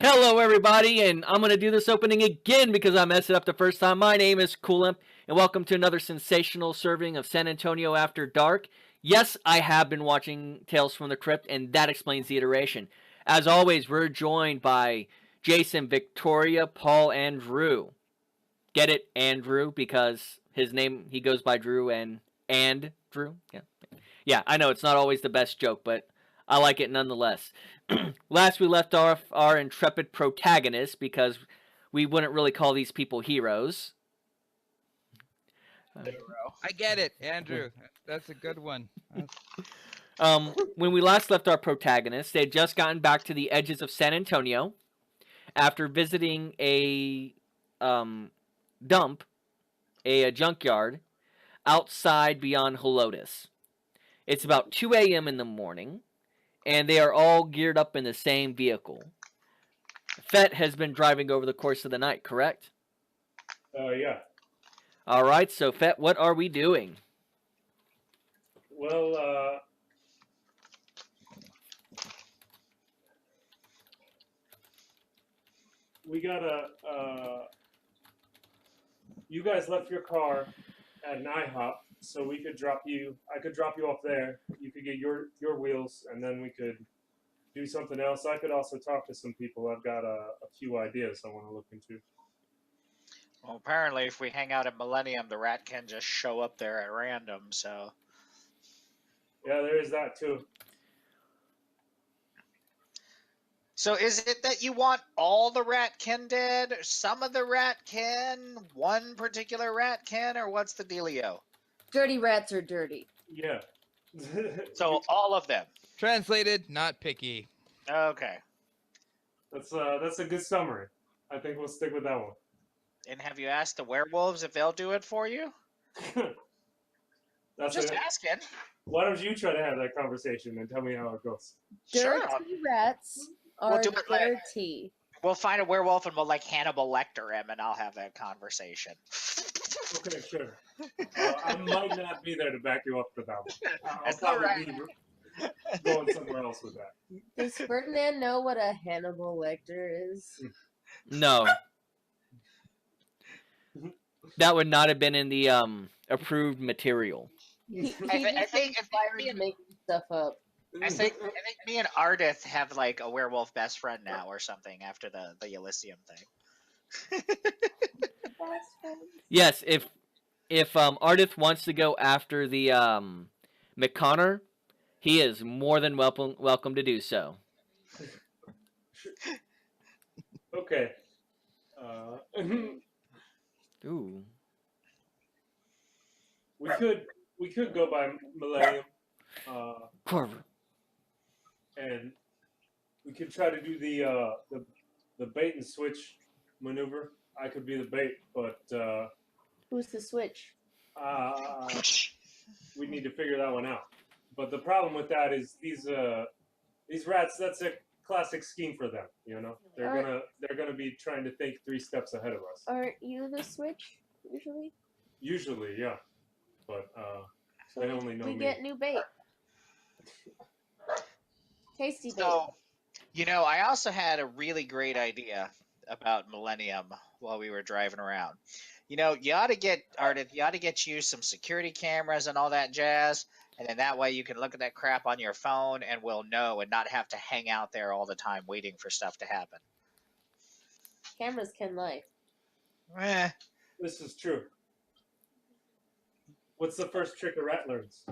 Hello, everybody, and I'm going to do this opening again because I messed it up the first time. My name is Coolimp, and welcome to another sensational serving of San Antonio After Dark. Yes, I have been watching Tales from the Crypt, and that explains the iteration. As always, we're joined by Jason, Victoria, Paul, and Drew. Get it, Andrew, because his name, he goes by Drew and Drew. Yeah, I know it's not always the best joke, but I like it nonetheless. Last we left off our intrepid protagonist because we wouldn't really call these people heroes. I get it, Andrew. That's a good one. When we last left our protagonist, they had just gotten back to the edges of San Antonio after visiting a dump, a junkyard, outside beyond Helotes. It's about 2 a.m. in the morning, and they are all geared up in the same vehicle. Fett has been driving over the course of the night, correct? Yeah. All right, so Fett, what are we doing? Well, we gotta. You guys left your car at an IHOP, so we could drop you. I could drop you off there. You could get your wheels, and then we could do something else. I could also talk to some people. I've got a few ideas I want to look into. Well, apparently, if we hang out at Millennium, the rat can just show up there at random. So, Yeah, there is that too. so is it that you want all the rat kin dead, some of the rat kin, one particular rat kin, or what's the dealio? Dirty rats are dirty. Yeah. So all of them. Translated, not picky. Okay. That's a good summary. I think we'll stick with that one. And have you asked the werewolves if they'll do it for you? That's Just it. asking. Why don't you try to have that conversation and tell me how it goes? Sure. Dirty rats We'll are do it later. dirty. We'll find a werewolf and we'll like Hannibal Lecter him, and I'll have that conversation. Okay, sure. I might not be there to back you up for that one. I'll That's probably alright. be going somewhere else with that. Does Ferdinand know what a Hannibal Lecter is? No. That would not have been in the approved material. He I think inspired to make stuff up. I think me and Ardith have like a werewolf best friend now or something after the Elysium thing. Yes, if Ardith wants to go after the McConnor, he is more than welcome to do so. Okay. Ooh. We could go by Millennium, Corver. and we could try to do the bait and switch maneuver. I could be the bait, but Who's the switch? we need to figure that one out. But the problem with that is these rats. That's a classic scheme for them. You know, they're gonna be trying to think 3 steps ahead of us. Aren't you the switch usually? Usually, yeah, but So they only know we me. get new bait. Tasty bait. So, I also had a really great idea about Millennium while we were driving around. You ought to get Ardith, you ought to get you some security cameras and all that jazz, and then that way you can look at that crap on your phone and we'll know and not have to hang out there all the time waiting for stuff to happen. Cameras can lie. This is true. What's the first trick a rat learns?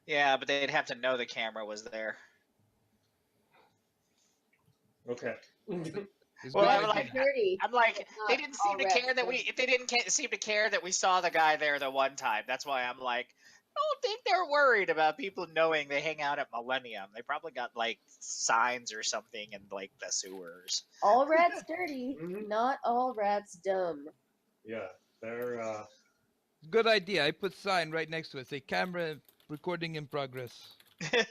Yeah, but they'd have to know the camera was there. Okay. It's Well, good I'm idea. like, Dirty. I'm like, It's they not didn't seem to all care that rats. they didn't seem to care that we saw the guy there the one time. That's why I'm like, I don't think they're worried about people knowing they hang out at Millennium. They probably got like signs or something in like the sewers. All rats dirty. Mhm. Not all rats dumb. Yeah, they're Good idea. I put sign right next to it. Say camera recording in progress. This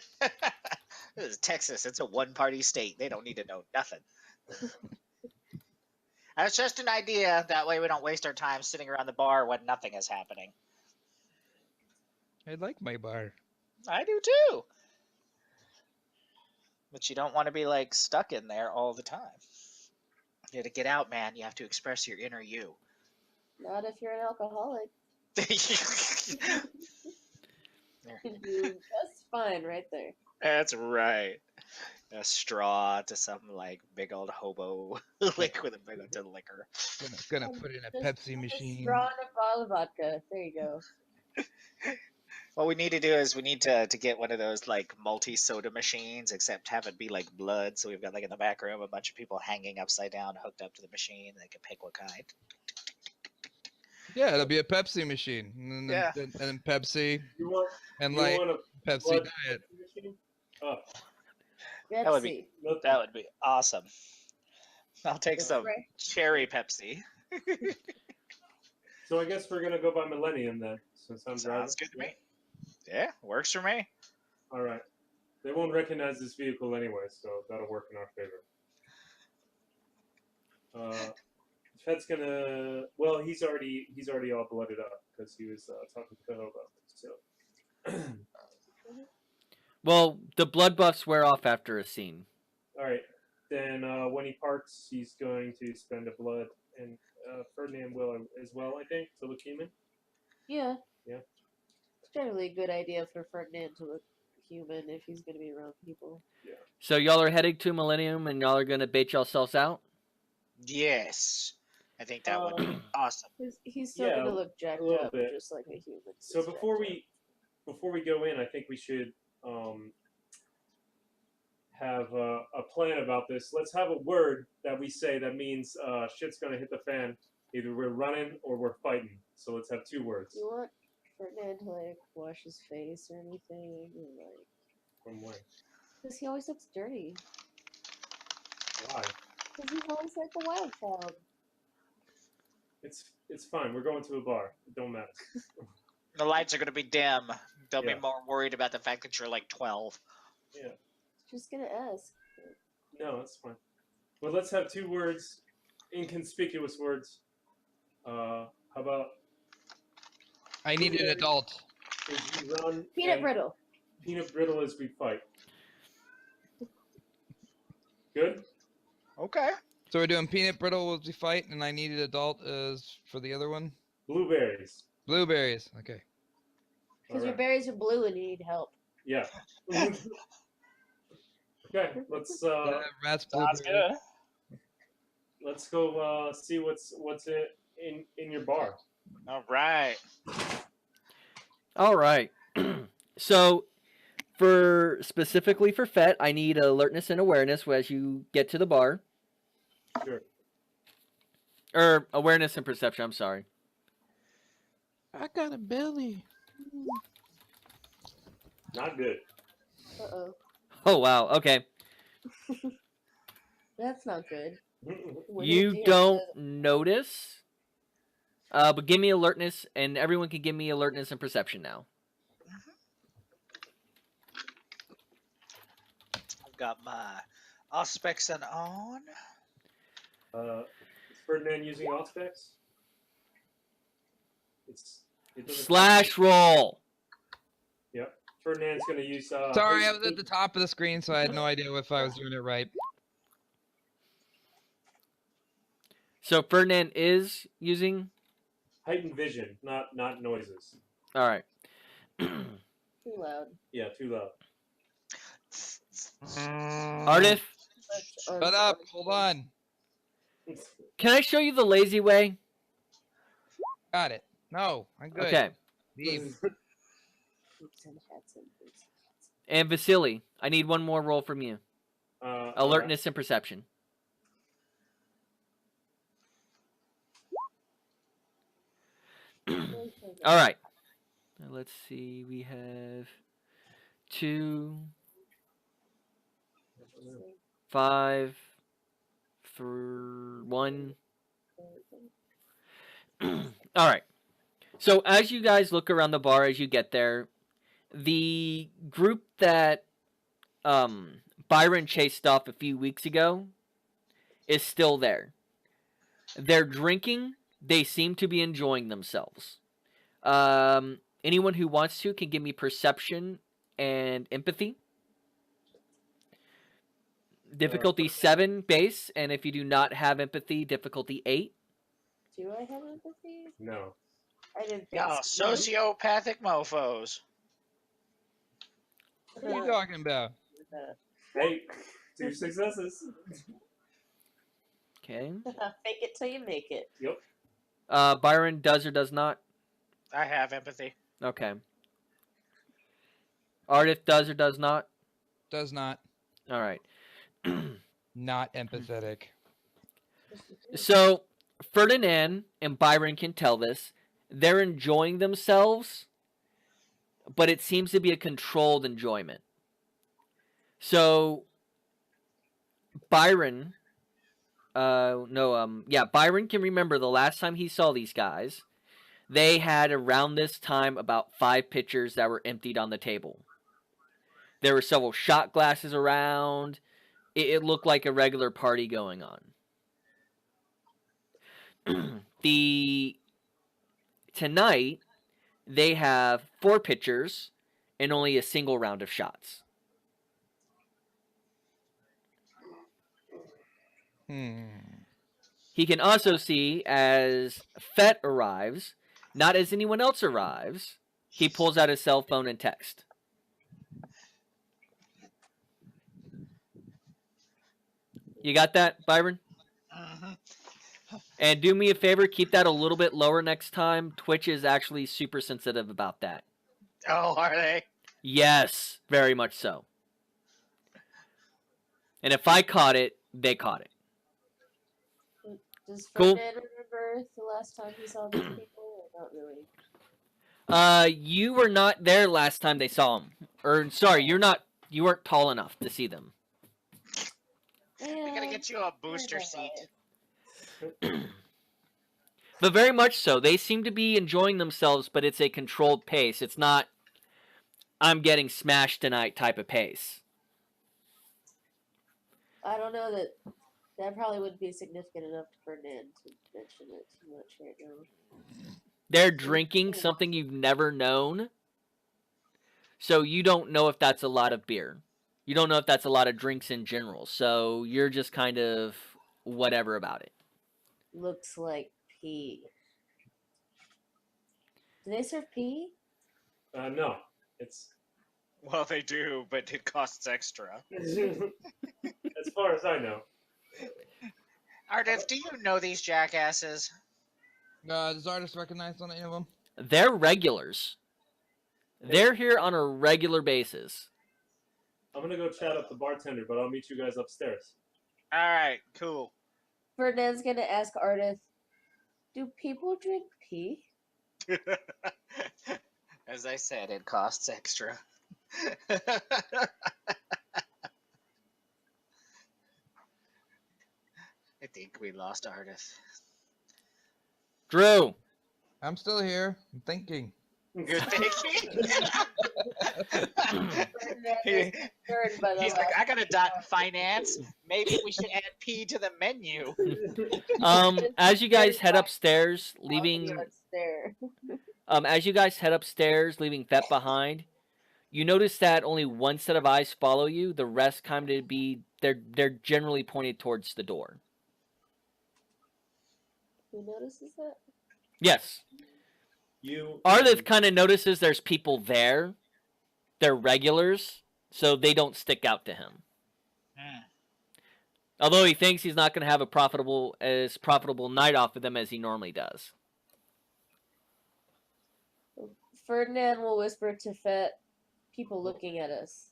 is Texas. It's a one-party state. They don't need to know nothing. That's just an idea. That way we don't waste our time sitting around the bar when nothing is happening. I like my bar. I do too. But you don't want to be like stuck in there all the time. Yeah, to get out, man, you have to express your inner you. Not if you're an alcoholic. You do just fine right there. That's right. A straw to some like big old hobo like with a big old ton of liquor. Gonna put it in a Pepsi A machine. straw and a bottle of vodka. There you go. What we need to do is we need to get one of those like multi soda machines, except have it be like blood. So we've got like in the back room a bunch of people hanging upside down, hooked up to the machine. They can pick what kind. Yeah, it'll be a Pepsi machine, and then, Yeah. and then Pepsi You want and you like want a Pepsi blood Diet. machine? Oh, That would be Pepsi. nothing. that would be awesome. I'll take That's some right. cherry Pepsi. So I guess we're gonna go by Millennium then, since I'm driving. Sounds good to me. Yeah, works for me. All right. They won't recognize this vehicle anyway, so that'll work in our favor. Fed's gonna. Well, he's already all blooded up because he was talking to the hobo. So. Well, the blood buffs wear off after a scene. All right. Then when he parks, he's going to spend a blood, and Ferdinand will as well, I think, to look human. Yeah. Yeah. It's generally a good idea for Ferdinand to look human if he's going to be around people. So y'all are heading to Millennium, and y'all are gonna bait yourselves out. Yes. I think that would be awesome. He's still Yeah, going to look jacked little up, bit. just like a human. So is before jacked we go in, I think we should have a plan about this. Let's have a word that we say that means shit's gonna hit the fan. Either we're running or we're fighting. So let's have two words. Do you want Ferdinand to like wash his face or anything? Or, like, From when? because he always looks dirty. Why? Because he's always like a wild child. It's fine. We're going to a bar. It don't matter. The lights are going to be dim. They'll Yeah. be more worried about the fact that you're like 12. Yeah. Just gonna ask. No, that's fine. But let's have two words, inconspicuous words. How about I need an adult. as you run? Peanut and brittle. Peanut brittle as we fight. Good. Okay. So we're doing peanut brittle as we fight, and I need an adult as for the other one. Blueberries. Blueberries. Okay. Because your Alright. berries are blue and you need help. Yeah. Okay. Let's Rats Sounds blueberry. good. let's go see what's in your bar. All right. All right. So, specifically for Fett, I need alertness and awareness as you get to the bar. Sure. Or awareness and perception. I'm sorry. I got a belly. Not good. Uh-oh. Oh wow. Okay. That's not good. When You did don't notice. But give me alertness, and everyone can give me alertness and perception now. I've got my aspects and on. Is Ferdinand using Auspex? It doesn't Slash roll. Yep. Ferdinand's gonna use. Sorry, I was at the top of the screen, so I had no idea if I was doing it right. So Ferdinand is using. heightened vision, not noises. All right. Too loud. Yeah, too loud. Ardith, Shut up. Hold on. can I show you the lazy way? Got it. No, I'm good. Okay. Leave. Oops, and hats and boots. And Vasily, I need one more roll from you. Alertness and perception. All right. Now let's see. We have 2, 5, 1. All right. So as you guys look around the bar as you get there, the group that Byron chased off a few weeks ago is still there. They're drinking. They seem to be enjoying themselves. Anyone who wants to can give me perception and empathy. Difficulty 7 base, and if you do not have empathy, difficulty 8. Do I have empathy? No. I didn't think Yeah, so. sociopathic mofos. What are you talking about? Hey, 2 successes. Okay. Fake it till you make it. Yep. Byron does or does not? I have empathy. Okay. Ardith does or does not? Does not. All right. Not empathetic. So, Ferdinand and Byron can tell this. They're enjoying themselves, but it seems to be a controlled enjoyment. So, Byron... Byron can remember the last time he saw these guys. They had around this time about 5 pitchers that were emptied on the table. There were several shot glasses around. It looked like a regular party going on. Tonight, they have 4 pitchers and only a single round of shots. He can also see as Fett arrives, not as anyone else arrives, he pulls out his cell phone and text. You got that, Byron? Mm-hmm. And do me a favor, keep that a little bit lower next time. Twitch is actually super sensitive about that. Oh, are they? Yes, very much so. And if I caught it, they caught it. Does Cool. Ferdinand remember the last time he saw these people? Or not really? You were not there last time they saw him. Or sorry, you weren't tall enough to see them. We gotta get you a booster seat. But very much so. They seem to be enjoying themselves, but it's a controlled pace. It's not, I'm getting smashed tonight type of pace. I don't know that probably wouldn't be significant enough for Ferdinand to mention it too much right now. They're drinking something you've never known. So you don't know if that's a lot of beer. You don't know if that's a lot of drinks in general. So you're just kind of whatever about it. Looks like pee. Do they serve pee? No. It's Well, they do, but it costs extra. as far as I know. Ardith, do you know these jackasses? Does artist recognize any of them? They're regulars. They're here on a regular basis. I'm gonna go chat up the bartender, but I'll meet you guys upstairs. All right, cool. Ferdinand's gonna ask Ardith, do people drink pee? As I said, it costs extra. I think we lost Ardith. Drew. I'm still here. I'm thinking. Good thinking. Ferdinand is concerned by the He's like, last I got a dot in finance. Maybe we should add P to the menu. As you guys head upstairs, leaving there. as you guys head upstairs, leaving Fett behind, you notice that only one set of eyes follow you. The rest kind of they're generally pointed towards the door. Who notices that? Yes. Ardith kind of notices there's people there. They're regulars, so they don't stick out to him. Although he thinks he's not going to have a profitable night off with them as he normally does. Ferdinand will whisper to Fett, people looking at us.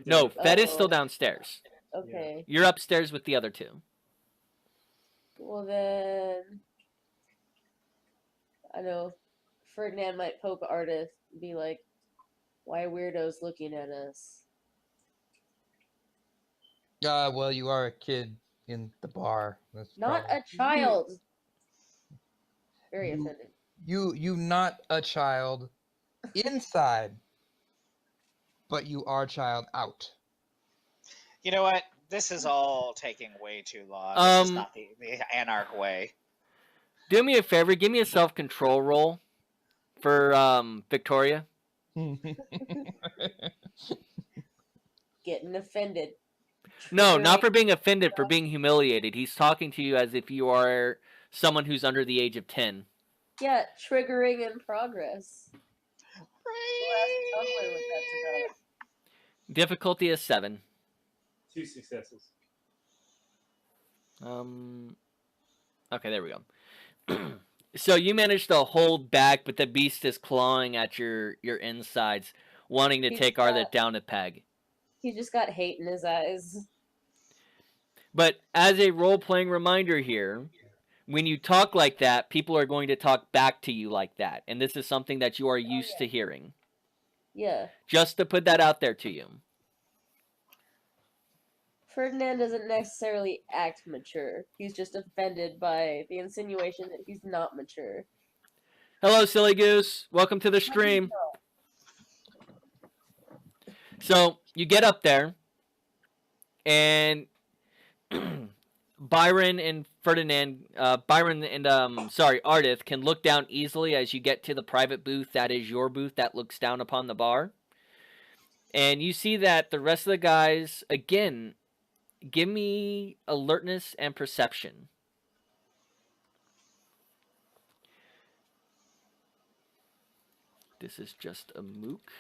No, Fett is still downstairs. Okay. You're upstairs with the other two. Well then, I know Ferdinand might poke Ardith and be like, why weirdos looking at us? Well, you are a kid in the bar. That's Not probably... a child. Very offended. You not a child inside, but you are a child out. You know what? This is all taking way too long. This is not the Anarch way. Do me a favor, give me a self-control roll for Victoria. Getting offended. No, not Triggering- for being offended, for being humiliated. He's talking to you as if you are someone who's under the age of 10. Yeah, triggering in progress. Who asked Tumblr what that's about? Difficulty is 7. 2 successes. Okay, there we go. So you managed to hold back, but the beast is clawing at your insides, wanting to He's take got- Ardith down a peg. He just got hate in his eyes. But as a role-playing reminder here, when you talk like that, people are going to talk back to you like that. And this is something that you are used to hearing. Yeah. Just to put that out there to you. Ferdinand doesn't necessarily act mature. He's just offended by the insinuation that he's not mature. Hello, Silly Goose. Welcome to the stream. So you get up there, and Byron and Ardith can look down easily as you get to the private booth. That is your booth that looks down upon the bar. And you see that the rest of the guys, again, give me alertness and perception. This is just a mook.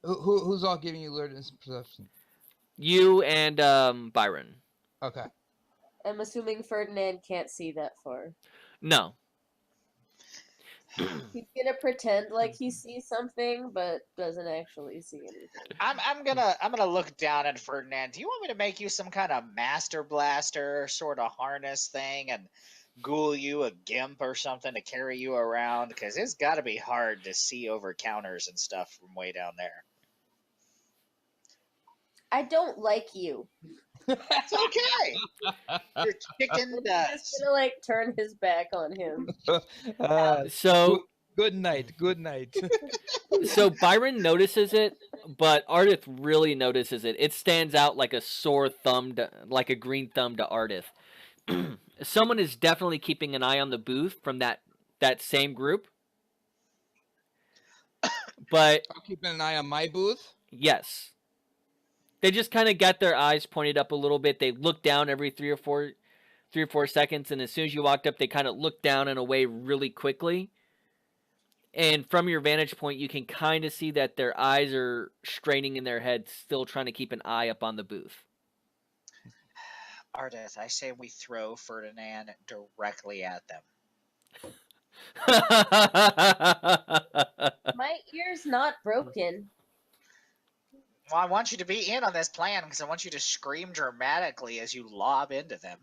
Who's all giving you alertness and perception? You and Byron. Okay. I'm assuming Ferdinand can't see that far. No. He's gonna pretend like he sees something, but doesn't actually see anything. I'm gonna look down at Ferdinand. Do you want me to make you some kind of Master Blaster sort of harness thing and ghoul you a gimp or something to carry you around? Because it's got to be hard to see over counters and stuff from way down there. I don't like you. It's okay. You're kicking He's dust. just gonna like turn his back on him. So Good night. Good night. so Byron notices it, but Ardith really notices it. It stands out like a sore thumb, like a green thumb to Ardith. Someone is definitely keeping an eye on the booth from that same group. But I'm keeping an eye on my booth. yes. They just kind of got their eyes pointed up a little bit. They look down every 3 or 4 seconds, and as soon as you walked up, they kind of looked down and away really quickly. And from your vantage point, you can kind of see that their eyes are straining in their heads, still trying to keep an eye up on the booth. Ardith, I say we throw Ferdinand directly at them. My ear's not broken. Well, I want you to be in on this plan because I want you to scream dramatically as you lob into them.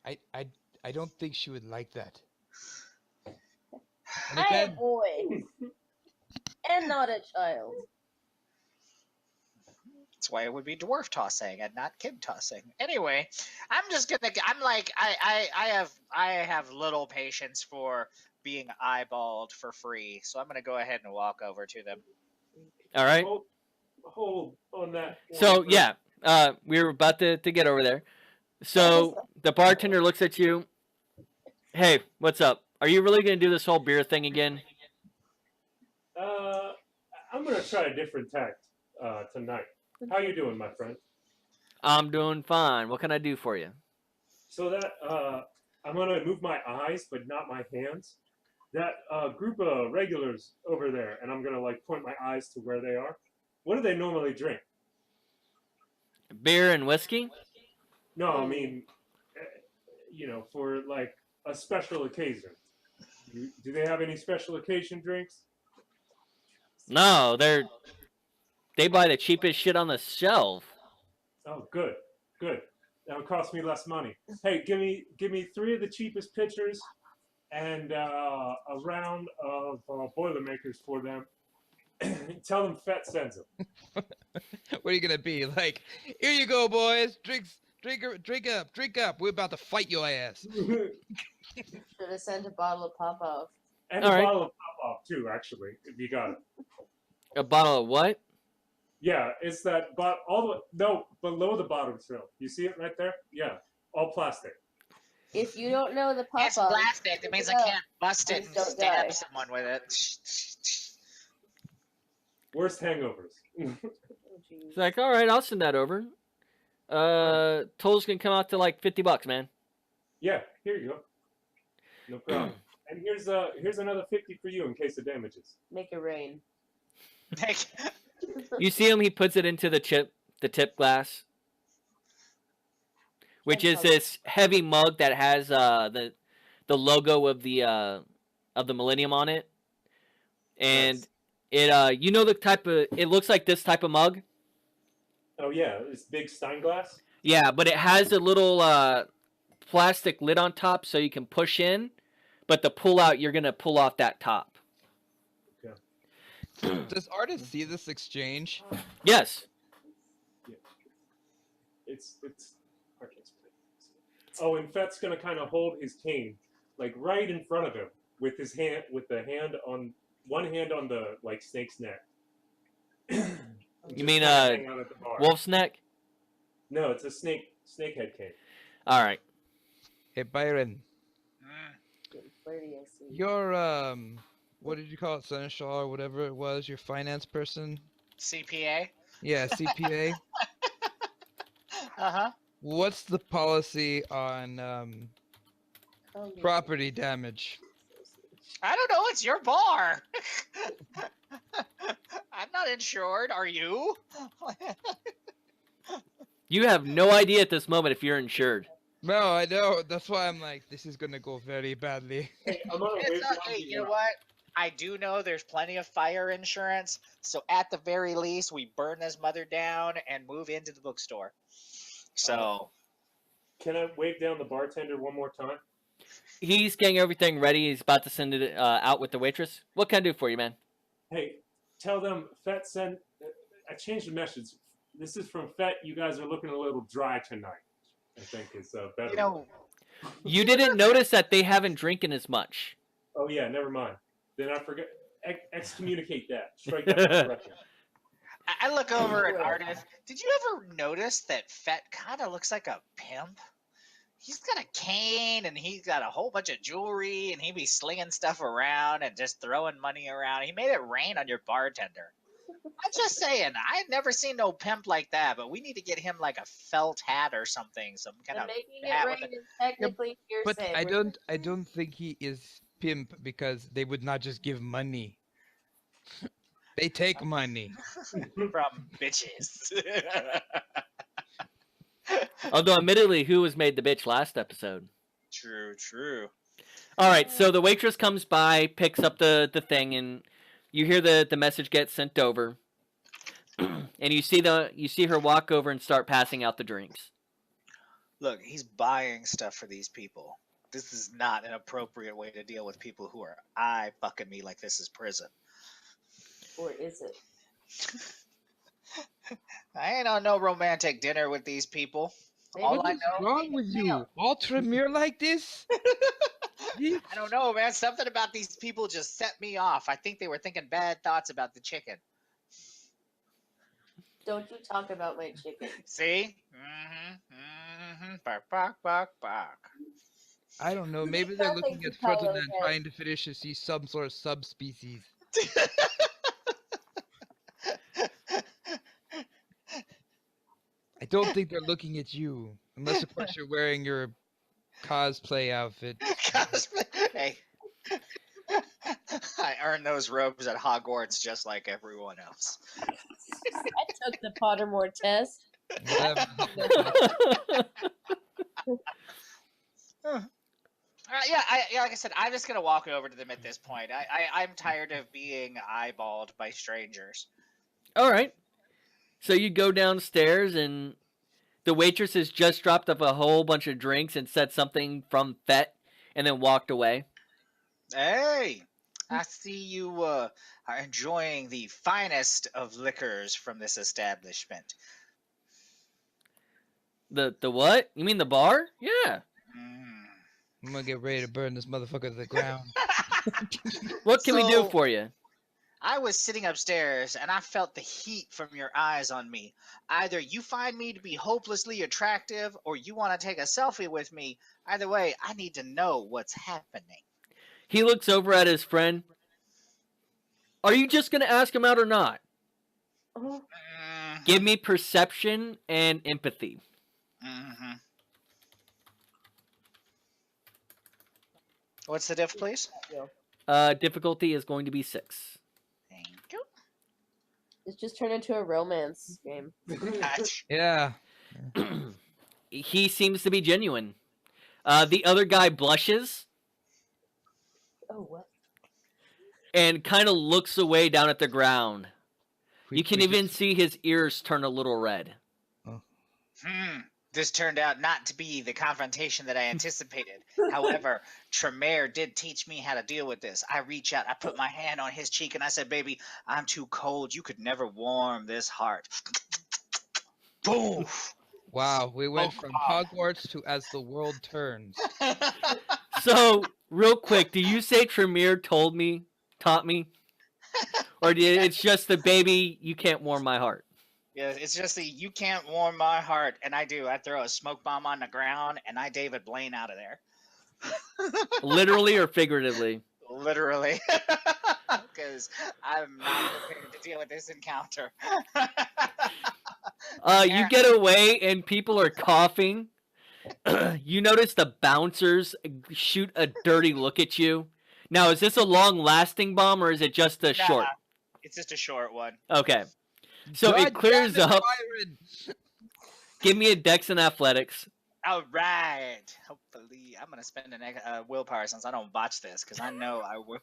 I don't think she would like that. And I am a again, boy. And not a child. That's why it would be dwarf tossing and not kid tossing. Anyway, I'm just gonna. I'm like I have little patience for being eyeballed for free, so I'm gonna go ahead and walk over to them. All right. Hold on that. So one yeah, we were about to get over there. So the bartender looks at you. Hey, what's up? Are you really gonna do this whole beer thing again? I'm gonna try a different tact tonight. How you doing, my friend? I'm doing fine. What can I do for you? So that I'm gonna move my eyes, but not my hands. That group of regulars over there, and I'm gonna like point my eyes to where they are. What do they normally drink? Beer and whiskey? No, I mean, for like a special occasion. Do they have any special occasion drinks? No, they buy the cheapest shit on the shelf. Oh, good. That would cost me less money. Hey, give me 3 of the cheapest pitchers and a round of Boilermakers for them. Tell them Fett sends them. what are you gonna be like? Here you go, boys. Drink up. We're about to fight your ass. Should have sent a bottle of pop off. And All a right. bottle of pop-off too, actually, if you got it. A bottle of what? Yeah, it's that below the bottom shelf. You see it right there? Yeah, all plastic. If you don't know the pop It's off, plastic. That means I can't bust it Please and don't stab die. someone with it. Worst hangovers. Oh, jeez. He's like, all right, I'll send that over. Toll's gonna come out to like $50, man. Yeah, here you go. No problem. And here's another 50 for you in case of damages. Make it rain. You see him? He puts it into the tip glass, which is this heavy mug that has the logo of the Millennium on it, and Nice. it you know the type of it looks like this type of mug. Oh yeah, this big stein glass. Yeah, but it has a little plastic lid on top, so you can push in, but the pull out you're gonna pull off that top. Does artists see this exchange? Yes. It's hard to explain. Oh, and Fett's gonna kind of hold his cane like right in front of him with his hand, with the hand on one hand on the like snake's neck. You mean hang out at the bar. wolf's neck? No, it's a snakehead cane. All right. Hey Byron, Getting flirty, I see. your what did you call it, seneschal or whatever it was? Your finance person? CPA. Yeah, CPA. Uh-huh. What's the policy on Call me. property damage? I don't know. It's your bar. I'm not insured. Are you? You have no idea at this moment if you're insured. No, I know. That's why I'm like, this is gonna go very badly. Hey, I'm gonna wave It's not, down hey, the, you know what? I do know there's plenty of fire insurance, so at the very least, we burn this mother down and move into the bookstore. So, Can I wave down the bartender one more time? He's getting everything ready. He's about to send it out with the waitress. What can I do for you, man? Hey, tell them Fett sent. I changed the message. This is from Fett. You guys are looking a little dry tonight. I think is better. you know, You didn't notice that they haven't drinking as much. Oh yeah, never mind. Then I forget. Excommunicate that. Strike that from the record. I look over at Artemis. Did you ever notice that Fett kind of looks like a pimp? He's got a cane and he's got a whole bunch of jewelry and he be slinging stuff around and just throwing money around. He made it rain on your bartender. I'm just saying, I had never seen no pimp like that, but we need to get him like a felt hat or something, some kind And of making hat it with rain a- is technically But hearsay. I don't think he is pimp because they would not just give money. They take money. from bitches. Although, admittedly, who was made the bitch last episode? True. All right, so the waitress comes by, picks up the thing, and you hear the message get sent over. And you see her walk over and start passing out the drinks. Look, he's buying stuff for these people. This is not an appropriate way to deal with people who are fucking me like this is prison. Or is it? I ain't on no romantic dinner with these people. Maybe All What I is know, wrong with you? All Tremere like this? I don't know, man. Something about these people just set me off. I think they were thinking bad thoughts about the chicken. Don't you talk about my chicken. See? Bark, bark, bark, bark. I don't know. Maybe Thank they're you, looking at Tyler, Ferdinand yes. trying to finish to see some sort of subspecies. I don't think they're looking at you, unless of course you're wearing your cosplay outfit. Hey. I earned those robes at Hogwarts just like everyone else. I took the Pottermore test. Whatever. Yeah, like I said, I'm just gonna walk over to them at this point. I'm tired of being eyeballed by strangers. All right. So you go downstairs, and the waitress has just dropped up a whole bunch of drinks and said something from Fett, and then walked away. Hey, I see you are enjoying the finest of liquors from this establishment. The what? You mean the bar? Yeah. I'm gonna get ready to burn this motherfucker to the ground. What can we do So- for you? I was sitting upstairs and I felt the heat from your eyes on me. Either you find me to be hopelessly attractive or you want to take a selfie with me. Either way, I need to know what's happening. He looks over at his friend. Are you just gonna ask him out or not? Oh, Give me perception and empathy. What's the diff, please? Difficulty is going to be 6. Thank you. it's just turned into a romance game. Yeah. He seems to be genuine. The other guy blushes Oh, what? and kind of looks away down at the ground. We- You can we even just- see his ears turn a little red. This turned out not to be the confrontation that I anticipated. However, Tremere did teach me how to deal with this. I reach out, I put my hand on his cheek, and I said, "Baby, I'm too cold. You could never warm this heart." Boom. Wow, we went from Hogwarts to As the World Turns. So, real quick, do you say Tremere taught me? Or it's just the baby, you can't warm my heart? Yeah, it's just the "you can't warm my heart," and I do. I throw a smoke bomb on the ground, and I David Blaine out of there. Literally or figuratively? Literally, because I'm not prepared to deal with this encounter. You get away and people are coughing. You notice the bouncers shoot a dirty look at you. Now, is this a long-lasting bomb or is it just a short? Nah, it's just a short one. Okay. So God it clears damn it, up. Byron! Give me a Dex and Athletics. All right. Hopefully, I'm gonna spend an willpower since I don't botch this, because I know I will.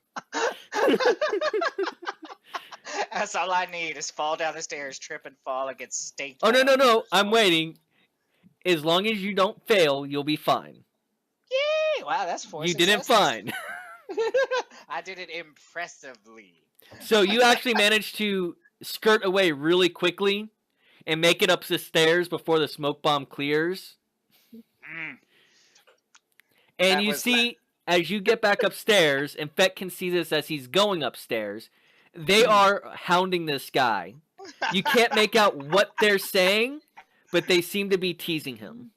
That's all I need is fall down the stairs, trip and fall, and get staked. Oh, out. no. I'm waiting. As long as you don't fail, you'll be fine. Yay! Wow, that's 4 You didn't successes. fine. I did it impressively. So you actually managed to skirt away really quickly and make it up the stairs before the smoke bomb clears. Mm. And That you was see, as you get back upstairs, and Fett can see this as he's going upstairs, they are hounding this guy. You can't make out what they're saying, but they seem to be teasing him.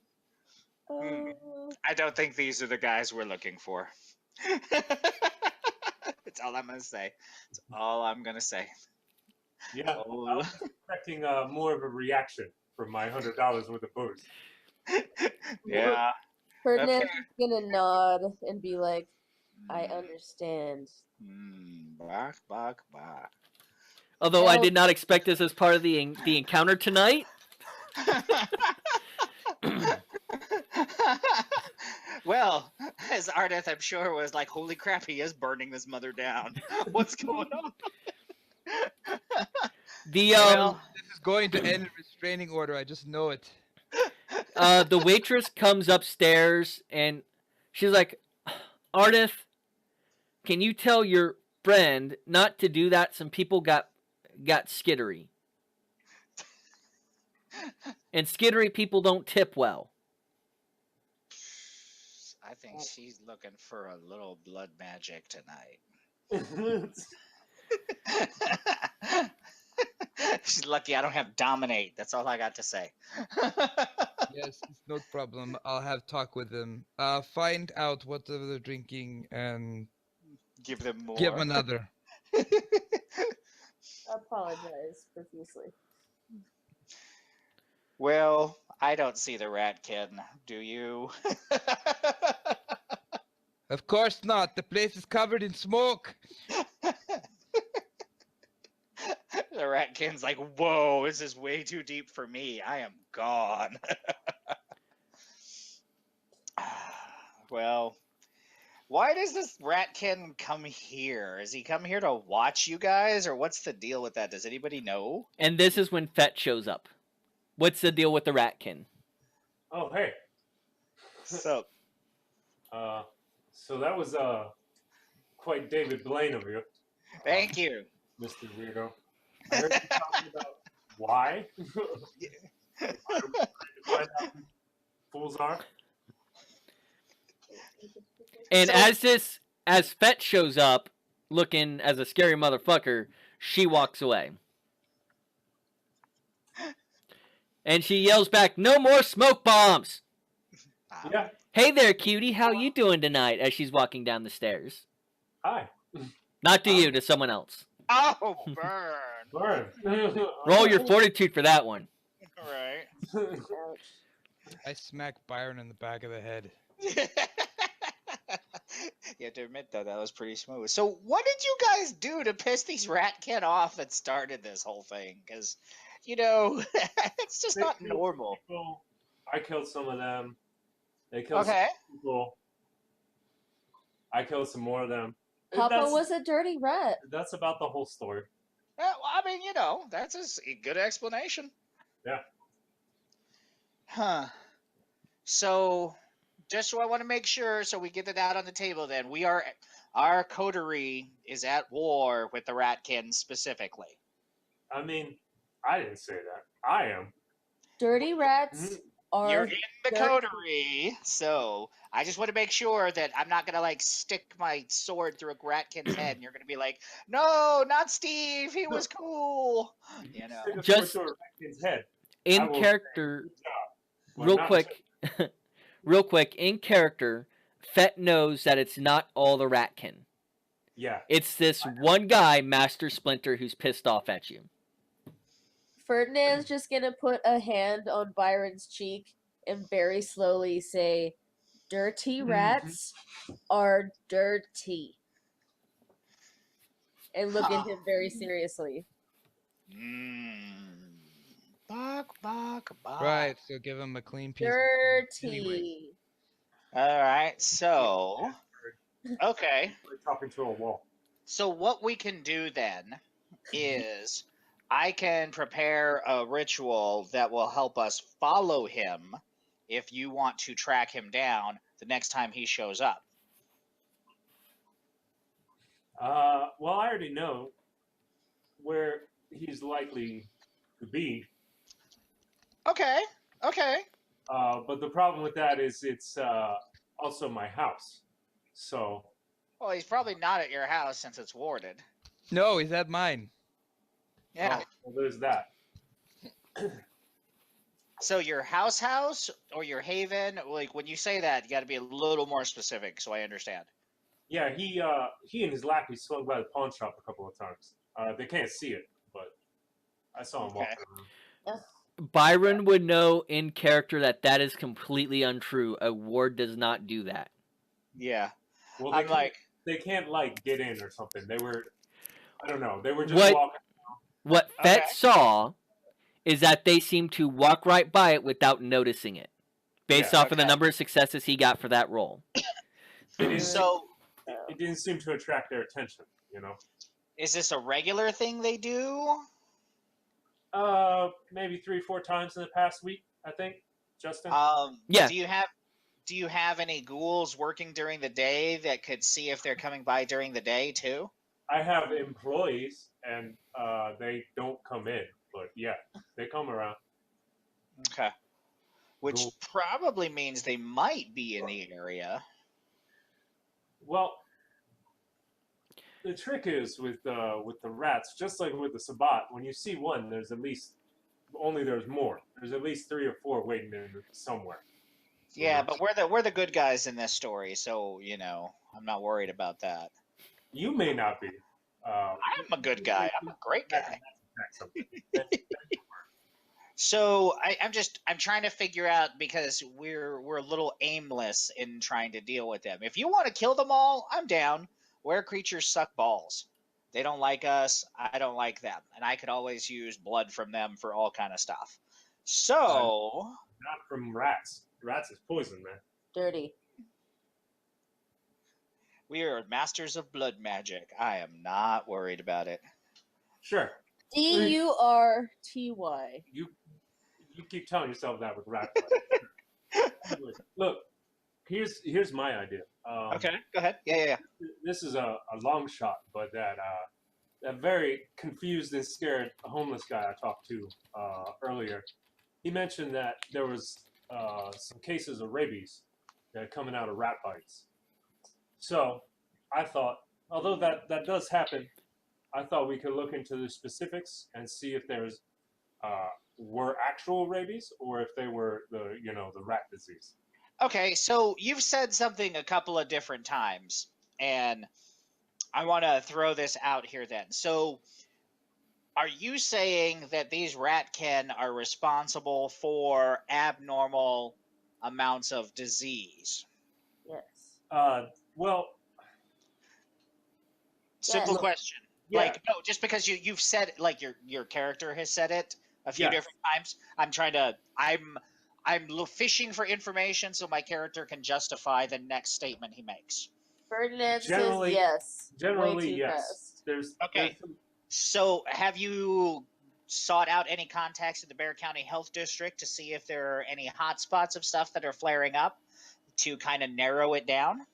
I don't think these are the guys we're looking for. That's all I'm gonna say. That's all I'm gonna say. Yeah, I was expecting more of a reaction from my $100 worth of booze. Yeah. Ferdinand's Okay. just gonna nod and be like, I understand. Bark, bark, bark. Although I Well- did not expect this as part of the encounter tonight. Well, as Ardeth, I'm sure, was like, "Holy crap, he is burning this mother down. What's going on?" The Well, This is going to end in restraining order. I just know it. the waitress comes upstairs and she's like, Ardith, can you tell your friend not to do that? Some people got skittery. And skittery people don't tip well. I think she's looking for a little blood magic tonight. She's lucky I don't have dominate. That's all I got to say. Yes, it's no problem. I'll have talk with them. Find out what they're drinking and Give them more. give them another. Apologize profusely. Well, I don't see the ratkin. Do you? Of course not. The place is covered in smoke. The ratkin's like, "Whoa, this is way too deep for me. I am gone." Well, why does this ratkin come here? Is he come here to watch you guys, or what's the deal with that? Does anybody know? And this is when Fett shows up. What's the deal with the ratkin? Oh, hey. So, So that was quite David Blaine of you, thank you. Mr. Weirdo. I heard you talking about why. Find out who fools are. And So- as Fett shows up, looking as a scary motherfucker, she walks away. And she yells back, "No more smoke bombs!" Yeah. Hey there, cutie, how you doing tonight? As she's walking down the stairs. Hi. Not to you, to someone else. Oh, burn. Burn. Roll your fortitude for that one. Right. Ouch. I smack Byron in the back of the head. You have to admit, though, that was pretty smooth. So, what did you guys do to piss these Ratkin off that started this whole thing? Because, it's just not normal. People, I killed some of them. They killed Okay. some people. I killed some more of them. Papa was a dirty rat. That's about the whole story. Well, I mean, that's a good explanation. Yeah. Huh. So, just so I want to make sure, so we get it out on the table then, our coterie is at war with the Ratkins specifically. I mean, I didn't say that. I am. Dirty rats are. You're in the coterie, so I just want to make sure that I'm not going to, stick my sword through a Ratkin's head, and you're going to be like, no, not Steve, he was cool, Just Stick a sword through a Ratkin's head. in character, real quick, in character, Fett knows that it's not all the Ratkin. Yeah. It's this one guy, Master Splinter, who's pissed off at you. Ferdinand's just gonna put a hand on Byron's cheek and very slowly say, "Dirty rats are dirty," and look at him very seriously. Bark, bark, bark. Right, so give him a clean piece. Dirty. All right, so okay. We're talking to a wall. So what we can do then is I can prepare a ritual that will help us follow him if you want to track him down the next time he shows up. Well, I already know where he's likely to be. Okay. But the problem with that is it's also my house. So. Well, he's probably not at your house since it's warded. No, he's at mine. Yeah. Well, there's that. So your house, or your haven? When you say that, you got to be a little more specific so I understand. Yeah, he and his lackey swung by the pawn shop a couple of times. They can't see it, but I saw him walking around. Byron would know in character that is completely untrue. A ward does not do that. Yeah. Well, they can't get in or something. They were, I don't know. They were just walking. What Fett saw is that they seemed to walk right by it without noticing it, based off of the number of successes he got for that roll. It didn't seem to attract their attention, Is this a regular thing they do? Maybe 3-4 times in the past week, I think, Justin. Yeah. Do you have any ghouls working during the day that could see if they're coming by during the day too? I have employees, and they don't come in, but yeah, they come around. Okay. Which probably means they might be in the area. Well, the trick is with the rats, just like with the Sabbat, when you see one, there's more. There's at least 3 or 4 waiting in somewhere. Yeah, but we're the good guys in this story, so I'm not worried about that. You may not be. I'm a good guy. I'm a great guy. So I'm trying to figure out, because we're a little aimless in trying to deal with them. If you want to kill them all, I'm down. Where creatures suck balls. They don't like us. I don't like them, and I could always use blood from them for all kind of stuff. So not from rats. Rats is poison, man. Dirty. We are masters of blood magic. I am not worried about it. Sure. DURTY. You keep telling yourself that with rat. Look, here's my idea. Okay, go ahead. Yeah. This is a long shot, but that very confused and scared homeless guy I talked to earlier, he mentioned that there was some cases of rabies that are coming out of rat bites. So I thought, although that does happen, I thought we could look into the specifics and see if there's were actual rabies or if they were the rat disease. Okay, so you've said something a couple of different times, and I want to throw this out here then. So Are you saying that these ratkin are responsible for abnormal amounts of disease? Yes. Well, Simple Yes. question. yeah, Like, no, just because you've said, like, your character has said it a few Yes. different times. I'm fishing for information so my character can justify the next statement he makes. Ferdinand says Generally- yes. Way generally too yes. fast. There's Okay. some, So, have you sought out any contacts in the Bear County Health District to see if there are any hotspots of stuff that are flaring up to kind of narrow it down?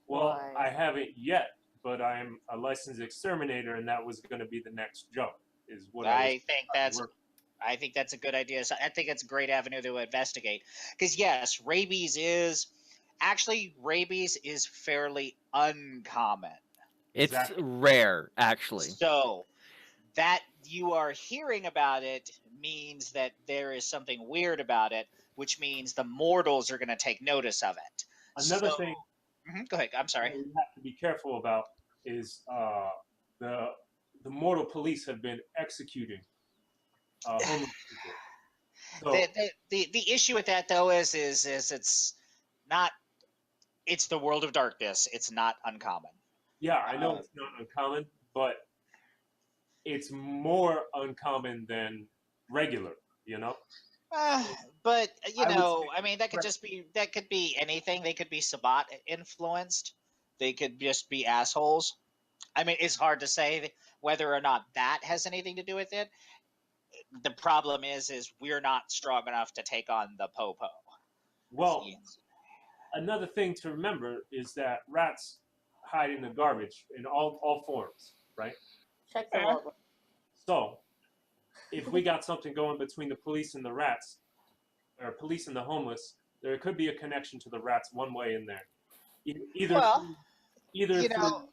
well, Why? I haven't yet, but I'm a licensed exterminator, and that was going to be the next jump. Is what I think that's work. I think that's a good idea. So I think it's a great avenue to investigate. Because yes, rabies is fairly uncommon. It's Exactly. rare, actually. So that you are hearing about it means that there is something weird about it, which means the mortals are going to take notice of it. Another So- thing Go ahead. I'm sorry. that we have to be careful about is the mortal police have been executing homeless people. So The issue with that though is it's not. It's the world of darkness. It's not uncommon. yeah, I know it's not uncommon, but it's more uncommon than regular. You know. But you I would know, say- I mean, that could be anything. They could be Sabat influenced. They could just be assholes. I mean, it's hard to say whether or not that has anything to do with it. The problem is we're not strong enough to take on the Popo. Well, another thing to remember is that rats hide in the garbage in all forms, right? Check the log. So, if we got something going between the police and the rats, or police and the homeless, there could be a connection to the rats one way in there. Either Well, either you through know,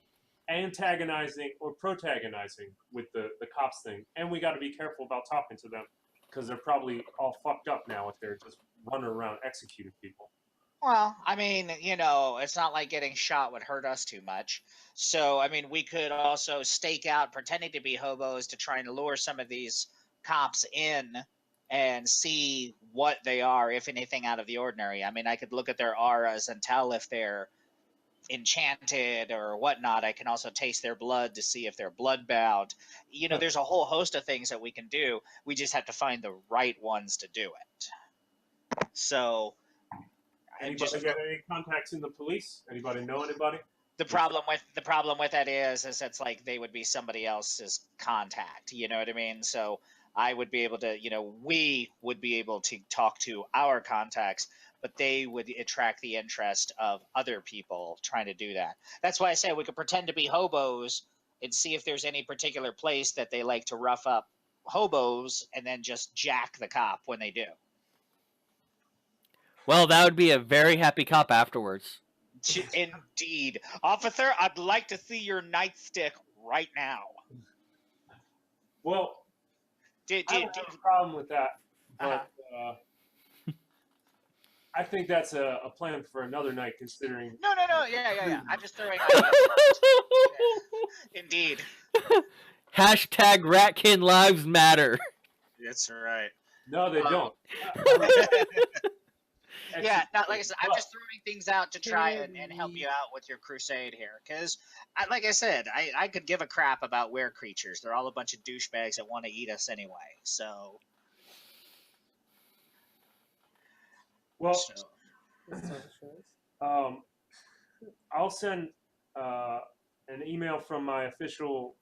antagonizing or protagonizing with the cops thing. And we got to be careful about talking to them because they're probably all fucked up now if they're just running around executing people. well, I mean, you know, it's not like getting shot would hurt us too much. So, I mean, we could also stake out pretending to be hobos to try and lure some of these cops in and see what they are, if anything out of the ordinary. I mean, I could look at their auras and tell if they're enchanted or whatnot. I can also taste their blood to see if they're bloodbound. You know, there's a whole host of things that we can do. We just have to find the right ones to do it. So, Anybody got any contacts in the police? Anybody know anybody? the problem with that is it's like they would be somebody else's contact. You know what I mean? So I would be able to, you know, we would be able to talk to our contacts, but they would attract the interest of other people trying to do that. That's why I say we could pretend to be hobos and see if there's any particular place that they like to rough up hobos and then just jack the cop when they do. Well, that would be a very happy cop afterwards. Indeed. Officer, I'd like to see your nightstick right now. Well, I don't have a problem with that, but I think that's a plan for another night, considering. No. Yeah. I'm just throwing. Indeed. Hashtag Ratkin Lives Matter. That's right. No, they don't. Yeah, not, like I said, I'm just throwing things out to try and help you out with your crusade here. Because, like I said, I could give a crap about were creatures. They're all a bunch of douchebags that want to eat us anyway. So. Well, I'll send an email from my official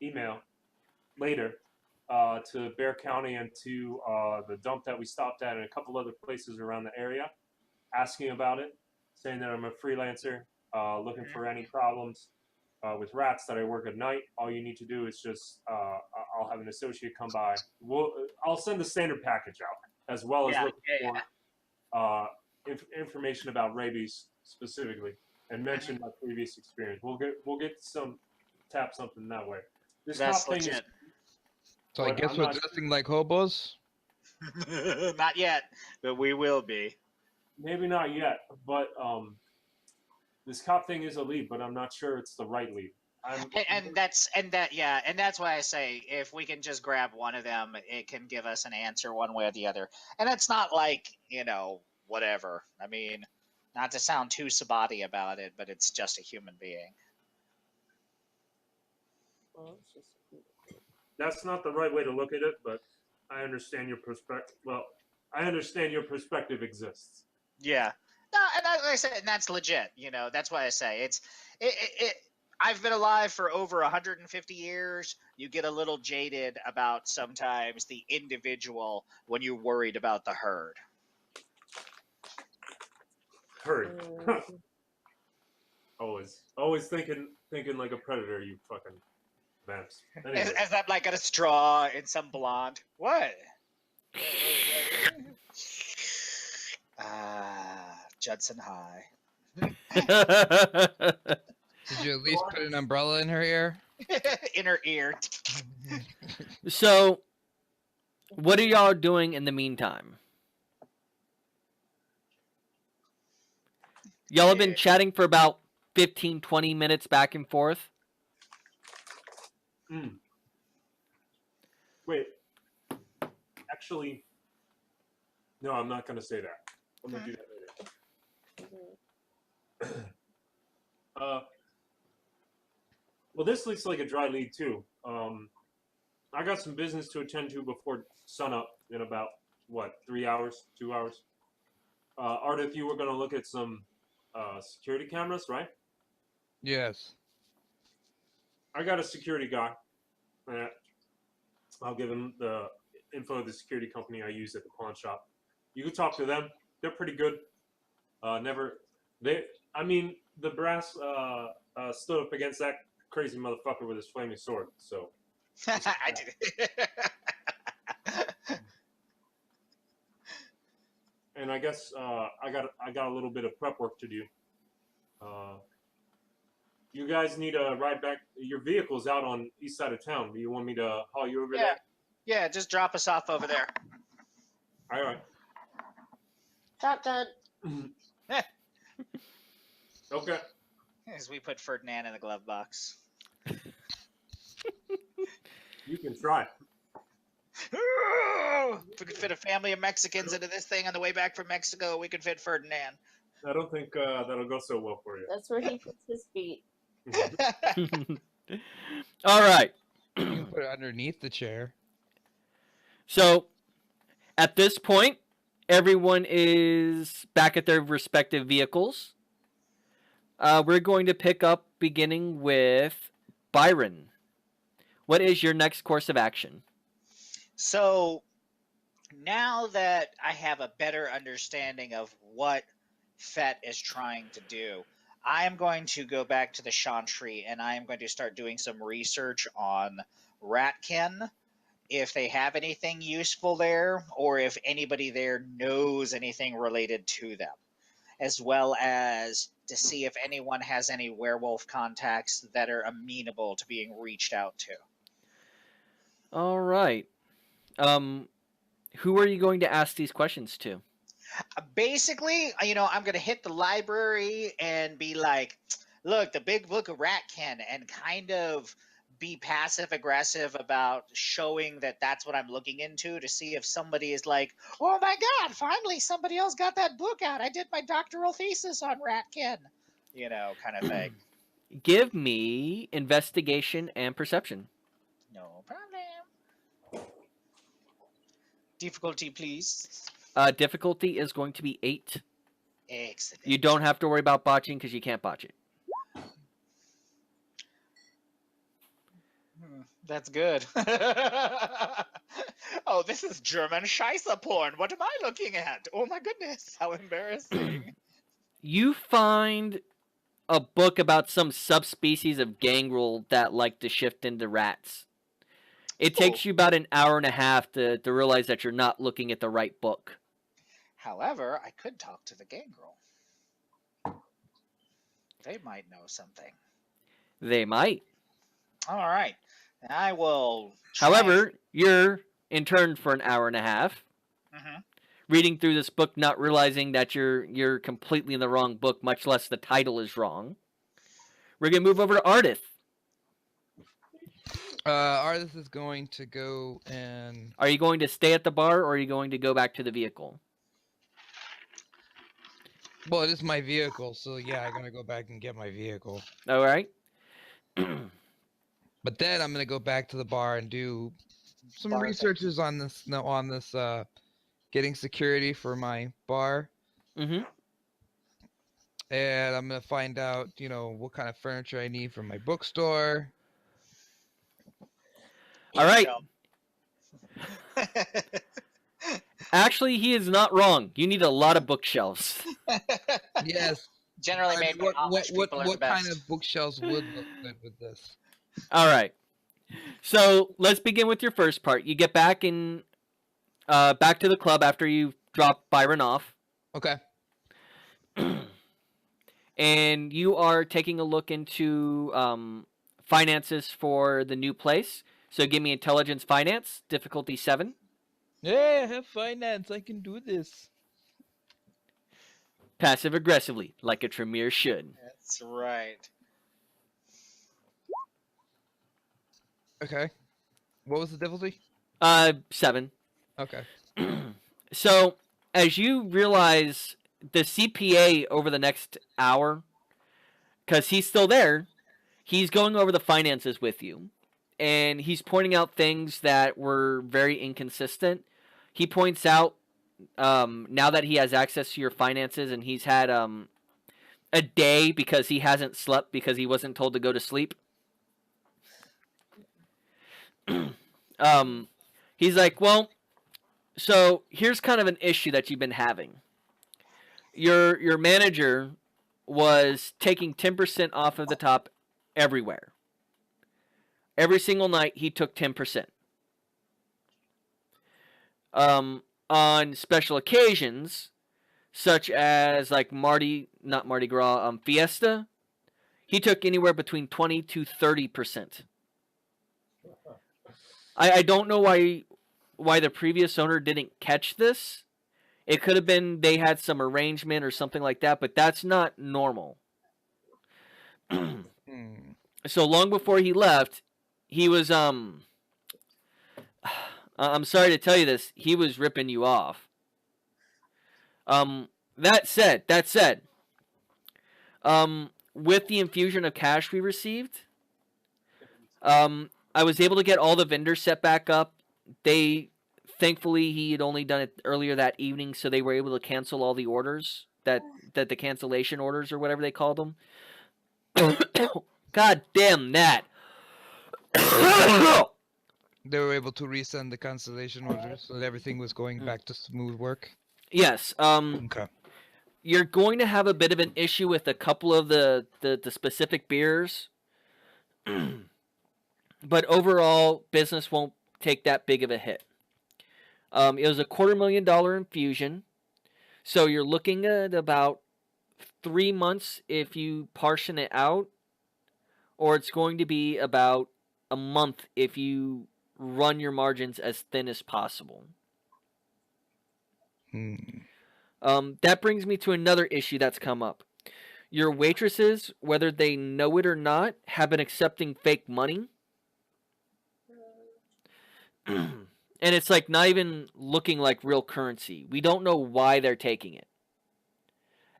email later to Bear County and to the dump that we stopped at and a couple other places around the area, asking about it, saying that I'm a freelancer, looking for any problems with rats, that I work at night. All you need to do is just, I'll have an associate come by. I'll send the standard package out, as well as looking for information about rabies specifically, and mention my previous experience. We'll get tap something that way. This That's top thing legit. is. So I But guess I'm we're not- dressing like hobos? Not yet, but we will be. Maybe not yet, but this cop thing is a lead, but I'm not sure it's the right lead. and that's why I say if we can just grab one of them, it can give us an answer one way or the other. And it's not like, whatever. I mean, not to sound too sabati about it, but it's just a human being. Well, it's just That's not the right way to look at it, but I understand your perspective. Well, I understand your perspective exists. Yeah. No, and like I said, and that's legit. That's why I say it. I've been alive for over 150 years. You get a little jaded about sometimes the individual when you're worried about the herd. Herd. Always thinking like a predator. You fucking vamps. Anyway. As I'm like at a straw in some blonde. What? Judson High. Did you at least put an umbrella in her ear? In her ear. So, what are y'all doing in the meantime? Y'all have been chatting for about 15, 20 minutes back and forth. Wait. Actually, no, I'm not going to say that. I'm going to do that later. Well, this looks like a dry lead, too. I got some business to attend to before sunup in about, 3 hours, 2 hours? Ardith, you were going to look at some security cameras, right? Yes. I got a security guy. I'll give him the info of the security company I use at the pawn shop. You can talk to them. They're pretty good. The brass stood up against that crazy motherfucker with his flaming sword. So I did it. And I guess I got a little bit of prep work to do. You guys need a ride back. Your vehicle's out on east side of town. Do you want me to haul you over there? Yeah, just drop us off over there. All right. shotgun. Okay. As we put Ferdinand in the glove box. You can try. If we could fit a family of Mexicans into this thing on the way back from Mexico, we could fit Ferdinand. I don't think that'll go so well for you. That's where he puts his feet. All right. You can put it underneath the chair. So, at this point, everyone is back at their respective vehicles. We're going to pick up beginning with Byron. What is your next course of action? So, now that I have a better understanding of what Fett is trying to do, I am going to go back to the Chantry and I am going to start doing some research on Ratkin, if they have anything useful there, or if anybody there knows anything related to them, as well as to see if anyone has any werewolf contacts that are amenable to being reached out to. All right. Who are you going to ask these questions to? Basically, I'm going to hit the library and be like, look, the big book of Ratkin, and kind of be passive aggressive about showing that that's what I'm looking into, to see if somebody is like, oh my God, finally somebody else got that book out. I did my doctoral thesis on Ratkin, kind of thing. Give me investigation and perception. No problem. Difficulty, please. Difficulty is going to be 8. Excellent. You don't have to worry about botching because you can't botch it. That's good. Oh, this is German Scheisse porn. What am I looking at? Oh my goodness, how embarrassing. You find a book about some subspecies of gangrel that like to shift into rats. It takes you about an hour and a half to realize that you're not looking at the right book. However, I could talk to the gangrel. They might know something. They might. All right. I will try. However, you're interned for an hour and a half, reading through this book, not realizing that you're completely in the wrong book, much less the title is wrong. We're going to move over to Ardith. Arthas is going to go and Are you going to stay at the bar, or are you going to go back to the vehicle? well, it is my vehicle, so yeah, I'm gonna go back and get my vehicle. All right. But then I'm gonna go back to the bar and do some Bar researches on this. No, on this. Getting security for my bar, Mm-hmm. and I'm gonna find out, what kind of furniture I need for my bookstore. All right. Bookshelf. Actually, he is not wrong. You need a lot of bookshelves. Yes. Generally I made mean, by Amish people are the what kind best. of bookshelves would look good with this? All right. So let's begin with your first part. You get back back to the club after you drop Byron off, Okay. and you are taking a look into finances for the new place. So give me intelligence finance, difficulty 7. Yeah, have finance. I can do this. Passive aggressively, like a Tremere should. That's right. Okay. What was the difficulty? 7. Okay. So as you realize the CPA over the next hour, because he's still there, he's going over the finances with you, and he's pointing out things that were very inconsistent. He points out now that he has access to your finances, and he's had a day because he hasn't slept because he wasn't told to go to sleep. He's like, well, so here's kind of an issue that you've been having. Your manager was taking 10% off of the top everywhere. Every single night he took 10%. On special occasions, such as like not Mardi Gras, Fiesta, he took anywhere between 20 to 30%. I don't know why the previous owner didn't catch this. It could have been they had some arrangement or something like that, but that's not normal. So long before he left, he was I'm sorry to tell you this, he was ripping you off. That said, with the infusion of cash we received, I was able to get all the vendors set back up. Thankfully, he had only done it earlier that evening, so they were able to cancel all the orders, that the cancellation orders or whatever they called them. God damn that. They were able to resend the cancellation orders, so that everything was going back to smooth work. Yes. Okay. You're going to have a bit of an issue with a couple of the specific beers. But overall, business won't take that big of a hit. It was a $250,000 infusion. So you're looking at about 3 months if you portion it out. Or it's going to be about a month if you run your margins as thin as possible. That brings me to another issue that's come up. Your waitresses, whether they know it or not, have been accepting fake money. And it's like not even looking like real currency. We don't know why they're taking it.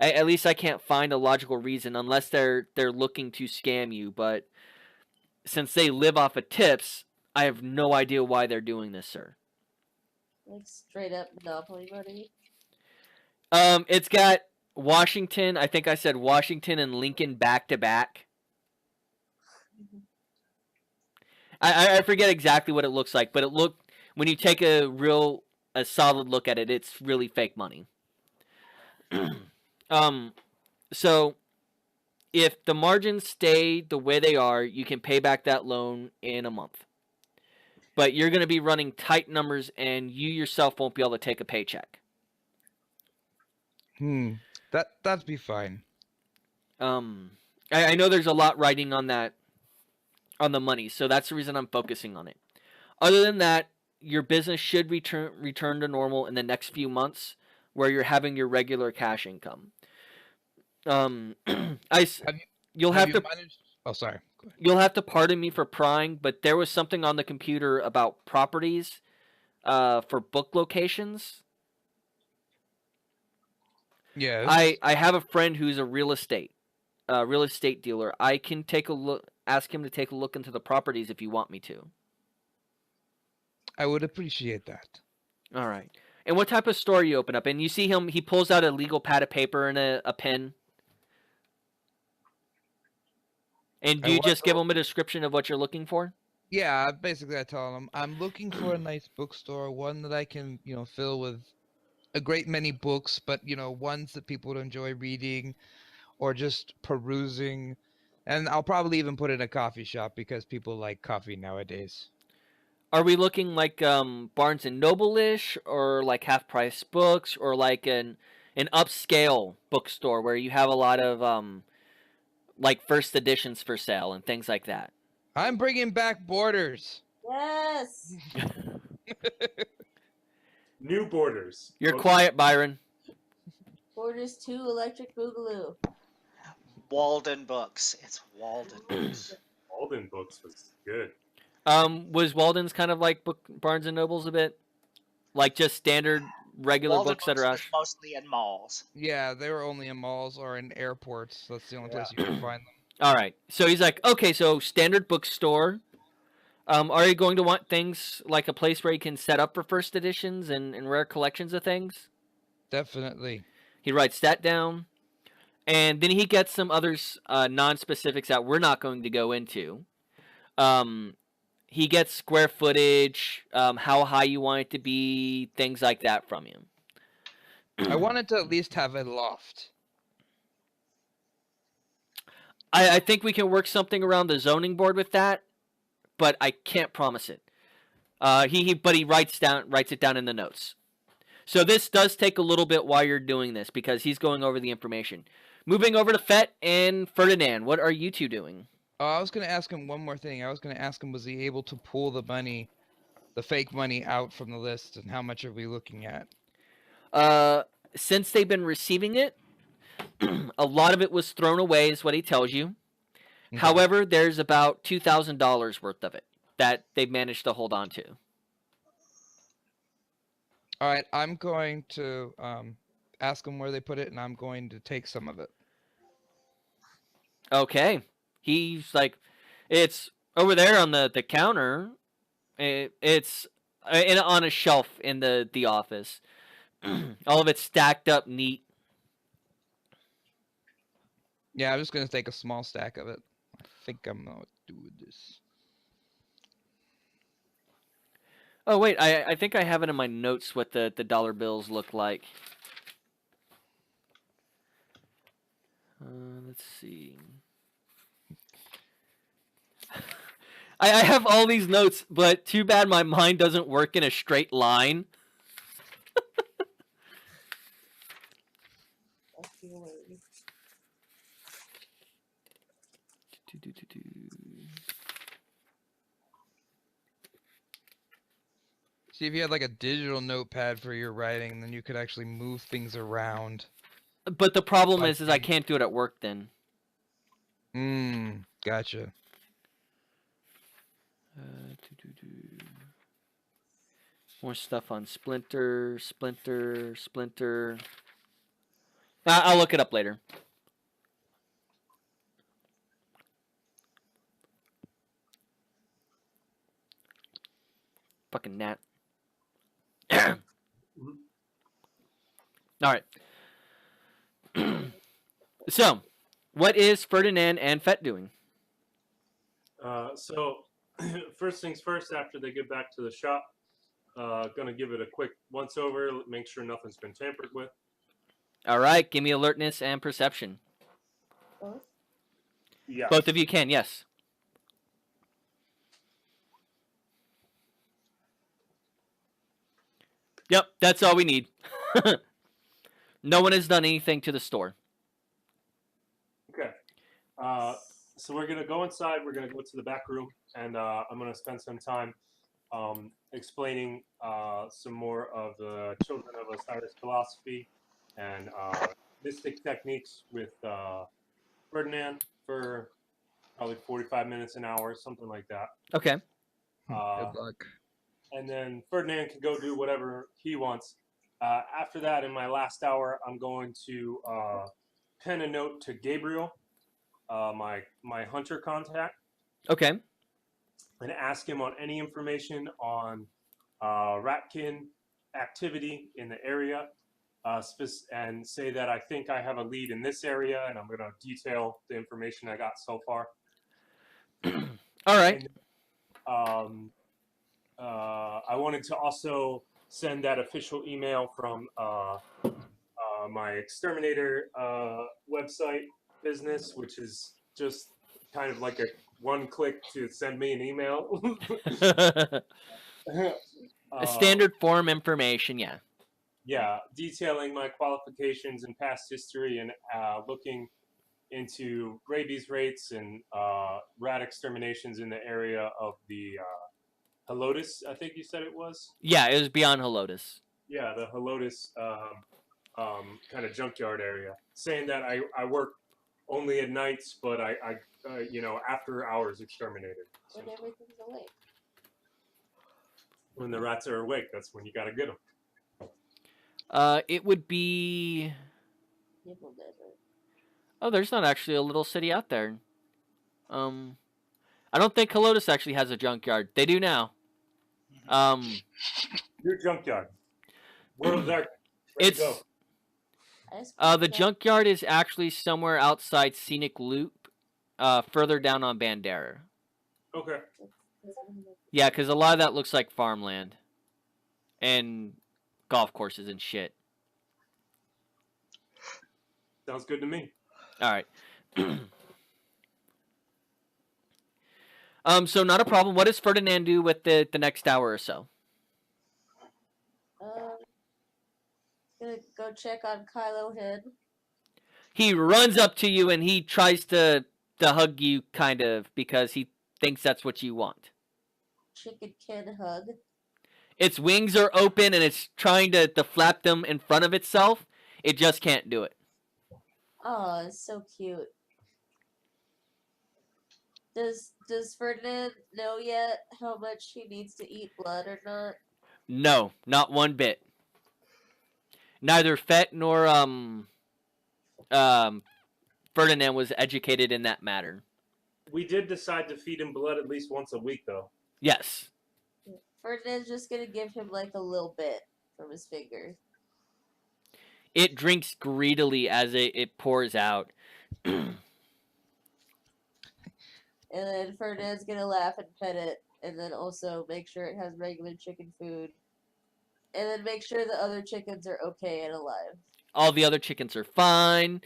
At least I can't find a logical reason unless they're looking to scam you. But since they live off of tips, I have no idea why they're doing this, sir. Like straight up Monopoly money. It's got Washington. I think I said Washington and Lincoln back to back. I forget exactly what it looks like, but when you take a solid look at it, it's really fake money. So if the margins stay the way they are, you can pay back that loan in a month. But you're going to be running tight numbers, and you yourself won't be able to take a paycheck. That'd be fine. I know there's a lot riding on that, on the money, so that's the reason I'm focusing on it. Other than that, your business should return to normal in the next few months, where you're having your regular cash income. You'll have to. Managed... Oh, sorry. you'll have to pardon me for prying, but there was something on the computer about properties for book locations. Yes. I have a friend who's a real estate dealer. I can take a look, ask him to take a look into the properties if you want me to. I would appreciate that. All right. And what type of store you open up? And you see him, he pulls out a legal pad of paper and a pen. And do you just give him a description of what you're looking for? Yeah, basically I tell them I'm looking for a nice bookstore, one that I can, fill with a great many books, but ones that people would enjoy reading or just perusing. And I'll probably even put in a coffee shop because people like coffee nowadays. Are we looking like Barnes and Noble-ish, or like half price books, or like an upscale bookstore where you have a lot of like first editions for sale and things like that? I'm bringing back Borders. Yes. New Borders. You're Okay. quiet, Byron. Borders 2 Electric Boogaloo. Walden Books. It's Walden Books. Alden Books was good. Was Walden's kind of like Barnes and Nobles a bit? Like just standard regular Walden books that Books are was mostly in malls. Yeah, they were only in malls or in airports. That's the only place you can find them. All right. So he's like, okay, so standard bookstore. Are you going to want things like a place where you can set up for first editions and rare collections of things? Definitely. He writes that down. And then he gets some others, non-specifics that we're not going to go into. He gets square footage, how high you want it to be, things like that from you. I wanted to at least have a loft. I think we can work something around the zoning board with that, but I can't promise it. But he writes it down in the notes. So this does take a little bit while you're doing this because he's going over the information. Moving over to Fett and Ferdinand, what are you two doing? I was going to ask him one more thing. I was going to ask him, was he able to pull the money, the fake money, out from the list, and how much are we looking at? Since they've been receiving it, a lot of it was thrown away, is what he tells you. Okay. However, there's about $2,000 worth of it that they've managed to hold on to. All right, I'm going to ask them where they put it, and I'm going to take some of it. Okay. He's like, it's over there on the counter. It's on a shelf in the office. All of it's stacked up neat. Yeah, I'm just going to take a small stack of it. I think I'm going to do this. Oh, wait, I think I have it in my notes what the dollar bills look like. Let's see. I have all these notes, but too bad my mind doesn't work in a straight line. See, if you had like a digital notepad for your writing, then you could actually move things around. But the problem is I can't do it at work then. Gotcha. More stuff on Splinter. I'll look it up later. Fucking gnat. All right. So, what is Ferdinand and Fett doing? So, first things first, after they get back to the shop, gonna give it a quick once over, make sure nothing's been tampered with. All right, give me alertness and perception. Both? Yeah. Both of you can, yes. Yep, that's all we need. No one has done anything to the store. Okay. So we're gonna go inside. We're gonna go to the back room, and I'm gonna spend some time explaining some more of the Children of Osiris philosophy and mystic techniques with Ferdinand for probably 45 minutes, an hour, something like that. Okay. Uh, Good luck. and then Ferdinand can go do whatever he wants. After that, in my last hour, I'm going to pen a note to Gabriel, my hunter contact, Okay. and ask him on any information on Ratkin activity in the area, and say that I think I have a lead in this area, and I'm going to detail the information I got so far. All right. And, I wanted to also send that official email from my exterminator website business, which is just kind of like a one click to send me an email. A standard form information, yeah. Yeah, detailing my qualifications and past history, and looking into rabies rates and rat exterminations in the area of the Helotus, I think you said it was. Yeah, it was beyond Helotus. Yeah, the Helotus kind of junkyard area. Saying that I work only at nights, but I after hours exterminated. So When everything's awake. when the rats are awake, that's when you gotta get them. It would be. Nibble Desert. Oh, there's not actually a little city out there. I don't think Helotus actually has a junkyard. They do now. Your junkyard. World of Dark. It's Go. the junkyard is actually somewhere outside Scenic Loop, further down on Bandera. Okay. Yeah, because a lot of that looks like farmland, and golf courses and shit. Sounds good to me. All right. So not a problem. What does Ferdinand do with the next hour or so? Gonna go check on Kylo Hen. He runs up to you and he tries to hug you, kind of, because he thinks that's what you want. Chicken can hug. Its wings are open and it's trying to flap them in front of itself. It just can't do it. Oh, it's so cute. Does Ferdinand know yet how much he needs to eat blood or not? No, not one bit. Neither Fett nor Ferdinand was educated in that matter. We did decide to feed him blood at least once a week, though. Yes. Ferdinand's just gonna give him like a little bit from his finger. It drinks greedily as it pours out. And then Ferdinand's gonna laugh and pet it, and then also make sure it has regular chicken food. And then make sure the other chickens are okay and alive. All the other chickens are fine.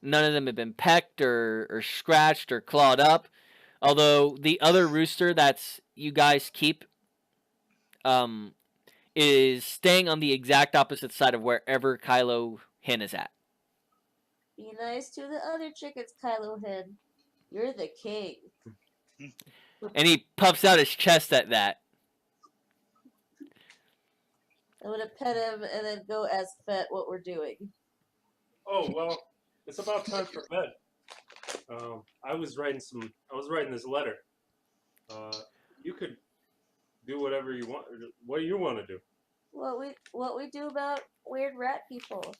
None of them have been pecked or scratched or clawed up. Although the other rooster that's you guys keep is staying on the exact opposite side of wherever Kylo Hen is at. Be nice to the other chickens, Kylo Hen. You're the king. And he puffs out his chest at that. I'm gonna pet him and then go ask Fett what we're doing. Oh well, it's about time for bed. I was writing this letter. You could do whatever you want. What do you want to do? What we do about weird rat people?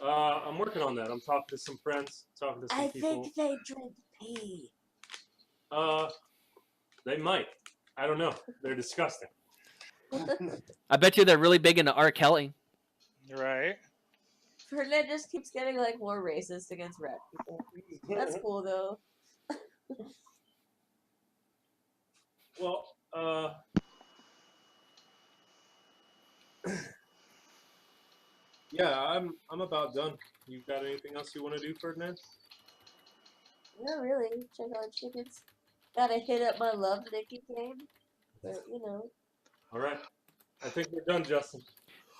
I'm working on that. I'm talking to some friends, talking to some people. I think they drink pee. They might. I don't know. They're disgusting. I bet you they're really big into R. Kelly. Right. Ferdinand just keeps getting like more racist against rat people. That's cool though. Well, yeah, I'm about done. You got anything else you want to do, Ferdinand? Not really. Check out chickens. Gotta hit up my love making game. But you know. All right. I think we're done, Justin.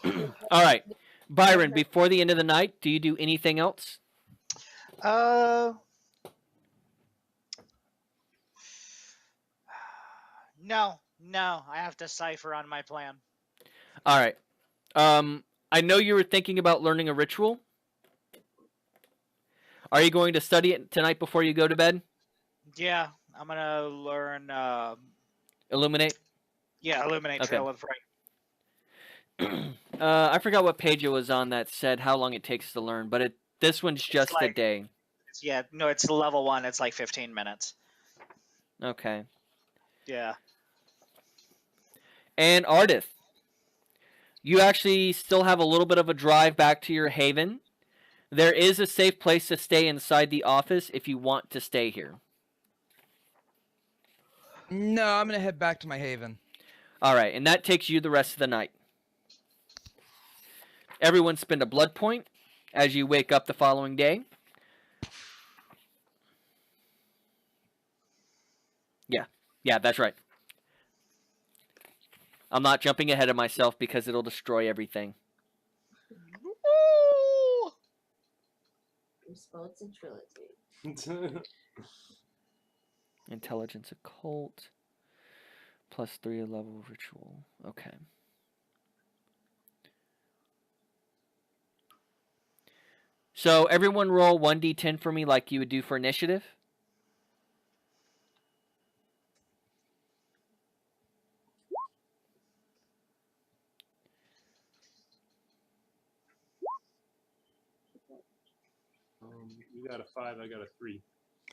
All right. Byron, before the end of the night, do you do anything else? No, I have to cipher on my plan. All right. I know you were thinking about learning a ritual. Are you going to study it tonight before you go to bed? Yeah, I'm gonna learn. Illuminate. Yeah, illuminate Okay. trail of fright. I forgot what page it was on that said how long it takes to learn, but this one's just a like- day. Yeah, no, it's level 1. It's like 15 minutes. Okay. Yeah. And Ardith, you actually still have a little bit of a drive back to your haven. There is a safe place to stay inside the office if you want to stay here. No, I'm gonna head back to my haven. All right, and that takes you the rest of the night. Everyone spend a blood point as you wake up the following day. Yeah, that's right. I'm not jumping ahead of myself because it'll destroy everything. Woo! Responsibility. Intelligence occult. +3 level ritual. Okay. So everyone roll 1d10 for me like you would do for initiative. You got a 5, I got a 3.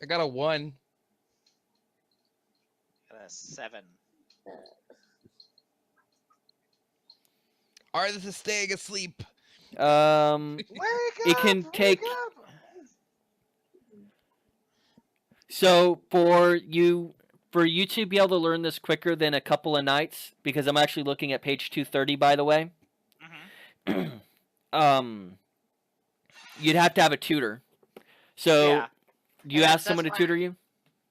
I got a 1. Got a 7. Ardith is staying asleep. Wake up! It can Wake take- up! So for you to be able to learn this quicker than a couple of nights, because I'm actually looking at page 230, by the way. Mhm. You'd have to have a tutor. So Yeah. do you Yeah, ask someone to that's tutor you?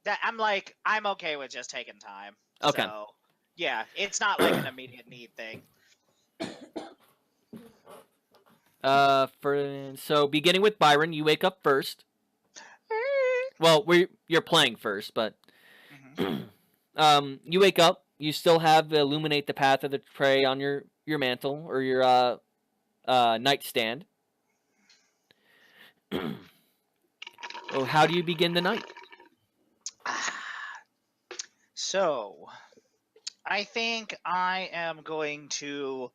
I'm okay with just taking time. Okay. So, yeah, it's not like an immediate need thing. So beginning with Byron, you wake up first. Well, you're playing first, but Mhm. you wake up. You still have illuminate the path of the prey on your mantle or your nightstand. Oh, how do you begin the night? So, I think I am going to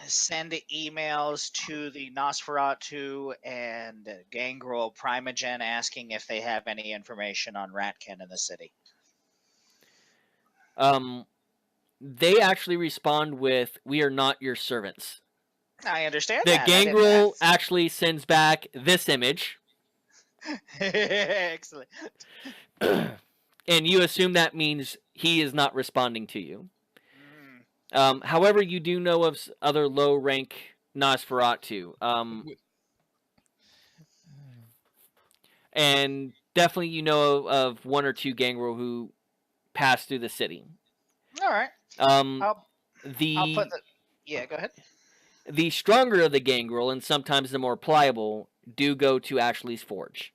send emails to the Nosferatu and Gangrel Primogen asking if they have any information on Ratkin in the city. They actually respond with, "We are not your servants." I understand The that. I didn't Gangrel ask. actually sends back this image, Excellent. and you assume that means he is not responding to you. Mm. However, you do know of other low-rank Nosferatu, and definitely you know of one or two Gangrel who pass through the city. All right. I'll put the. Yeah, go ahead. The stronger of the Gangrel, and sometimes the more pliable, do go to Ashley's Forge.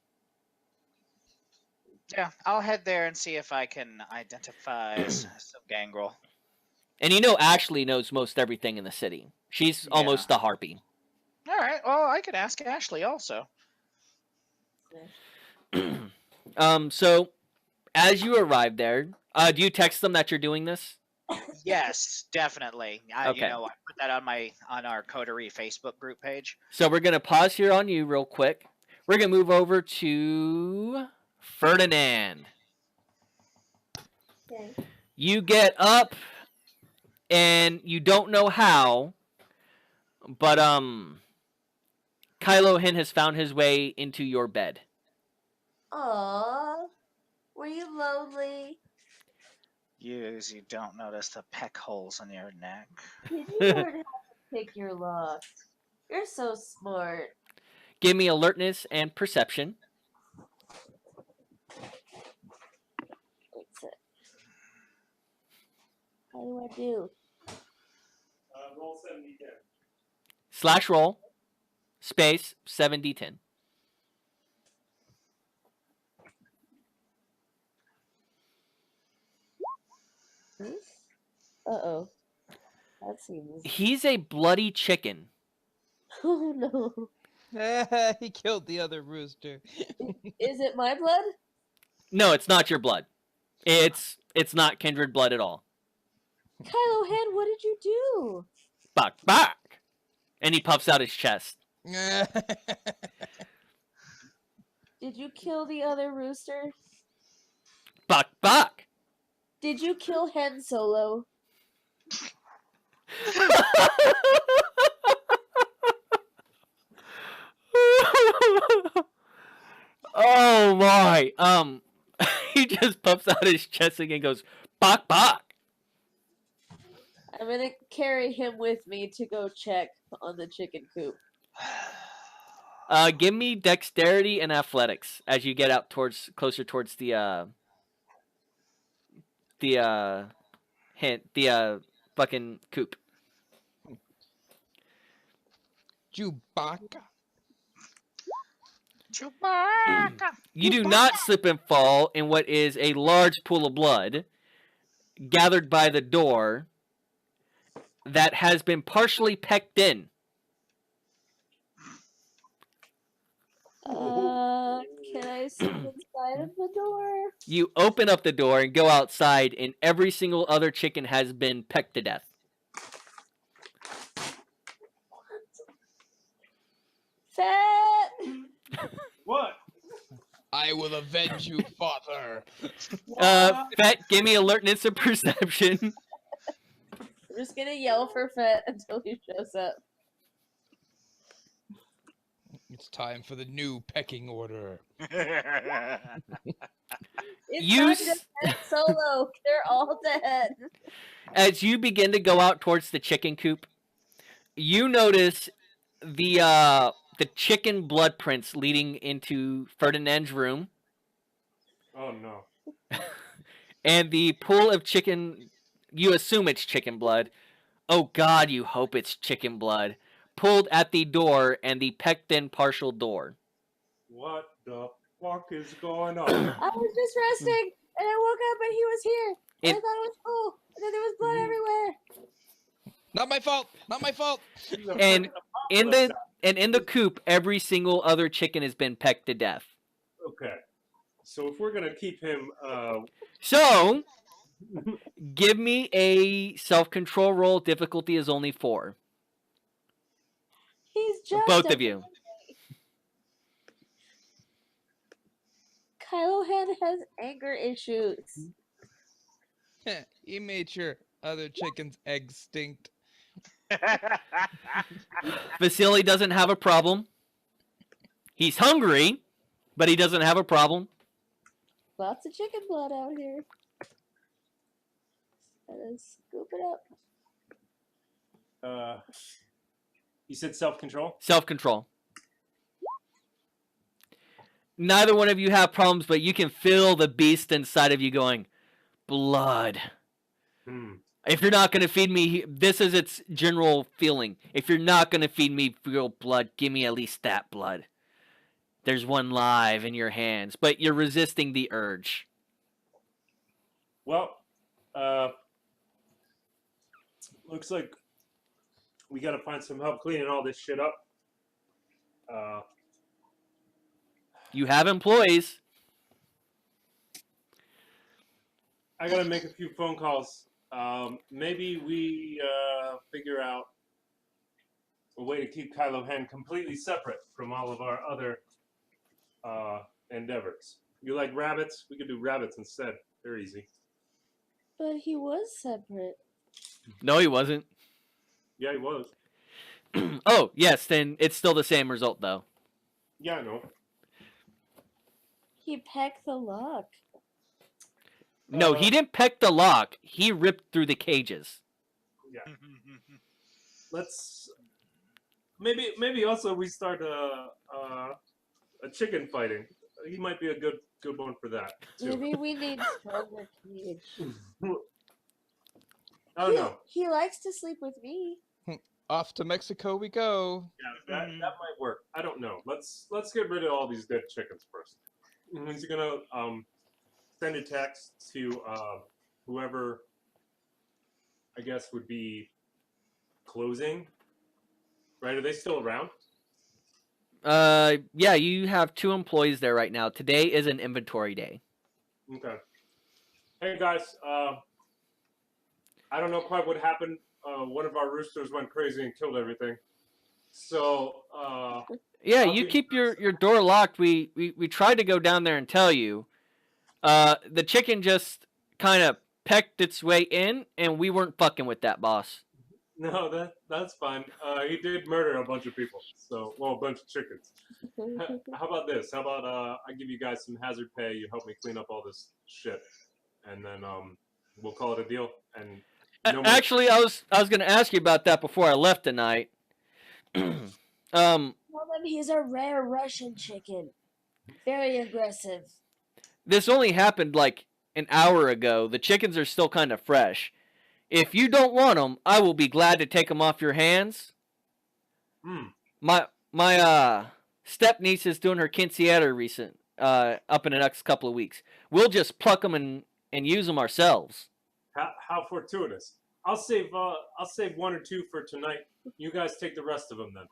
Yeah, I'll head there and see if I can identify some Gangrel. And you know Ashley knows most everything in the city. She's almost a harpy. All right. Well, I could ask Ashley also. So, as you arrive there, do you text them that you're doing this? Yes, definitely. Okay. I put that on our Coterie Facebook group page. So we're going to pause here on you real quick. We're going to move over to Ferdinand. Okay. You get up, and you don't know how, but Kylo Hin has found his way into your bed. Aww. Were you lonely? You don't notice the peck holes in your neck. Did you learn how to pick your locks? You're so smart. Give me alertness and perception. What's it? How do I do? Roll 70 /roll space 7d10. Uh-oh. That seems... He's a bloody chicken. Oh, no. He killed the other rooster. Is it my blood? No, it's not your blood. It's not kindred blood at all. Kylo Hen, what did you do? Buck, buck. And he puffs out his chest. Did you kill the other rooster? Buck, buck. Did you kill Hen Solo? Oh my. He just puffs out his chest again and goes, buck, buck. I'm gonna carry him with me to go check on the chicken coop. Give me dexterity and athletics as you get out closer towards the fucking coop. Chewbacca. You do not slip and fall in what is a large pool of blood gathered by the door that has been partially pecked in. Can I see inside of the door? You open up the door and go outside, and every single other chicken has been pecked to death. Fat! What? I will avenge you, father. Fett, give me alertness and perception. I'm just gonna yell for Fett until he shows up. It's time for the new pecking order. It's You not just Han Solo. They're all dead. As you begin to go out towards the chicken coop, you notice the chicken blood prints leading into Ferdinand's room, Oh no. and the pool of chicken. You assume it's chicken blood. Oh God, you hope it's chicken blood. Pulled at the door and the pecked in partial door. What the fuck is going on? I was just resting, and I woke up and he was here. And I It- thought it was cool. And then there was blood everywhere. Not my fault. Not my fault. And in the coop, every single other chicken has been pecked to death. Okay. So if we're gonna keep him, So, give me a self-control roll. Difficulty is only 4. He's just Both a of you. Kylo Hen has anger issues. He made sure other chickens' eggs stinked. Vasily doesn't have a problem. He's hungry, but he doesn't have a problem. Lots of chicken blood out here. Let's scoop it up. you said self-control? Self-control. Neither one of you have problems, but you can feel the beast inside of you going, blood. If you're not going to feed me, this is its general feeling. If you're not going to feed me real blood, give me at least that blood. There's one live in your hands, but you're resisting the urge. Well, looks like we gotta find some help cleaning all this shit up. You have employees. I gotta make a few phone calls. Maybe we figure out a way to keep Kylo Hen completely separate from all of our other endeavors. You like rabbits? We could do rabbits instead. They're easy. But he was separate. No, he wasn't. Yeah, he was. Oh, yes, then it's still the same result, though. Yeah, I know. He pecked the lock. No, he didn't peck the lock. He ripped through the cages. Yeah. Let's maybe also we start a chicken fighting. He might be a good one for that too. Maybe we need stronger cage. I don't know. He likes to sleep with me. Off to Mexico we go. Yeah, that might work. I don't know. Let's get rid of all these dead chickens first. He's gonna send a text to whoever I guess would be closing. Right? Are they still around? Yeah, you have 2 employees there right now. Today is an inventory day. Okay. Hey guys, I don't know quite what happened. One of our roosters went crazy and killed everything. So, Yeah, I'll you give you keep your door locked. We tried to go down there and tell you. The chicken just kind of pecked its way in, and we weren't fucking with that, boss. no, that's fine. He did murder a bunch of people. So, well, a bunch of chickens. How about this? How about I give you guys some hazard pay. You help me clean up all this shit, and then we'll call it a deal. And no more. Actually, I was gonna ask you about that before I left tonight. Tell him he's a rare Russian chicken. Very aggressive. This only happened like an hour ago. The chickens are still kind of fresh. If you don't want them, I will be glad to take them off your hands. Hmm. My step niece is doing her quinceañera up in the next couple of weeks. We'll just pluck them and use them ourselves. How fortuitous. I'll save one or two for tonight. You guys take the rest of them then.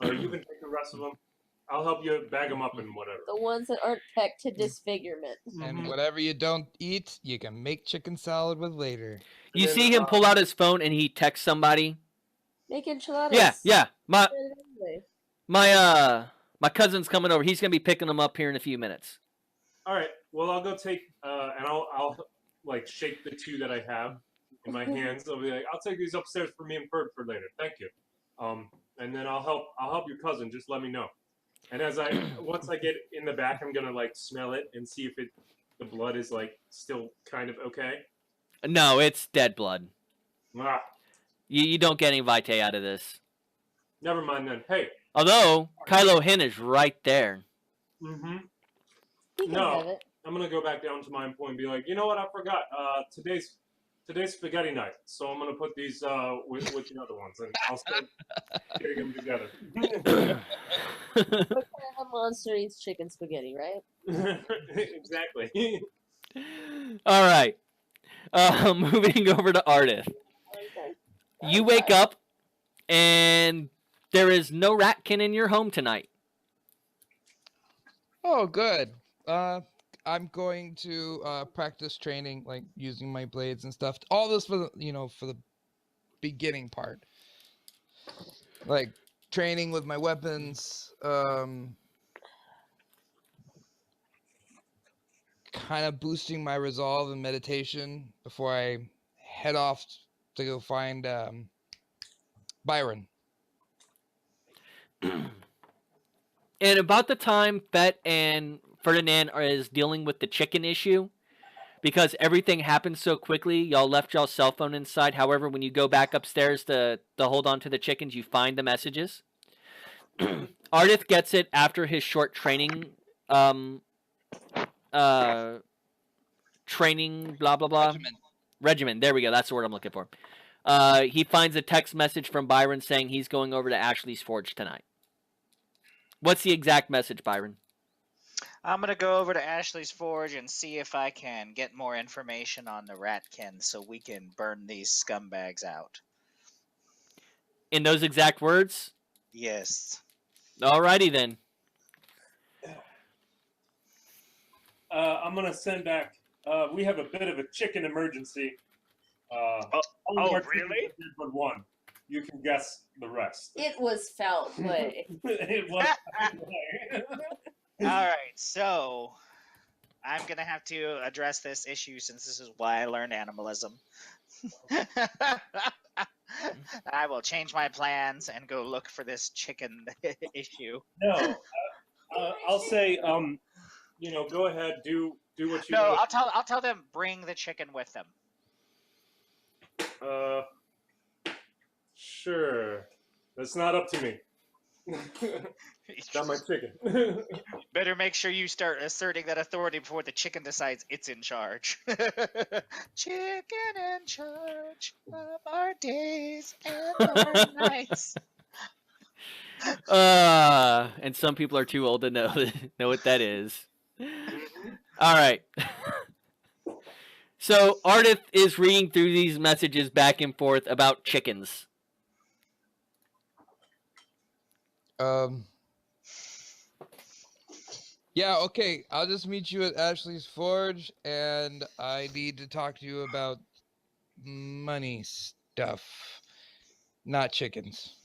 Or you can take the rest of them. I'll help you bag them up and whatever. The ones that aren't pecked to disfigurement. And whatever you don't eat, you can make chicken salad with later. You then, see him pull out his phone and he texts somebody. Make enchiladas. Yeah. My cousin's coming over. He's gonna be picking them up here in a few minutes. All right. Well, I'll go take and I'll like shake the two that I have in my hands. I'll be like, I'll take these upstairs for me and Bird for later. Thank you. And then I'll help your cousin. Just let me know. And once I get in the back, I'm gonna like smell it and see if the blood is like still kind of okay. No, it's dead blood. Ah, You don't get any vitae out of this. never mind then. Hey. Although Kylo Hen is right there. Mm-hmm. He can No. have it. I'm gonna go back down to my employee and be like, you know what? I forgot. Today's spaghetti night, so I'm gonna put these with the other ones, and I'll start getting them together. What kind of a monster eats chicken spaghetti, right? Exactly. All right. Moving over to Ardith. Okay. You wake up, and there is no ratkin in your home tonight. Oh, good. I'm going to practice training, like using my blades and stuff. All this for the beginning part, like training with my weapons. Kind of boosting my resolve and meditation before I head off to go find Byron. And about the time Fett and Ferdinand is dealing with the chicken issue, because everything happened so quickly, y'all left y'all's cell phone inside. However, when you go back upstairs to hold on to the chickens, you find the messages. Ardith gets it after his short training training blah blah blah regimen. There we go. That's the word I'm looking for. He finds a text message from Byron saying he's going over to Ashley's Forge tonight. What's the exact message, Byron? I'm gonna go over to Ashley's Forge and see if I can get more information on the Ratkin so we can burn these scumbags out. In those exact words? Yes. Alrighty then. I'm gonna send back. We have a bit of a chicken emergency. Really? Did but one. You can guess the rest. It was foul play. It was. All right, so I'm gonna have to address this issue since this is why I learned animalism. I will change my plans and go look for this chicken issue. No, I'll say, go ahead, do what you. No, I'll tell them bring the chicken with them. Sure. That's not up to me. It's not my chicken. Better make sure you start asserting that authority before the chicken decides it's in charge. Chicken in charge of our days and our nights. And some people are too old to know what that is. All right. So Ardith is reading through these messages back and forth about chickens. Yeah, okay. I'll just meet you at Ashley's Forge, and I need to talk to you about money stuff, not chickens.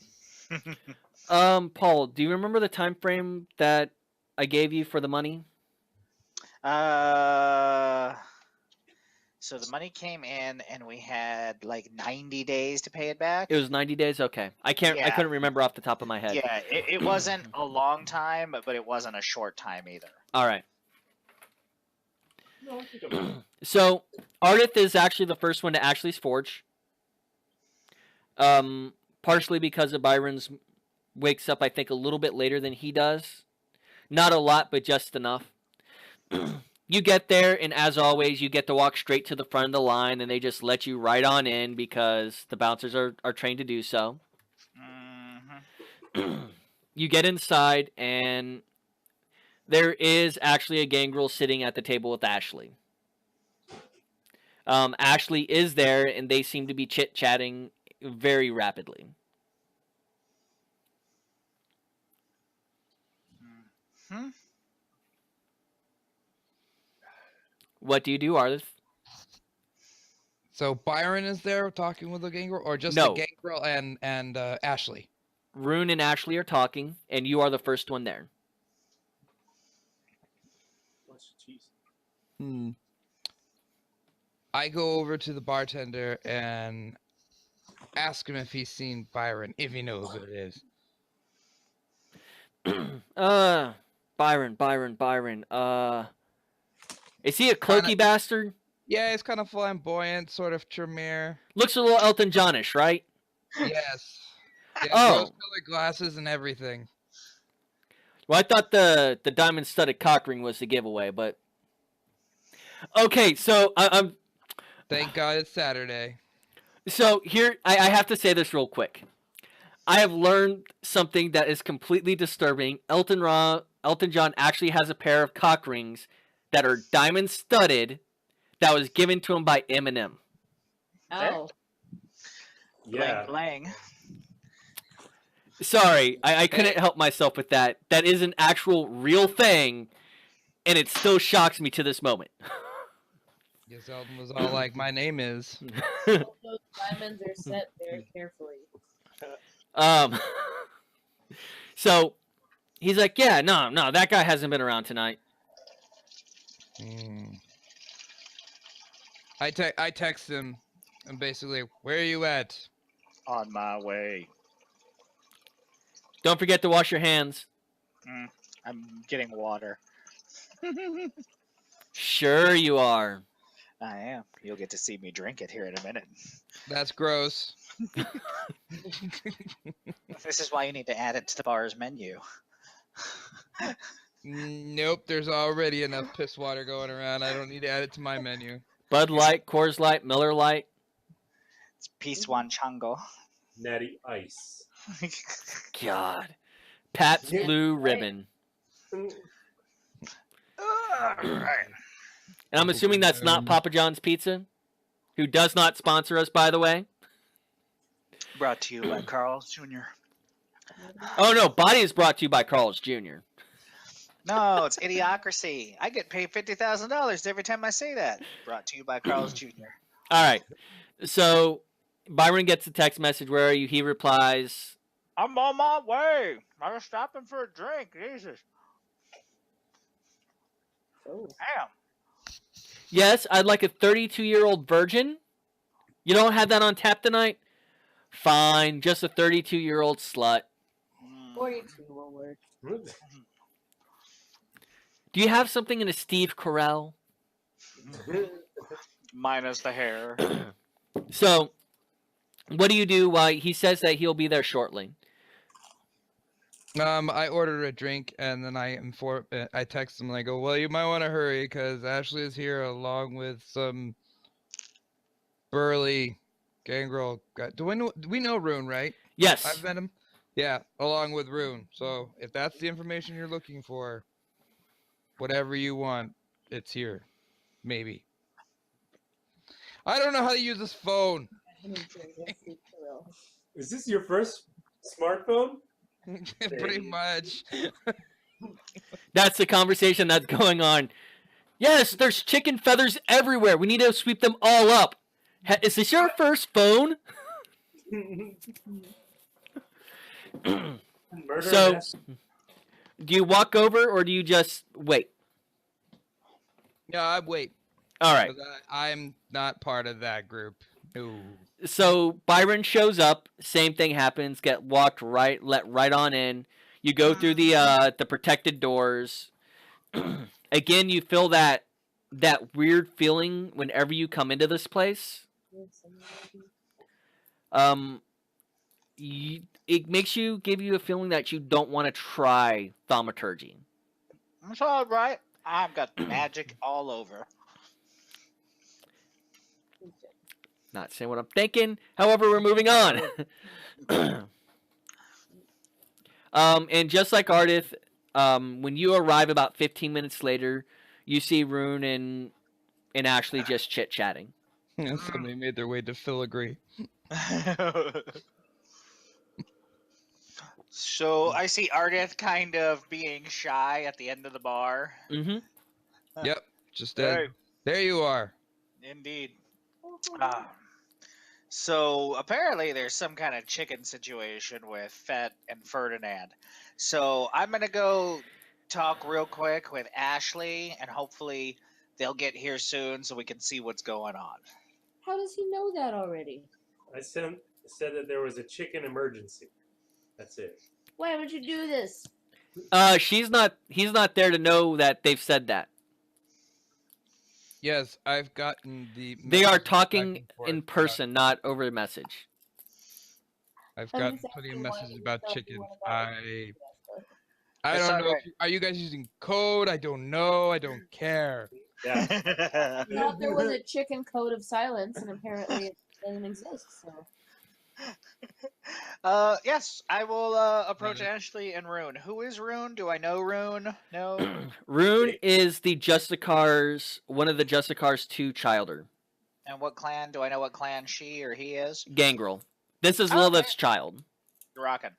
Paul, do you remember the time frame that I gave you for the money? So the money came in, and we had like 90 days to pay it back. It was 90 days. Okay, I Yeah. couldn't remember off the top of my head. Yeah, it wasn't a long time, but it wasn't a short time either. All right. No, I think I'm So Ardith is actually the first one to Ashley's Forge. Partially because of Byron's wakes up, I think, a little bit later than he does. Not a lot, but just enough. You get there, and as always, you get to walk straight to the front of the line, and they just let you right on in because the bouncers are trained to do so. You get inside, and there is actually a gangrel sitting at the table with Ashley. Ashley is there, and they seem to be chit-chatting very rapidly. What do you do, Ardith? So Byron is there talking with the gangrel, or just No. the gangrel and Ashley? Rune and Ashley are talking, and you are the first one there. Jeez. I go over to the bartender and ask him if he's seen Byron, if he knows who it is. Byron. Is he a cloaky bastard? Yeah, it's kind of flamboyant, sort of Tremere. Looks a little Elton Johnish, right? Yes. Yeah, Oh. rose-colored glasses and everything. Well, I thought the diamond-studded cock ring was the giveaway, but okay. So I'm Thank God it's Saturday. so here. I have to say this real quick. I have learned something that is completely disturbing. Elton John actually has a pair of cock rings that are diamond-studded that was given to him by Eminem. Oh. Yeah. Blang. Sorry, I couldn't help myself with that. That is an actual real thing, and it still shocks me to this moment. Yes, Elton was all like, "My name is." All those diamonds are set very carefully. So he's like, yeah, no, that guy hasn't been around tonight. I text him, and basically, "Where are you at?" On my way. Don't forget to wash your hands. I'm getting water. Sure you are. I am. You'll get to see me drink it here in a minute. That's gross. This is why you need to add it to the bar's menu. Nope, there's already enough piss water going around. I don't need to add it to my menu. Bud Light, Coors Light, Miller Light. It's Piswan Chango. Natty Ice. God. Pat's Yeah. Blue Ribbon. Alright. And I'm assuming that's not Papa John's Pizza, who does not sponsor us, by the way. Brought to you by Carl's Jr. Oh, no, Body is brought to you by Carl's Jr. No, it's Idiocracy. I get paid $50,000 every time I say that. Brought to you by Carl's Jr. All right. So Byron gets a text message. Where are you? He replies, I'm on my way. I was stopping for a drink. Jesus. Oh. Damn. yes, I'd like a 32-year-old virgin. You don't have that on tap tonight? Fine, just a 32-year-old slut. 42 will work. Do you have something in a Steve Carell? Minus the hair. So, what do you do? Why he says that he'll be there shortly. I ordered a drink, and then I text him and I go, "Well, you might want to hurry because Ashley is here along with some burly gangrel guy." Do we know Rune, right? Yes. I've met him. Yeah, along with Rune. So if that's the information you're looking for, whatever you want, it's here. Maybe. I don't know how to use this phone. Is this your first smartphone? Pretty much. That's the conversation that's going on. Yes, there's chicken feathers everywhere. We need to sweep them all up. Is this your first phone? Murder So, nest. do you walk over or do you just wait? Yeah, I wait. All right. 'Cause I'm not part of that group. No. So Byron shows up. Same thing happens. Get walked right, let right on in. You go through the protected doors. Again, you feel that weird feeling whenever you come into this place. It makes you give you a feeling that you don't want to try thaumaturgy. It's all right. I've got magic all over. Not saying what I'm thinking. However, we're moving on. And just like Ardith, when you arrive about 15 minutes later, you see Rune and Ashley just chit-chatting. Somebody made their way to filigree. So I see Ardith kind of being shy at the end of the bar. Mm-hmm. Yep, just Hey. there you are. Indeed. So apparently there's some kind of chicken situation with Fett and Ferdinand. So I'm gonna go talk real quick with Ashley, and hopefully they'll get here soon so we can see what's going on. How does he know that already? I said that there was a chicken emergency. That's it. Why would you do this? He's not there to know that they've said that. Yes, I've gotten the. They are messages talking back and forth in about- person, not over message. I've I'm gotten exactly plenty of why messages you about thought you chickens. wanted that. I That's don't not know. right. Are you guys using code? I don't know. I don't care. Yeah. I thought there was a chicken code of silence, and apparently it doesn't exist. So Yes, I will approach Ashley and Rune. Who is Rune? Do I know Rune? No. Rune is the Justicar's, one of the Justicar's 2 childer. And what clan? Do I know what clan she or he is? Gangrel. This is Okay. Lilith's child. You're rocking.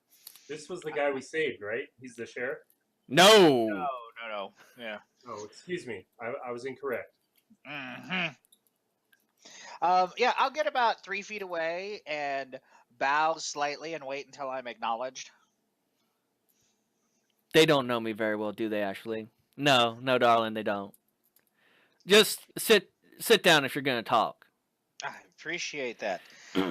This was the guy we saved, right? He's the sheriff? No. No. Yeah. Oh, excuse me. I was incorrect. Mm-hmm. Yeah, I'll get about 3 feet away and bow slightly and wait until I'm acknowledged. They don't know me very well, do they, Ashley? No, darling, they don't. Just sit down if you're going to talk. I appreciate that.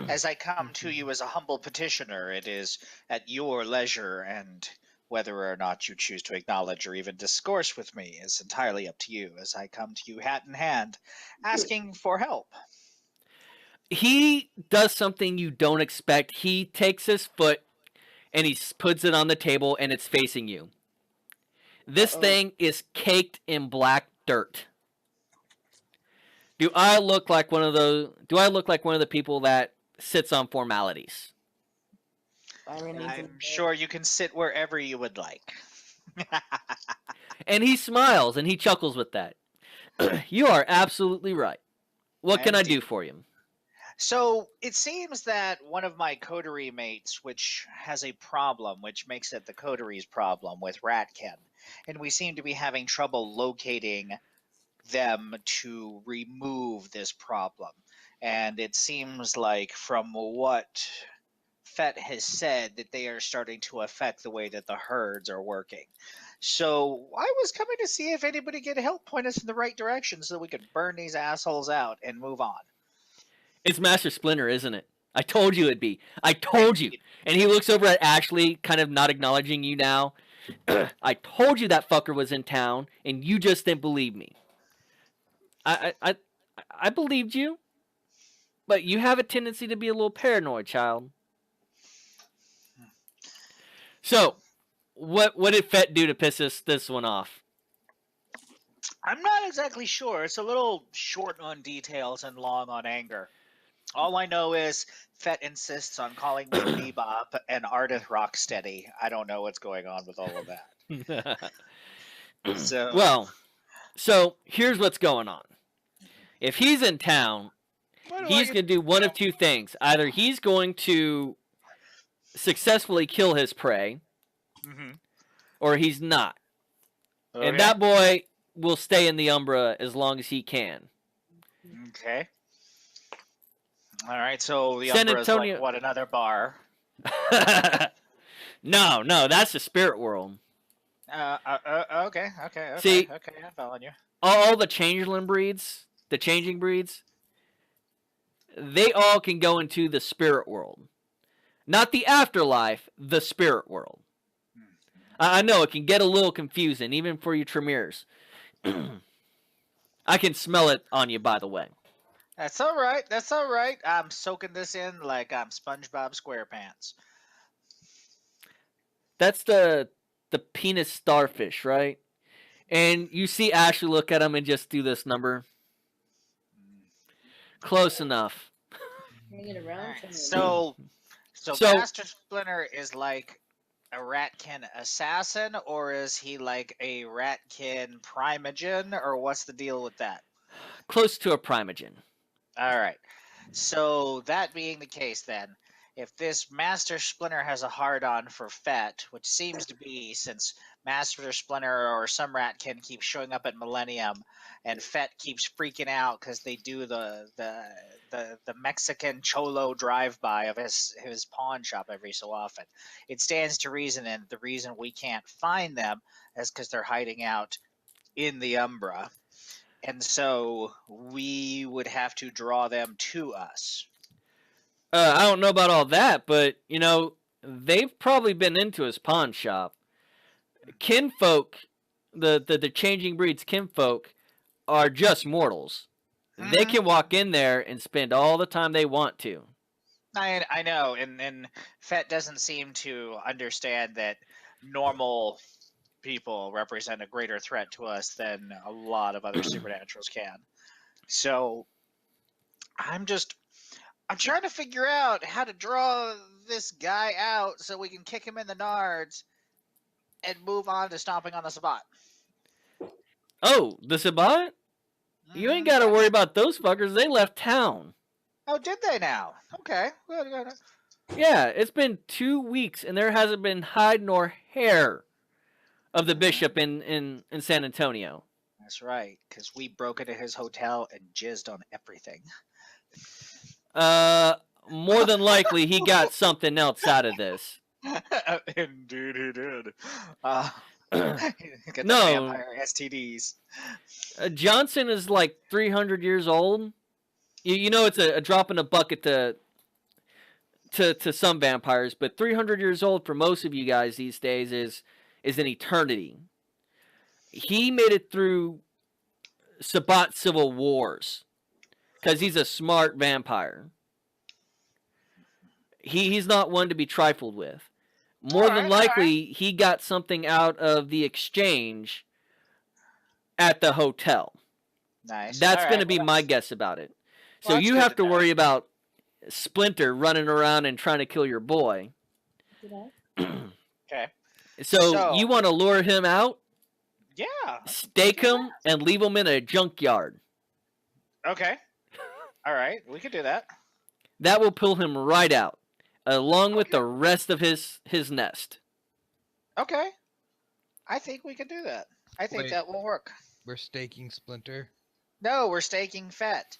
As I come to you as a humble petitioner, it is at your leisure, and whether or not you choose to acknowledge or even discourse with me is entirely up to you, as I come to you hat in hand, asking for help. He does something you don't expect. He takes his foot and he puts it on the table and it's facing you. This thing is caked in black dirt. Do I look like one of the people that sits on formalities? I'm sure you can sit wherever you would like. And he smiles and he chuckles with that. You are absolutely right. What can I do for you? So it seems that one of my coterie mates, which has a problem, which makes it the coterie's problem with Ratkin, and we seem to be having trouble locating them to remove this problem. And it seems like from what Fett has said that they are starting to affect the way that the herds are working. So I was coming to see if anybody could help point us in the right direction so that we could burn these assholes out and move on. It's Master Splinter, isn't it? I told you it'd be. I told you. And he looks over at Ashley, kind of not acknowledging you now. I told you that fucker was in town, and you just didn't believe me. I believed you, but you have a tendency to be a little paranoid, child. So, what did Fett do to piss this one off? I'm not exactly sure. It's a little short on details and long on anger. All I know is Fett insists on calling me Bebop and Ardith Rocksteady. I don't know what's going on with all of that. So here's what's going on. If he's in town, he's going to do one of two things. Either he's going to successfully kill his prey, or he's not. And that boy will stay in the Umbra as long as he can. Okay. All right. So the San Umbra is like Antonio- what, another bar? No, that's the spirit world. Okay. See- Okay. I'm following you. All the changeling breeds, the changing breeds, they all can go into the spirit world. Not the afterlife, the spirit world. I know it can get a little confusing, even for you Tremors. I can smell it on you, by the way. That's all right. That's all right. I'm soaking this in like I'm SpongeBob SquarePants. That's the penis starfish, right? And you see Ashley look at him and just do this number. Close enough. Hanging around. Alright, somewhere. so So- Master Splinter is like a Ratkin assassin, or is he like a Ratkin primogen, or what's the deal with that? Close to a primogen. All right. So that being the case, then, if this Master Splinter has a hard-on for Fett, which seems to be since Master Splinter or some Ratkin keeps showing up at Millennium, and Fett keeps freaking out because they do the Mexican cholo drive-by of his pawn shop every so often, it stands to reason, and the reason we can't find them is because they're hiding out in the Umbra. And so we would have to draw them to us. I don't know about all that, but, you know, they've probably been into his pawn shop. Kinfolk, the changing breeds kinfolk, are just mortals. They can walk in there and spend all the time they want to. I know, and Fett doesn't seem to understand that normal people represent a greater threat to us than a lot of other supernaturals can. So I'm trying to figure out how to draw this guy out so we can kick him in the nards and move on to stomping on the spot. Oh, the Sabat? You ain't got to worry about those fuckers. They left town. Oh, did they now? Okay. Good. Yeah, it's been 2 weeks and there hasn't been hide nor hair of the bishop in San Antonio. That's right, because we broke into his hotel and jizzed on everything. More than likely he got something else out of this. Indeed, he did. Got the No. vampire STDs. Johnson is like 300 years old. You know it's a drop in a bucket to some vampires, but 300 years old for most of you guys these days is an eternity. He made it through Sabat Civil Wars because he's a smart vampire. He's not one to be trifled with. More than likely, he got something out of the exchange at the hotel. Nice. That's going to be my guess about it. So Well, that's you good have to to know. worry about Splinter running around and trying to kill your boy. Did I? Okay. So you want to lure him out, Yeah. stake him, and leave him in a junkyard. Okay. All right. We could do that. That will pull him right out, along with the rest of his nest. Okay. I think we could do that. I think Wait. that will work. We're staking Splinter. No, we're staking Fett.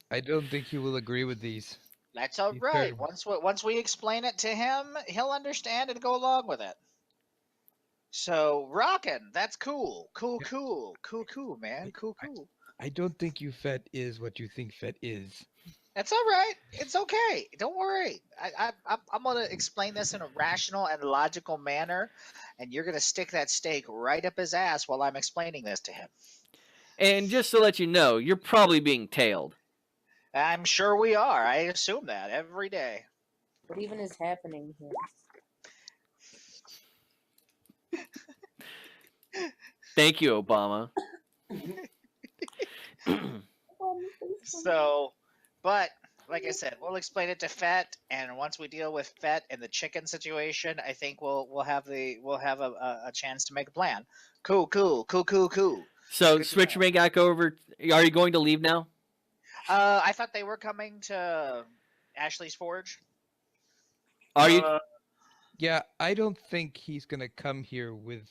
I don't think he will agree with these. That's all He's right. very- Once we explain it to him, he'll understand and go along with it. So rockin', that's cool. Cool, man. Cool. I don't think you Fett is what you think Fett is. That's all right. It's okay. Don't worry. I'm gonna explain this in a rational and logical manner, and you're gonna stick that stake right up his ass while I'm explaining this to him. And just to let you know, you're probably being tailed. I'm sure we are. I assume that every day. What even is happening here? Thank you, Obama. So, but like I said, we'll explain it to Fett, and once we deal with Fett and the chicken situation, I think we'll have a chance to make a plan. Cool. So Good to switch know. me back over. Are you going to leave now? I thought they were coming to Ashley's Forge. Are you? Yeah, I don't think he's gonna come here with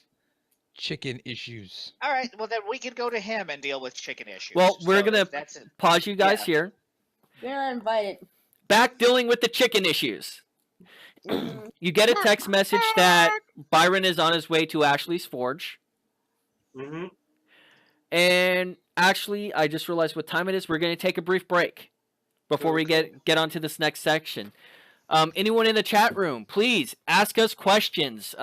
chicken issues. All right, well then we could go to him and deal with chicken issues. Well, we're So gonna if that's it. pause you guys Yeah. here. You're not invited. Back dealing with the chicken issues. Mm, You get a text message that Byron is on his way to Ashley's Forge. Mm-hmm. And actually, I just realized what time it is. We're going to take a brief break before we Cool. get on to this next section. Anyone in the chat room, please ask us questions.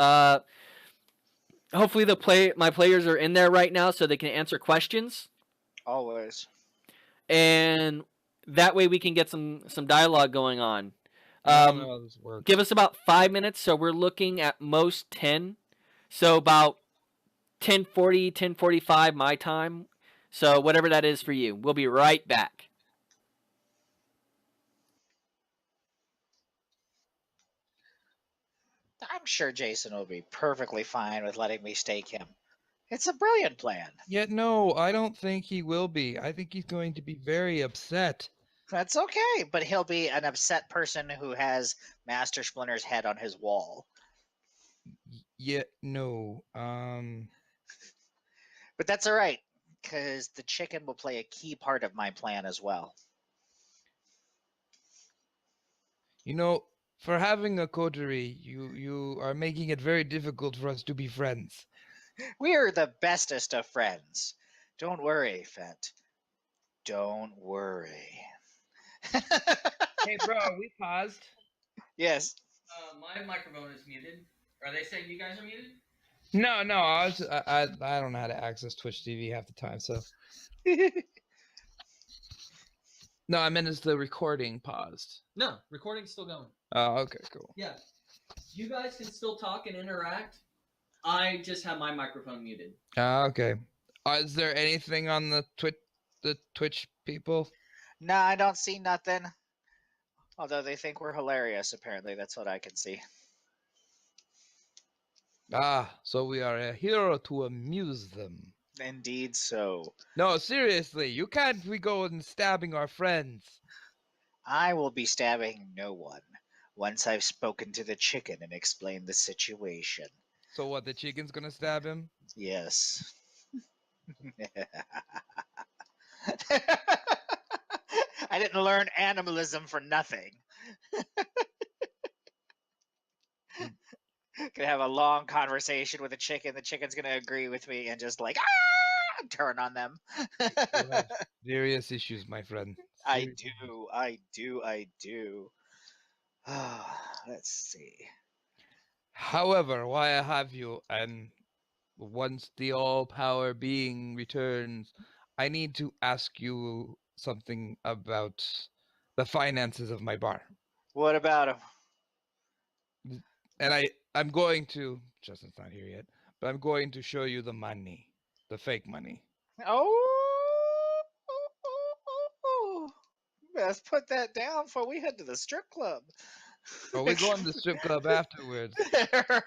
Hopefully my players are in there right now so they can answer questions. Always. And that way we can get some dialogue going on. I don't know how this works. Give us about 5 minutes. So we're looking at most 10. So about 10:40, 10:45 my time. So whatever that is for you. We'll be right back. I'm sure Jason will be perfectly fine with letting me stake him. It's a brilliant plan. Yet no, I don't think he will be. I think he's going to be very upset. That's okay, but he'll be an upset person who has Master Splinter's head on his wall. Yet no. But that's all right, because the chicken will play a key part of my plan as well. You know, for having a coterie, you are making it very difficult for us to be friends. We're the bestest of friends. Don't worry, Fett. Don't worry. Hey, bro, we paused. Yes. My microphone is muted. Are they saying you guys are muted? No, I don't know how to access Twitch TV half the time, so. No, I meant is the recording paused. No, recording's still going. Oh, okay, cool. Yeah. You guys can still talk and interact. I just have my microphone muted. Okay. Is there anything on the Twitch people? No, I don't see nothing. Although they think we're hilarious, apparently. That's what I can see. Ah, so we are a hero to amuse them. Indeed so. No, seriously, you can't be going stabbing our friends. I will be stabbing no one once I've spoken to the chicken and explained the situation. So what, the chicken's gonna stab him? Yes. I didn't learn animalism for nothing. Gonna have a long conversation with a chicken. The chicken's gonna agree with me and just like turn on them. You have serious issues, my friend. I Serious issues. I do. Let's see. However, why I have you, and once the all-power being returns, I need to ask you something about the finances of my bar. What about him? And I'm going to, Justin's not here yet, but I'm going to show you the money, the fake money. Oh, best put that down before we head to the strip club. Oh, we're going to the strip club afterwards.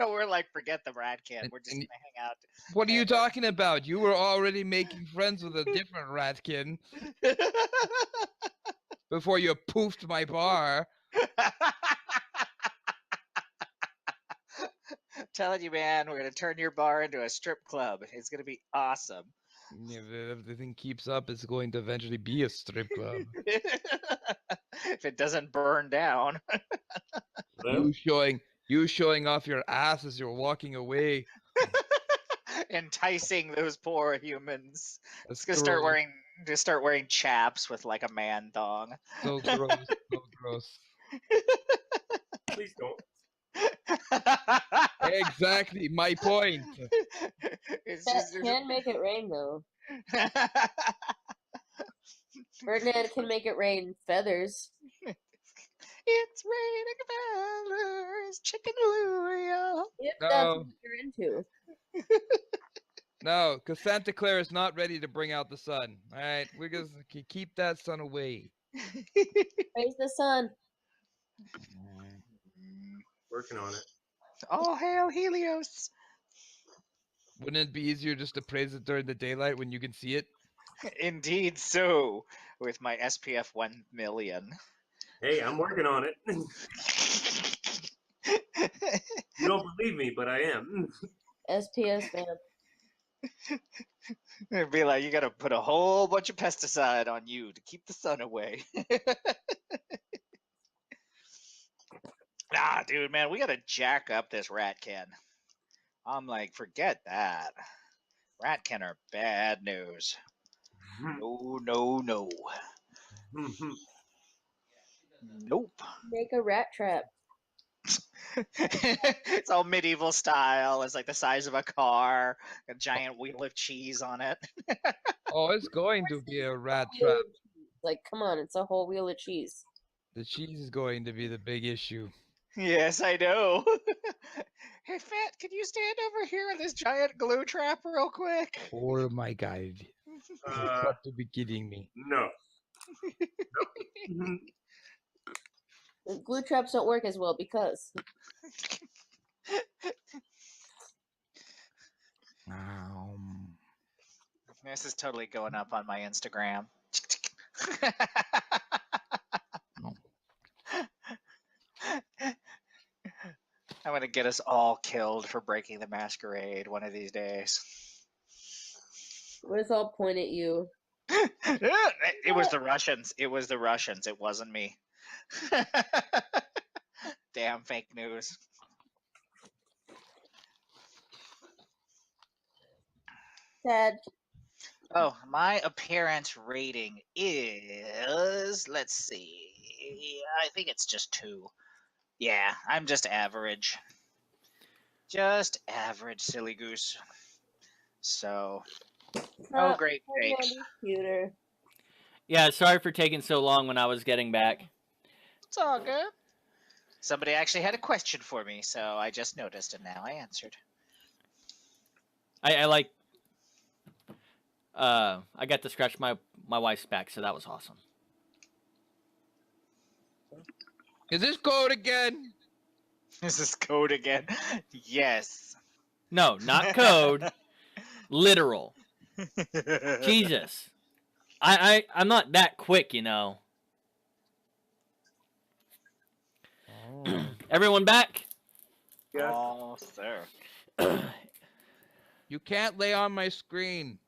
We're like, forget the rat kid. And- We're just and- gonna hang out. What are you talking about? You were already making friends with a different ratkin before you poofed my bar. Telling you, man, we're gonna turn your bar into a strip club. It's gonna be awesome. Yeah, if everything keeps up, it's going to eventually be a strip club. If it doesn't burn down. Well, You showing off your ass as you're walking away. Enticing those poor humans. That's It's gonna start wearing chaps with like a man thong. so gross. So gross. please don't. Exactly my point. It's that just can make it rain though. Ferdinand can make it rain feathers. It's raining feathers, chicken hallelujah. If No. that's what you're into. No, because Santa Clara is not ready to bring out the sun. All right, we're gonna keep that sun away. Praise the sun. Working on it. All hail Helios. Wouldn't it be easier just to praise it during the daylight when you can see it? Indeed so, with my SPF 1 million. Hey, I'm working on it. You don't believe me, but I am. SPS man. It'd be like you gotta put a whole bunch of pesticide on you to keep the sun away. Nah, dude, man, we gotta jack up this rat can. I'm like, forget that. Rat can are bad news. No, no, no. Nope. Make a rat trap. It's all medieval style. It's like the size of a car, a giant wheel of cheese on it. Oh, it's going to be a rat trap. Like, come on, it's a whole wheel of cheese. The cheese is going to be the big issue. Yes, I know. Hey, Fat, can you stand over here with this giant glue trap real quick? Oh my god. You've got to be kidding me. No. The glue traps don't work as well because This is totally going up on my Instagram. I'm gonna get us all killed for breaking the masquerade one of these days. let's all point at you. It was the Russians. It was the Russians. It wasn't me. Damn fake news. Sad. Oh, my appearance rating is, let's see, I think it's just 2. Yeah, I'm just average. Just average, silly goose. So, oh, great grapes. Computer. Yeah, sorry for taking so long when I was getting back. It's all good. Somebody actually had a question for me, so I just noticed and now I answered. I got to scratch my wife's back, so that was awesome. Is this code again? Is this code again? Yes. No, not code. Literal. Jesus. I'm not that quick, you know. Everyone back? Yeah. Oh, sir. You can't lay on my screen.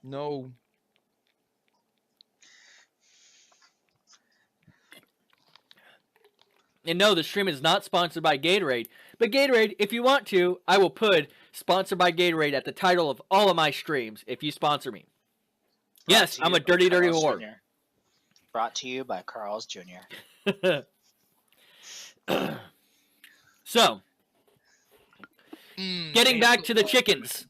No. And no, the stream is not sponsored by Gatorade. But Gatorade, if you want to, I will put sponsored by Gatorade at the title of all of my streams if you sponsor me. Yes, I'm a dirty, dirty whore. Jr. Brought to you by Carl's Jr. So, getting back to the chickens.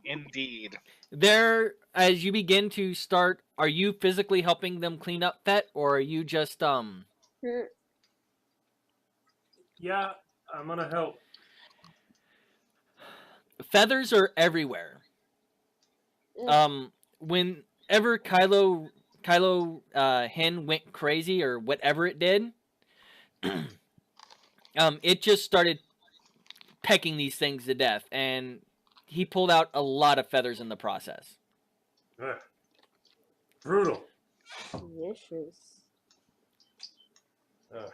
Indeed. There, as you begin to start, are you physically helping them clean up, Fet, or are you just Yeah, I'm gonna help. Feathers are everywhere. Whenever Kylo Hen went crazy or whatever it did, it just started pecking these things to death, and he pulled out a lot of feathers in the process. Ugh. Brutal. Vicious. Ugh.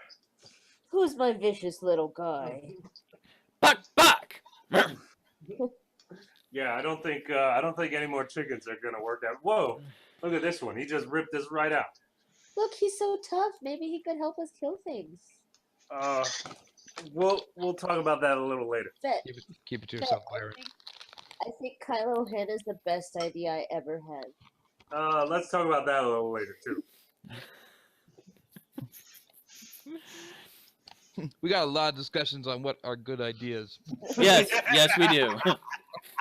Who's my vicious little guy? Buck! Yeah, I don't think any more chickens are gonna work out. Whoa! Look at this one. He just ripped this right out. Look, he's so tough. Maybe he could help us kill things. We'll talk about that a little later. Fet, Keep it to yourself, Larry. I think Kylo Hen is the best idea I ever had. Let's talk about that a little later too. We got a lot of discussions on what are good ideas. Yes, we do.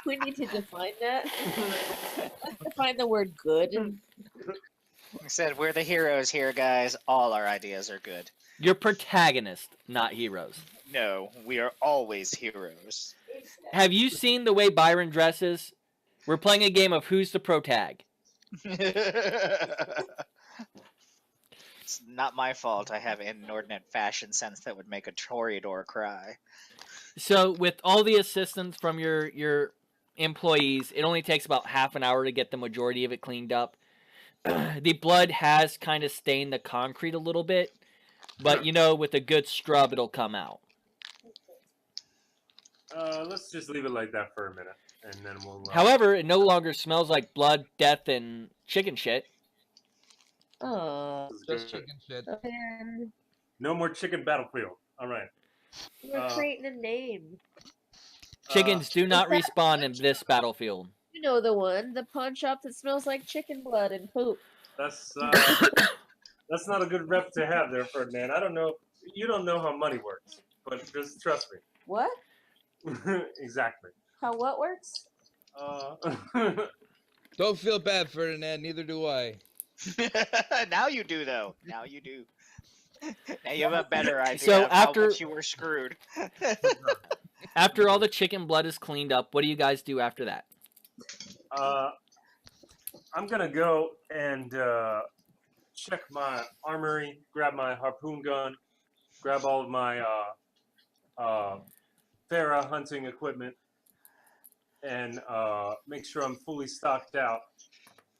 We need to define that. Define the word good. I said we're the heroes here, guys. All our ideas are good. You're protagonists, not heroes. No, we are always heroes. Have you seen the way Byron dresses? We're playing a game of who's the protag. It's not my fault. I have inordinate fashion sense that would make a Toreador cry. So with all the assistance from your employees, it only takes about half an hour to get the majority of it cleaned up. The blood has kind of stained the concrete a little bit, but you know, with a good scrub, it'll come out. Let's just leave it like that for a minute, and then we'll. However, it no longer smells like blood, death, and chicken shit. Oh, this is Just good. chicken shit. man. No more chicken battlefield. All right. We're creating a name. Chickens do not that respawn in this battlefield. You know the one, the pawn shop that smells like chicken blood and poop. That's not a good rep to have there, Ferdinand. I don't know. You don't know how money works, but just trust What? me. Exactly. How what works? Don't feel bad, Ferdinand. Neither do I. Now you do, though. Now you do. Now you have a better idea So of how after- much you were screwed. After all the chicken blood is cleaned up, what do you guys do after that? I'm gonna go and check my armory, grab my harpoon gun, grab all of my Farah hunting equipment, and make sure I'm fully stocked out.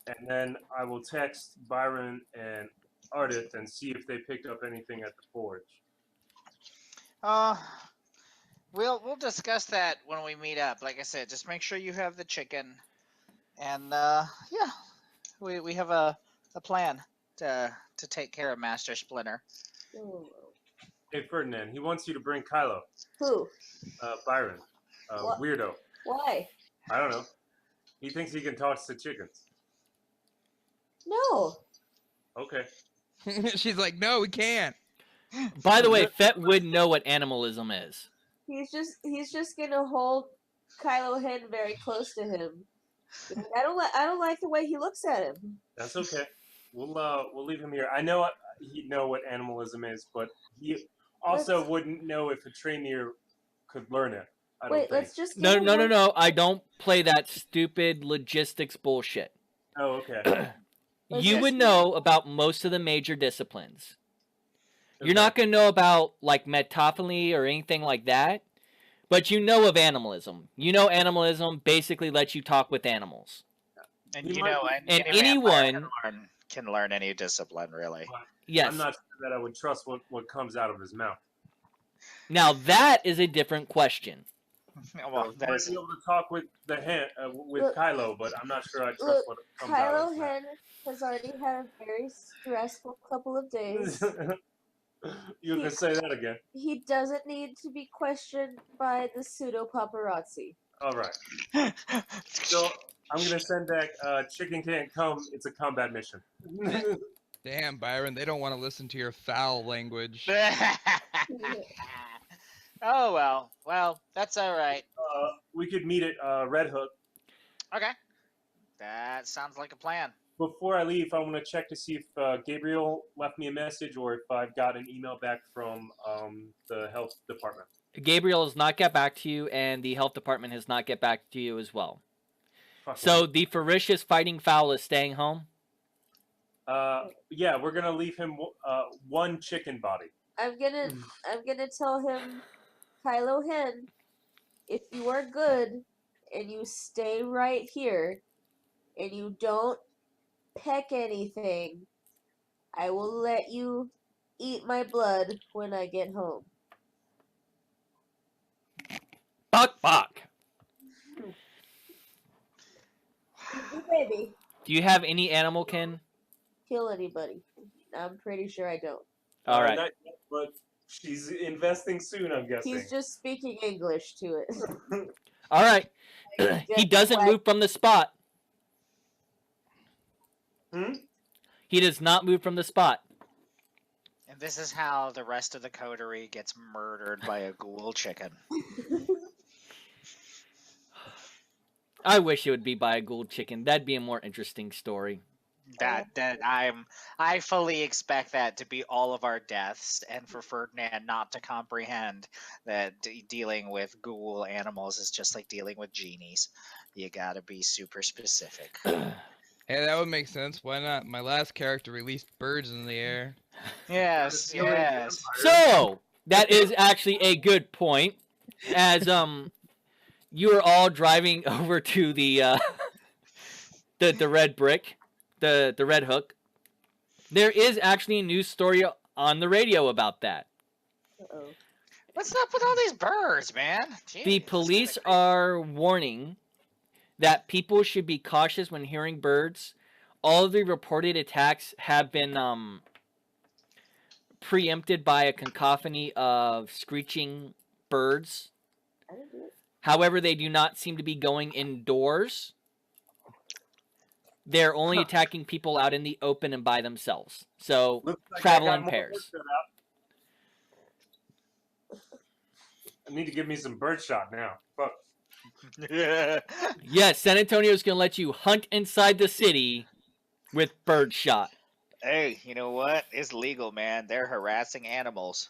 And then I will text Byron and Ardith and see if they picked up anything at the forge. We'll discuss that when we meet up. Like I said, just make sure you have the chicken, and yeah, we have a plan to take care of Master Splinter. Oh. Hey Ferdinand, he wants you to bring Kylo. Who? Byron. What? Weirdo. Why? I don't know. He thinks he can talk to chickens. No. Okay. She's like, no, we can't. By the way, Fett would know what animalism is. He's just gonna hold Kylo Hen very close to him. I don't like the way he looks at him. That's okay. We'll leave him here. I know he'd know what animalism is, but he also wouldn't know if a trainer could learn it. I don't Wait, think. let's just No, give no, him no, one- no. I don't play that stupid logistics bullshit. Oh, okay. You would know about most of the major disciplines. You're Okay. not going to know about like metophony or anything like that, but you know of animalism. You know animalism basically lets you talk with animals. And He you might know, be- any anyone- vampire can learn any discipline, really. Yes. I'm not sure that I would trust what comes out of his mouth. Now that is a different question. Well, I that might is be able to talk with with Look- Kylo, but I'm not sure I trust look, what comes out of Kylo his mouth. Hen has already had a very stressful couple of days. You can say that again. He doesn't need to be questioned by the pseudo paparazzi. All right. So I'm gonna send back. Chicken can't come. It's a combat mission. Damn, Byron, they don't want to listen to your foul language. Oh well, that's all right. We could meet at Red Hook. Okay, that sounds like a plan. Before I leave, I want to check to see if Gabriel left me a message or if I've got an email back from the health department. Gabriel has not get back to you, and the health department has not get back to you as well. Fuck So the ferocious fighting fowl is staying home. yeah, we're gonna leave him one chicken body. I'm gonna tell him, Kylo Hen, if you are good and you stay right here and you don't peck anything, I will let you eat my blood when I get home. Buck, buck. Baby, Do you have any animal kin? kill anybody. I'm pretty sure I don't. All right. Not yet, but she's investing soon, I'm guessing. He's just speaking English to it. All right. He Just doesn't like- move from the spot. Hmm? He does not move from the spot. And this is how the rest of the coterie gets murdered by a ghoul chicken. I wish it would be by a gold chicken. That'd be a more interesting story. I fully expect that to be all of our deaths, and for Ferdinand not to comprehend that dealing with ghoul animals is just like dealing with genies. You gotta be super specific. Hey, that would make sense. Why not? My last character released birds in the air. Yes, yes. So that is actually a good point. As you are all driving over to the red brick, the Red Hook. There is actually a news story on the radio about that. Uh-oh. What's up with all these birds, man? Jeez, The this is police kinda crazy. are warning that people should be cautious when hearing birds. All of the reported attacks have been preempted by a cacophony of screeching birds. I didn't do it. However, they do not seem to be going indoors. They're only attacking people out in the open and by themselves. So Looks like travel I got in more pairs. work cut out. I need to give me some birdshot now. Fuck. Yes, San Antonio is going to let you hunt inside the city with birdshot. Hey, you know what? It's legal, man. They're harassing animals.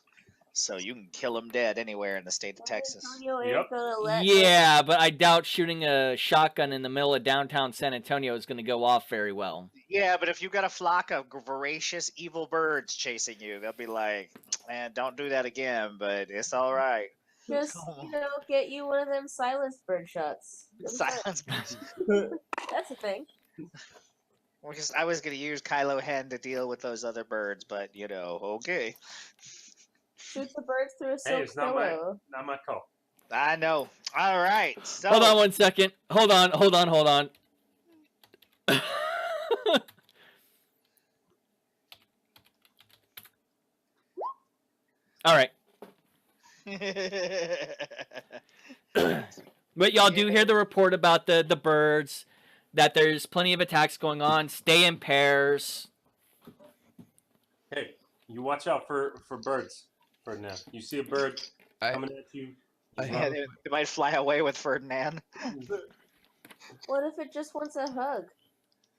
So you can kill them dead anywhere in the state of Texas. Antonio ain't Yep. gonna let Yeah, but I doubt shooting a shotgun in the middle of downtown San Antonio is going to go off very well. Yeah, but if you've got a flock of voracious, evil birds chasing you, they'll be like, man, don't do that again, but it's all right. just get you one of them silenced bird shots. Silence birds. That's a thing. Because I was going to use Kylo Hen to deal with those other birds, but, okay. Shoot the birds through a Hey, silk it's not pillow. my call. I know. All right. So, Hold on one second. Hold on. All right. But y'all do hear the report about the birds, that there's plenty of attacks going on. Stay in pairs. Hey, you watch out for birds, Ferdinand. You see a bird I- coming at you. I you Yeah, have- run. they might fly away with Ferdinand. What if it just wants a hug?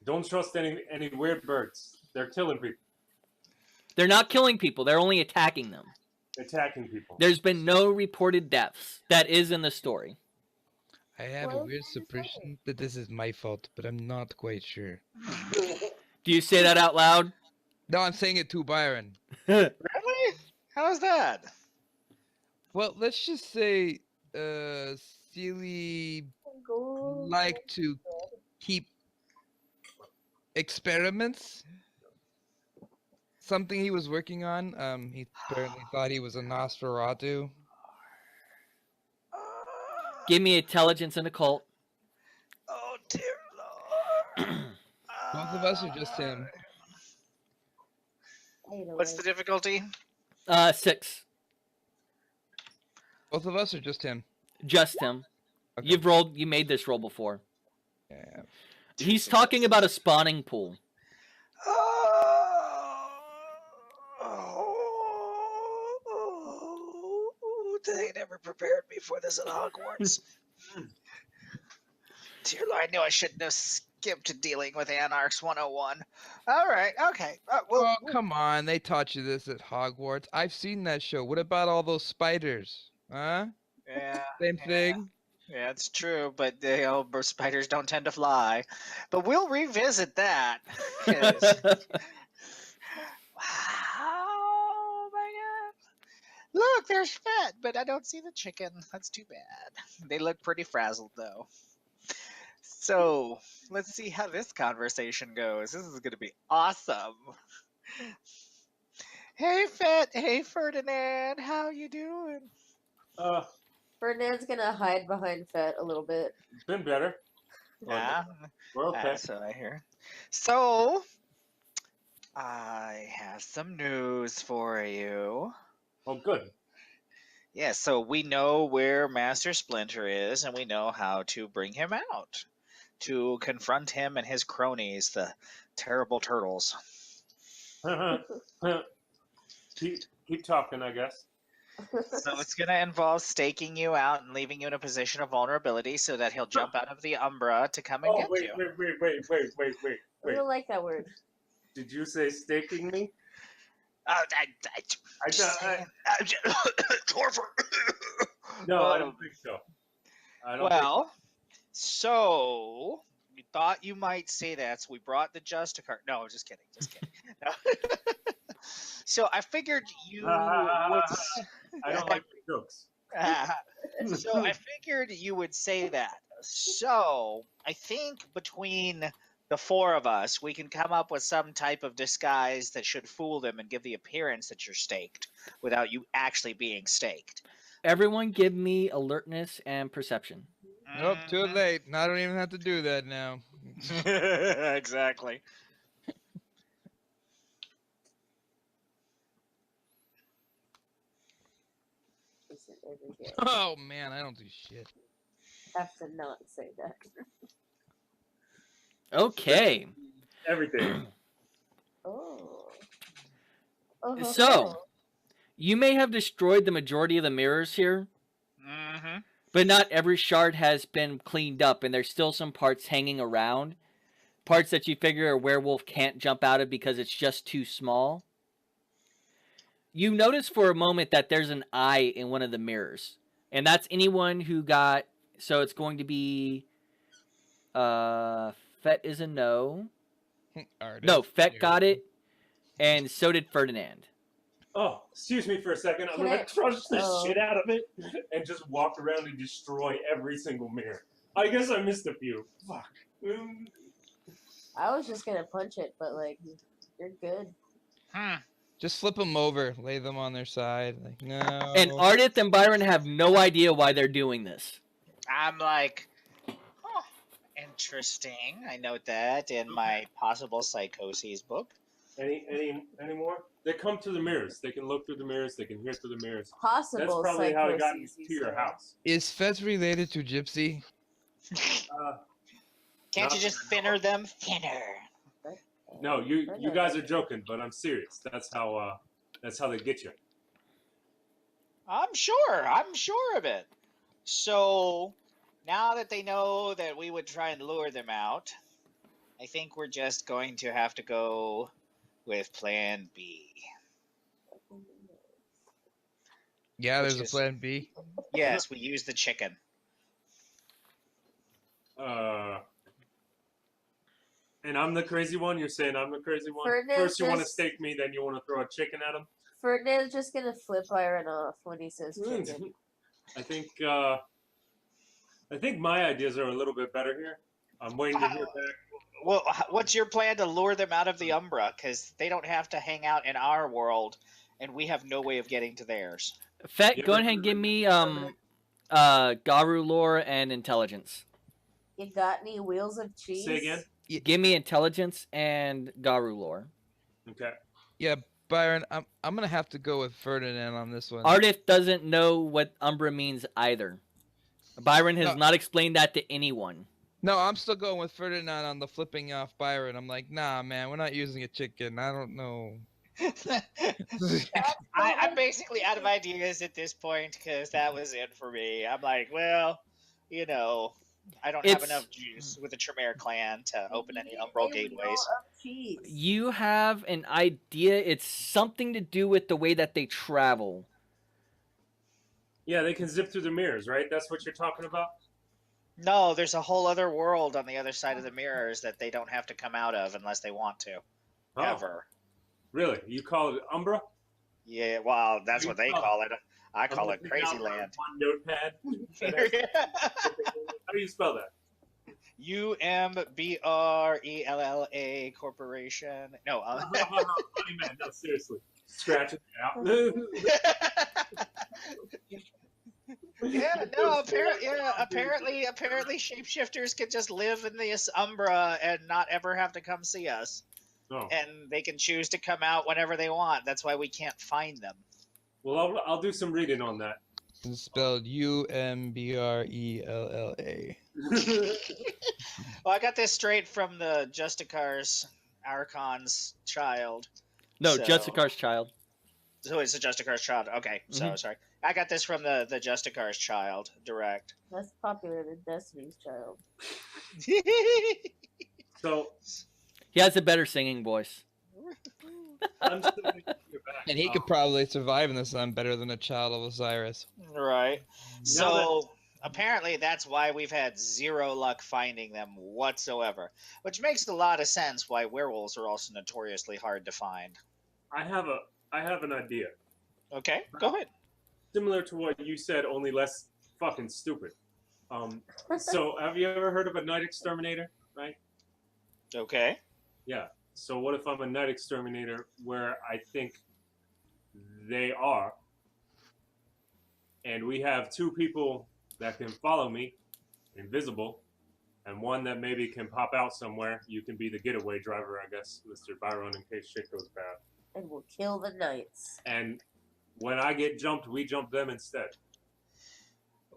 Don't trust any weird birds. They're killing people, They're not killing people. They're only attacking them. attacking people. There's been no reported deaths. That is in the story. I have a Well, weird suspicion that this is my fault, but I'm not quite sure. Do you say that out loud? No, I'm saying it to Byron. Really? How's that? Well, let's just say, Sealy Go. like to keep experiments. Something he was working on. He apparently thought he was a Nosferatu. Give me intelligence and occult. Oh, dear Lord. Both of us or just him? What's the difficulty? 6. Both of us or just him? Just him. Okay. You made this roll before. Yeah. He's talking about a spawning pool. They never prepared me for this at Hogwarts. Dear Lord, I knew I shouldn't have skipped dealing with Anarchs 101. All right, okay. Oh, come on. They taught you this at Hogwarts. I've seen that show. What about all those spiders? Huh? Yeah, Same thing? yeah, it's true, but spiders don't tend to fly. But we'll revisit that. 'Cause- oh my god. Look, there's Fett, but I don't see the chicken. That's too bad. They look pretty frazzled, though. So, let's see how this conversation goes. This is going to be awesome. Hey, Fett. Hey, Ferdinand. How you doing? Ferdinand's gonna hide behind Fett a little bit. It's been better. Yeah, We're okay. that's what I hear. So, I have some news for you. Oh, good. Yeah, so we know where Master Splinter is, and we know how to bring him out to confront him and his cronies, the terrible turtles. keep talking, I guess. So it's going to involve staking you out and leaving you in a position of vulnerability so that he'll jump out of the Umbra to come and Oh, get wait, you. I don't like that word. Did you say staking me? Torfer. No, I don't think so. Well, so we thought you might say that, so we brought the Justicar. No, just kidding. No. So I figured you would. I don't like the jokes. So I figured you would say that. So I think between the four of us, we can come up with some type of disguise that should fool them and give the appearance that you're staked without you actually being staked. Everyone give me alertness and perception. Nope, too late. I don't even have to do that now. Exactly. Listen, every day. Oh man, I don't do shit. Have to not say that. Okay. Everything. Oh. Oh. So, you may have destroyed the majority of the mirrors here, Mm-hmm. but not every shard has been cleaned up, and there's still some parts hanging around. Parts that you figure a werewolf can't jump out of because it's just too small. You notice for a moment that there's an eye in one of the mirrors, and that's anyone who got. So it's going to be. Fett is a no. Artist. No, Fett got it, and so did Ferdinand. Oh, excuse me for a second. I'm Can gonna I- crush the oh. shit out of it and just walk around and destroy every single mirror. I guess I missed a few. Fuck. I was just gonna punch it, but like, you're good. Just flip them over, lay them on their side. Like, no. And Ardith and Byron have no idea why they're doing this. I'm like, huh, interesting. I note that in my possible psychoses book. Any more? They come to the mirrors. They can look through the mirrors. They can hear through the mirrors. Possible. That's probably how it got psychoses, into your house. Is Fez related to Gypsy? Can't you Not- just thinner them? Thinner. No, you guys are joking, but I'm serious. That's how they get you. I'm sure of it. So now that they know that we would try and lure them out, I think we're just going to have to go with plan B. Yeah, Which there's a is- plan B. Yes, we use the chicken. And I'm the crazy one. You're saying I'm the crazy one. Ferdinand's First you want to just- stake me, then you want to throw a chicken at him. Ferdinand's just gonna flip Byron off when he says chicken. I think my ideas are a little bit better here. I'm waiting to hear back. Well, what's your plan to lure them out of the Umbra? Because they don't have to hang out in our world, and we have no way of getting to theirs. Fett, You go ever ahead and heard give of me it? Garu lore and intelligence. You got any wheels of cheese? Say again. Give me intelligence and Garu lore. Okay. Yeah, Byron, I'm gonna have to go with Ferdinand on this one. Ardith doesn't know what Umbra means either. Byron has No. not explained that to anyone. No, I'm still going with Ferdinand on the flipping off Byron. I'm like, nah, man, we're not using a chicken. I don't know. I'm basically out of ideas at this point because that was it for me. I'm like, well, you know, I don't have It's- enough juice with the Tremere clan to open any umbral A wheel gateways. of cheese. You have an idea. It's something to do with the way that they travel. Yeah, they can zip through the mirrors, right? That's what you're talking about? No, there's a whole other world on the other side of the mirrors that they don't have to come out of unless they want to. Oh, Ever. really? You call it Umbra? Yeah, well, that's what they call it. I call it I'm Crazy looking out Land. One notepad. How do you spell that? UMBRELLA Corporation. No. No, seriously. Scratch it out. Yeah, no, apparently shapeshifters can just live in this Umbra and not ever have to come see us. Oh. And they can choose to come out whenever they want. That's why we can't find them. Well, I'll do some reading on that. It's spelled UMBRELLA. Well, I got this straight from the Justicar's Archon's child. No, So- Justicar's child. So it's a Justicar's child. Okay, so Mhm. sorry. I got this from the Justicar's child direct. That's popular than Destiny's Child. So, He has a better singing voice. I'm still waiting to hear back. And he could probably survive in the sun better than a child of Osiris. Right. Now So apparently that's why we've had zero luck finding them whatsoever. Which makes a lot of sense why werewolves are also notoriously hard to find. I have an idea. Okay, go ahead. Similar to what you said, only less fucking stupid. So, have you ever heard of a night exterminator, right? Okay. Yeah. So what if I'm a night exterminator where I think they are, and we have 2 people that can follow me, invisible, and one that maybe can pop out somewhere. You can be the getaway driver, I guess, Mr. Byron, in case shit goes bad. And we'll kill the knights. And when I get jumped, we jump them instead.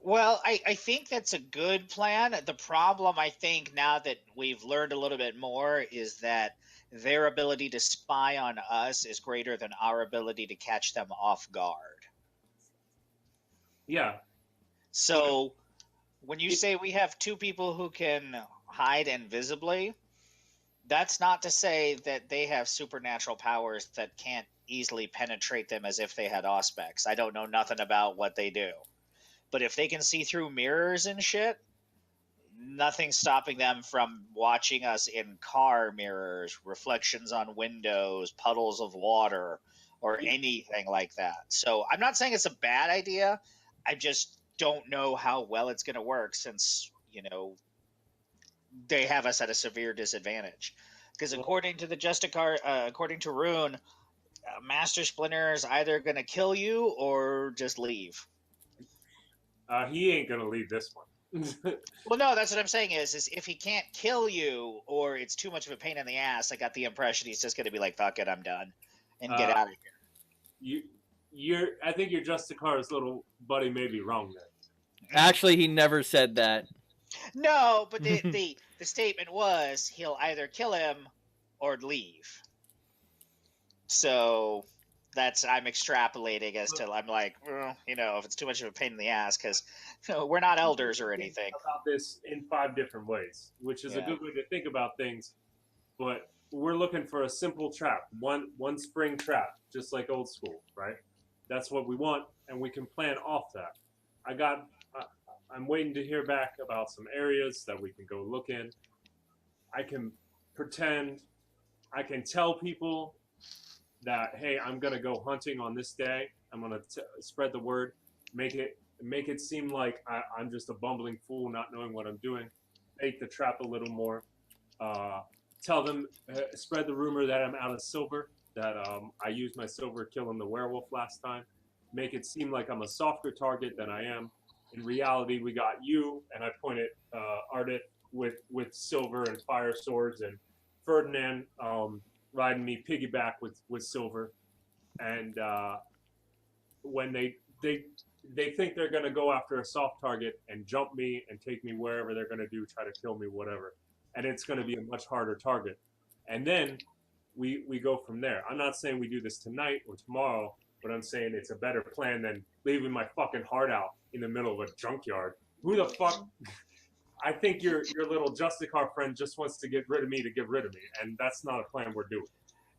Well, I think that's a good plan. The problem, I think, now that we've learned a little bit more, is that their ability to spy on us is greater than our ability to catch them off guard. Yeah. So when you say we have 2 people who can hide invisibly, that's not to say that they have supernatural powers that can't easily penetrate them as if they had auspex. I don't know nothing about what they do. But if they can see through mirrors and shit, nothing's stopping them from watching us in car mirrors, reflections on windows, puddles of water, or anything like that. So I'm not saying it's a bad idea. I just don't know how well it's going to work since, they have us at a severe disadvantage. Because according to the Justicar, according to Rune, Master Splinter is either going to kill you or just leave. He ain't gonna leave this one. Well, no, that's what I'm saying is if he can't kill you or it's too much of a pain in the ass, I got the impression he's just going to be like, fuck it, I'm done, and get out of here. I think your Justicar's little buddy may be wrong there. Actually, he never said that. No, but the statement was he'll either kill him or leave. So I'm extrapolating as to, I'm like, if it's too much of a pain in the ass, because we're not elders or anything. About this in 5 different ways, which is a good way to think about things. But we're looking for a simple trap, one spring trap, just like old school, right? That's what we want, and we can plan off that. I'm waiting to hear back about some areas that we can go look in. I can pretend, I can tell people that, hey, I'm gonna go hunting on this day. I'm gonna spread the word, make it seem like I'm just a bumbling fool, not knowing what I'm doing. Make the trap a little more. Tell them, spread the rumor that I'm out of silver, that I used my silver killing the werewolf last time. Make it seem like I'm a softer target than I am. In reality, we got you, and I pointed Ardit with silver and fire swords, and Ferdinand riding me piggyback with silver. And when they think they're going to go after a soft target and jump me and take me wherever they're going to do, try to kill me, whatever. And it's going to be a much harder target. And then we go from there. I'm not saying we do this tonight or tomorrow, but I'm saying it's a better plan than leaving my fucking heart out in the middle of a junkyard. Who the fuck? I think your little Justicar friend just wants to get rid of me to get rid of me, and that's not a plan we're doing.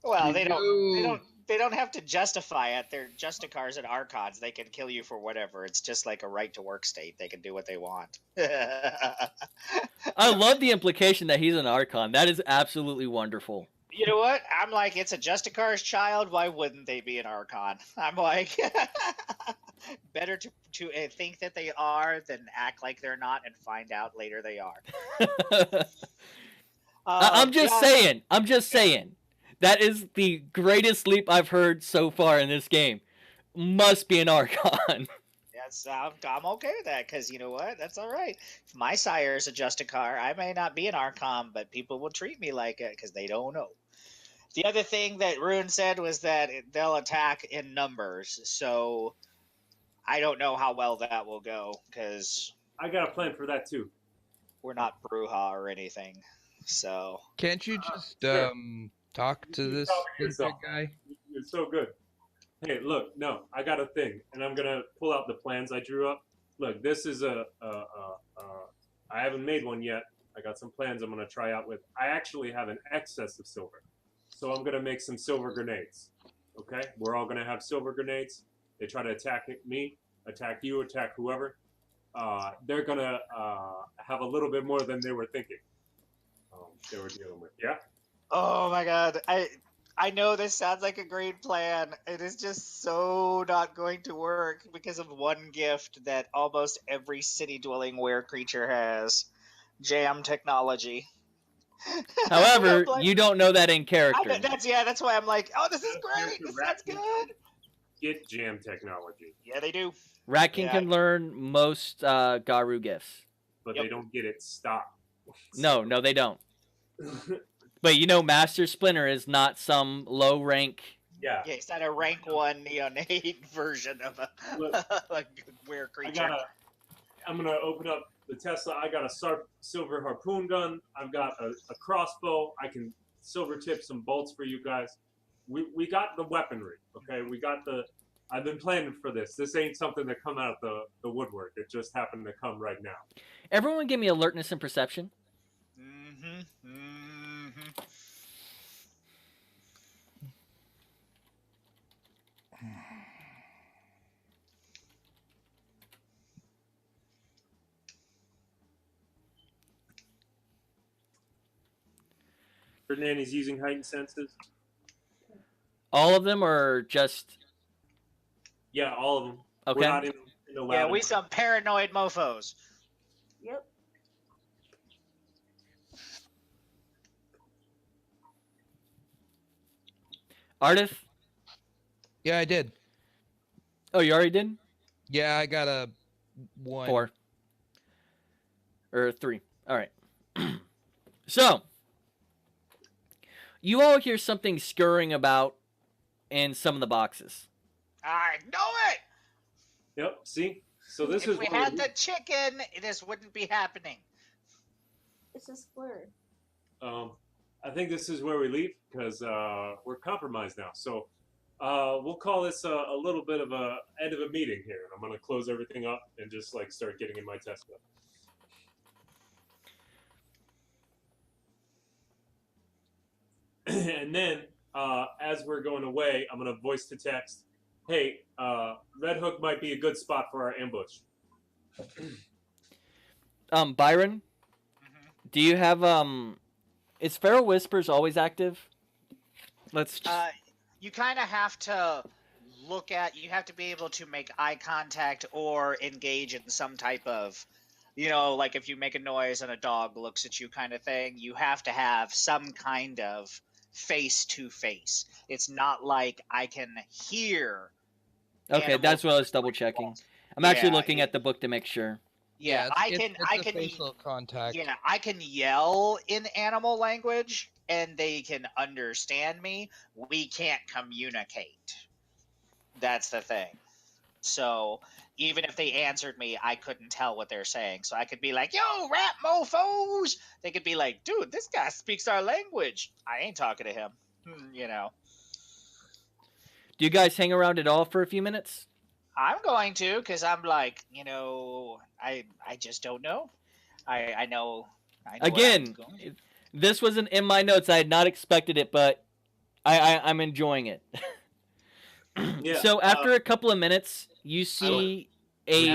Well, they don't have to justify it. They're Justicars and Archons. They can kill you for whatever. It's just like a right to work state. They can do what they want. I love the implication that he's an Archon. That is absolutely wonderful. You know what? I'm like, it's a Justicar's child. Why wouldn't they be an Archon? I'm like, better to think that they are than act like they're not and find out later they are. I'm just saying. That is the greatest leap I've heard so far in this game. Must be an Archon. Yes, I'm okay with that, because you know what? That's all right. If my sire is a Justicar, I may not be an Archon, but people will treat me like it because they don't know. The other thing that Rune said was that they'll attack in numbers, so I don't know how well that will go, because I got a plan for that too. We're not Bruja or anything, so... Can't you just talk to this guy? You're so good. Hey, look, no, I got a thing, and I'm gonna pull out the plans I drew up. Look, this is I haven't made one yet. I got some plans I'm gonna try out with. I actually have an excess of silver, so I'm gonna make some silver grenades. Okay, we're all gonna have silver grenades. They try to attack me, attack you, attack whoever. They're gonna have a little bit more than they were thinking. They were dealing with. Yeah. Oh my god, I know this sounds like a great plan. It is just so not going to work because of one gift that almost every city-dwelling were creature has. Jam technology. However, you don't know that in character. That's why I'm like, oh, this is great. This sounds good. Get jam technology. Yeah, they do. Rat King Yeah. can learn most Garu gifts. but Yep. they don't get it stopped. No, they don't. But you know, Master Splinter is not some low rank. Yeah. Yeah, it's not a rank 1 neonate version of Look, a weird creature. I'm gonna open up the Tesla. I got a silver harpoon gun. I've got a crossbow. I can silver tip some bolts for you guys. We got the weaponry. Okay, we got the. I've been planning for this. This ain't something that come out the woodwork. It just happened to come right now. Everyone, give me alertness and perception. Mm-hmm. Mm-hmm. Ferdinand using heightened senses. All of them, or just Yeah, all of them. okay? We're not in the lab. Yeah, we some paranoid mofos. Yep. Ardith? Yeah, I did. Oh, you already did? Yeah, I got a 1. 4 or 3. All right. So you all hear something scurrying about in some of the boxes. I know it. Yep. See. So this If is we where had the chicken, this wouldn't be happening. It's a square. I think this is where we leave because we're compromised now. So we'll call this a little bit of a end of a meeting here. I'm gonna close everything up and just like start getting in my Tesla. And then as we're going away, I'm gonna voice to text, "Hey, Red Hook might be a good spot for our ambush." Byron, Mm-hmm. do you have is Feral Whispers always active? Let's You kind of have to you have to be able to make eye contact or engage in some type of, like if you make a noise and a dog looks at you kind of thing, you have to have some kind of face to face. It's not like I can hear. okay, animals that's what I was double checking. I'm actually looking at the book to make sure. Yeah, it's I the can facial contact. Yeah, I can yell in animal language and they can understand me. We can't communicate. That's the thing. So even if they answered me, I couldn't tell what they're saying. So I could be like, "Yo, rat mofos!" They could be like, "Dude, this guy speaks our language." I ain't talking to him. Do you guys hang around at all for a few minutes? I'm going to, because I'm like, I just don't know. I know what I was Again, going to. this wasn't in my notes. I had not expected it, but I'm enjoying it. Yeah, So after a couple of minutes, you see a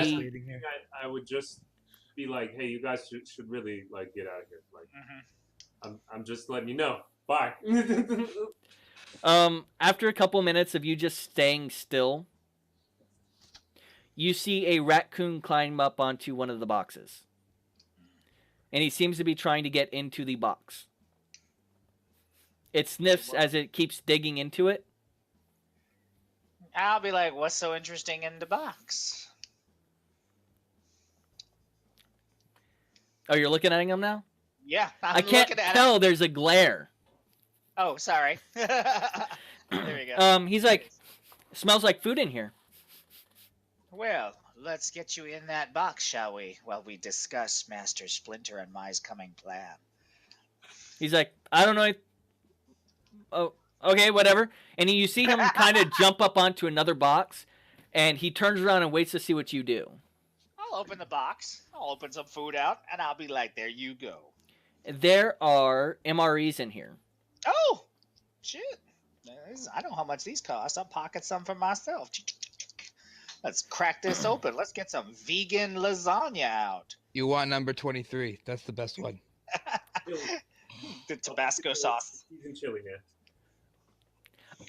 I would just be like, "Hey, you guys should really like get out of here." Like, I'm just letting you know. Bye. after a couple minutes of you just staying still, you see a raccoon climb up onto one of the boxes. And he seems to be trying to get into the box. It sniffs as it keeps digging into it. I'll be like, "What's so interesting in the box?" Oh, you're looking at him now? Yeah, I can't looking at tell. it. There's a glare. Oh, sorry. There we go. He's like, smells like food in here. Well, let's get you in that box, shall we? While we discuss Master Splinter and my coming plan. He's like, I don't know. Oh, okay, whatever. And you see him kind of jump up onto another box, and he turns around and waits to see what you do. I'll open the box. I'll open some food out, and I'll be like, "There you go." There are MREs in here. Oh, shit. I know how much these cost. I'll pocket some for myself. Let's crack this open. Let's get some vegan lasagna out. You want number 23. That's the best one. The Tabasco sauce. Even chili, man.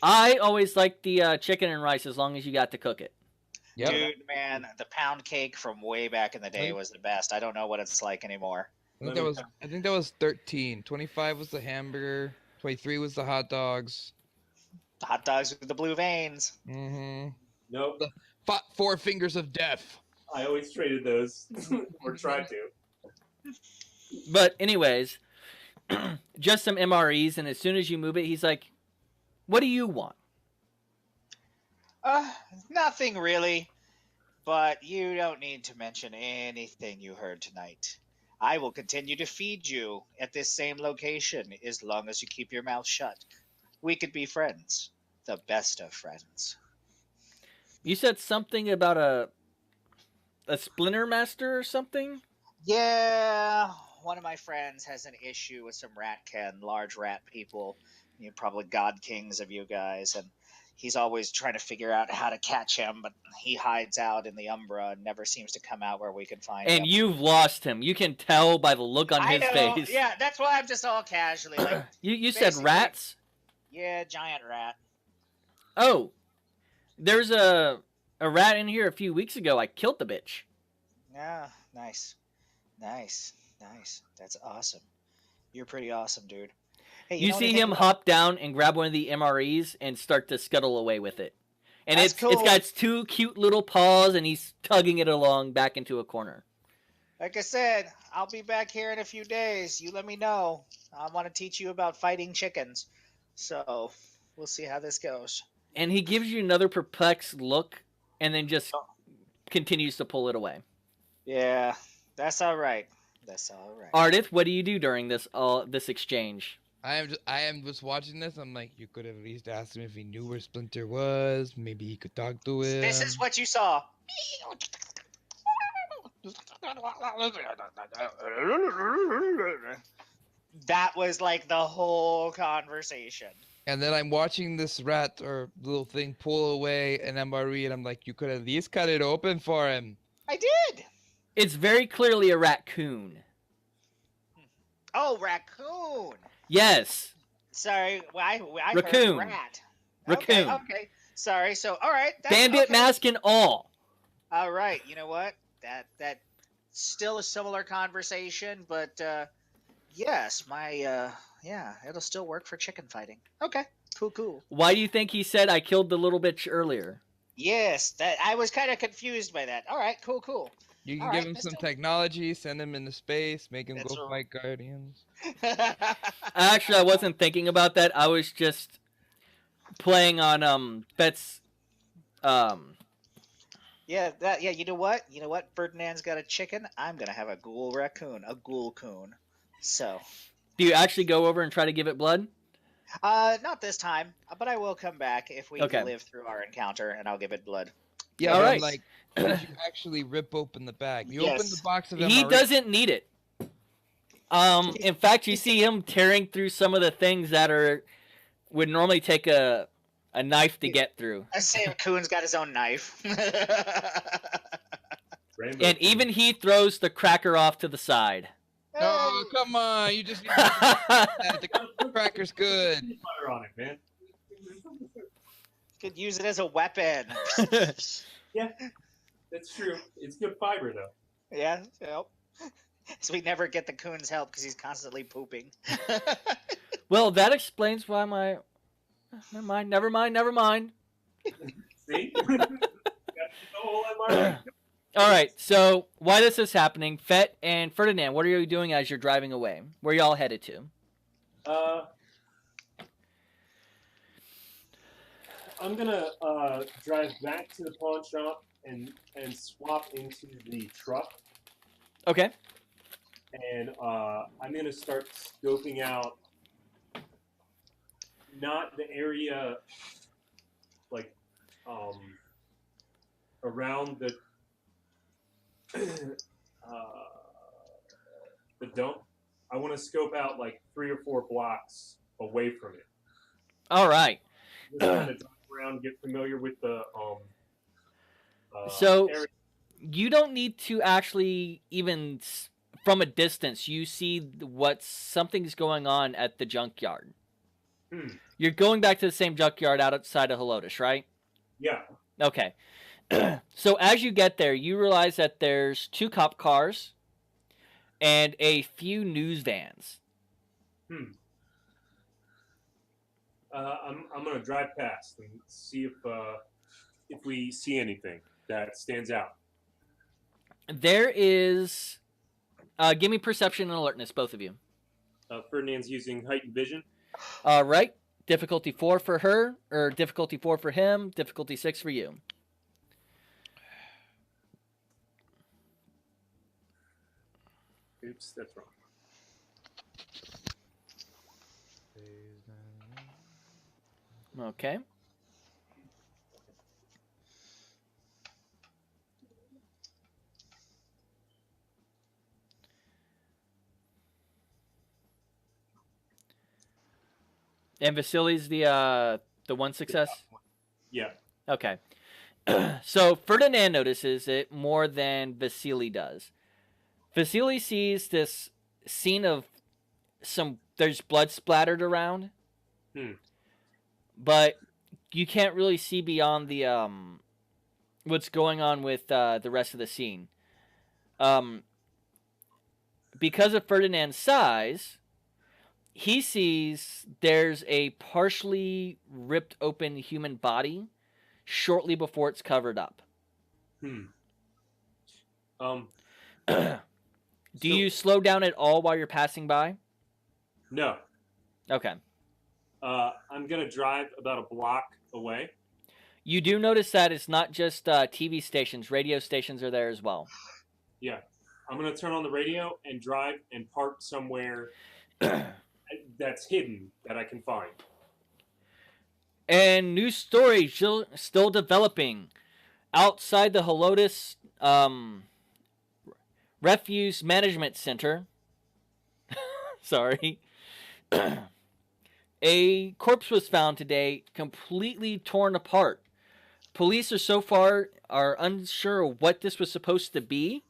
I always like the chicken and rice as long as you got to cook it. Yep. Dude, man, the pound cake from way back in the day was the best. I don't know what it's like anymore. I think that was 13. 25 was the hamburger. 23 was the hot dogs. Hot dogs with the blue veins. Mm-hmm. Nope. four fingers of death. I always traded those, or tried to. But anyways, just some MREs, and as soon as you move it, he's like, "What do you want?" Uh, Nothing really. But you don't need to mention anything you heard tonight. I will continue to feed you at this same location as long as you keep your mouth shut. We could be friends. The best of friends. You said something about a Splinter Master or something. Yeah, one of my friends has an issue with some large rat people. Probably god kings of you guys, and he's always trying to figure out how to catch him, but he hides out in the Umbra and never seems to come out where we can find him. And you've lost him. You can tell by the look on his face. Yeah, that's why I'm just all casually like. You said rats? Yeah, giant rat. Oh, there's a rat in here a few weeks ago. I killed the bitch. Yeah, nice. That's awesome. You're pretty awesome, dude. Hey, You see him hop down and grab one of the MREs and start to scuttle away with it. And That's it's cool. got its two cute little paws, and he's tugging it along back into a corner. Like I said, I'll be back here in a few days. You let me know. I want to teach you about fighting chickens. So, we'll see how this goes. And he gives you another perplexed look, and then just continues to pull it away. Yeah, that's all right. Ardith, what do you do during this exchange? I am just watching this. I'm like, you could have at least asked him if he knew where Splinter was. Maybe he could talk to him. This is what you saw. That was like the whole conversation. And then I'm watching this rat or little thing pull away an MRE, and I'm like, you could at least cut it open for him. I did. It's very clearly a raccoon. Oh, raccoon. Yes. Sorry, I Raccoon. heard rat. Raccoon. Okay. Sorry. So, all right. Bandit okay. mask and all. All right. You know what? That still a similar conversation, but yes, it'll still work for chicken fighting. Okay. Cool. Why do you think he said I killed the little bitch earlier? Yes, that I was kind of confused by that. All right. Cool. You can All give right, him some Mr. technology, send him into space, make him That's go right. fight Guardians. Actually, I wasn't thinking about that. I was just playing on Bet's Yeah, you know what? Ferdinand's got a chicken. I'm gonna have a ghoul raccoon, a ghoul coon. So, Do you actually go over and try to give it blood? not this time, but I will come back if we Okay. live through our encounter, and I'll give it blood. Yeah, All but right. I'm like, did you actually rip open the bag? You open Yes. the box of He MRE. doesn't need it. In fact, you see him tearing through some of the things that would normally take a knife to get through. I say Coon's got his own knife. Rainbow And King. even he throws the cracker off to the side. No, come on. You just need to the cracker's good. Fire on it, man. Could use it as a weapon. Yeah, that's true. It's good fiber though. Yeah. Yep. So we never get the Coon's help because he's constantly pooping. Well, that explains why my... Never mind. See? Got the whole MRE. All right, so while this is happening, Fett and Ferdinand, what are you doing as you're driving away? Where are y'all headed to? I'm gonna drive back to the pawn shop and swap into the truck, Okay. and I'm gonna start scoping out not the area like around the dump. I want to scope out like 3 or 4 blocks away from it. All right. Just kind of drive around, get familiar with the So area. you don't need to actually even from a distance. You see what something's going on at the junkyard. You're going back to the same junkyard outside of Helotus, right? Yeah. Okay. So as you get there, you realize that there's 2 cop cars and a few news vans. I'm gonna drive past and see if we see anything. that stands out? There is. Give me perception and alertness, both of you. Ferdinand's using heightened vision. All right. Difficulty 4 for her, or difficulty 4 for him. Difficulty 6 for you. Oops, that's wrong. Okay. And Vasily's the one success? Yeah. Okay. So Ferdinand notices it more than Vasily does. Vasily sees this scene of there's blood splattered around. But you can't really see beyond the what's going on with the rest of the scene. Because of Ferdinand's size, he sees there's a partially ripped open human body shortly before it's covered up. Do you slow down at all while you're passing by? No. Okay. I'm gonna drive about a block away. You do notice that it's not just TV stations, radio stations are there as well. Yeah. I'm gonna turn on the radio and drive and park somewhere that's hidden that I can find. And news story still developing. Outside the Helotis Refuse Management Center. Sorry. A corpse was found today, completely torn apart. Police are unsure of what this was supposed to be.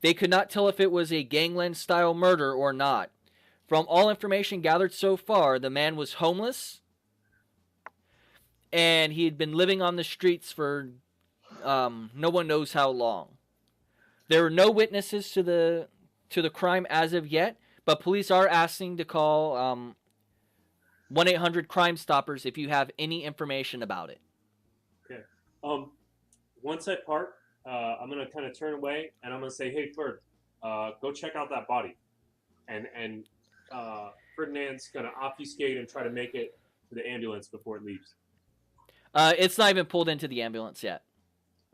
They could not tell if it was a gangland-style murder or not. From all information gathered so far, the man was homeless, and he had been living on the streets for no one knows how long. There were no witnesses to the crime as of yet, but police are asking to call 1-800 Crime Stoppers if you have any information about it. Okay. Once I park, I'm gonna kind of turn away and I'm gonna say, "Hey, Ferd, go check out that body," and Ferdinand's gonna obfuscate and try to make it to the ambulance before it leaves. It's not even pulled into the ambulance yet.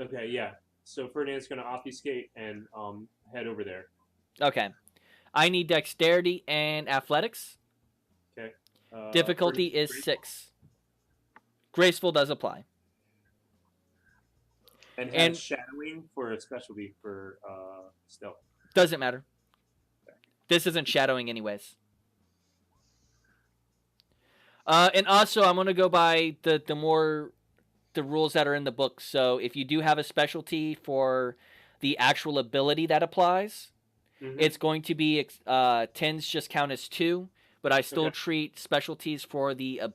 Okay, yeah. So Ferdinand's gonna obfuscate and head over there. Okay. I need dexterity and athletics. Okay. Difficulty is Graceful. 6. Graceful does apply. And And- has shadowing for a specialty for stealth. Doesn't matter. This isn't shadowing anyways. And also, I'm going to go by the rules that are in the book. So if you do have a specialty for the actual ability that applies, it's going to be 10s just count as 2, but I still treat specialties for the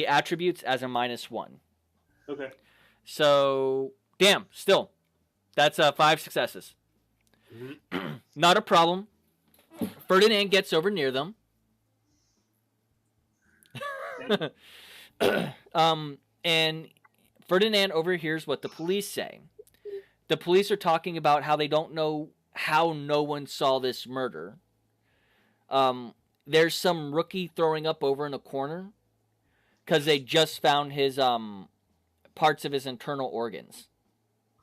attributes as a -1. Okay. So, damn, still, that's 5 successes. Not a problem. Ferdinand gets over near them. And Ferdinand overhears what the police say. The police are talking about how they don't know how no one saw this murder. There's some rookie throwing up over in a corner because they just found his parts of his internal organs,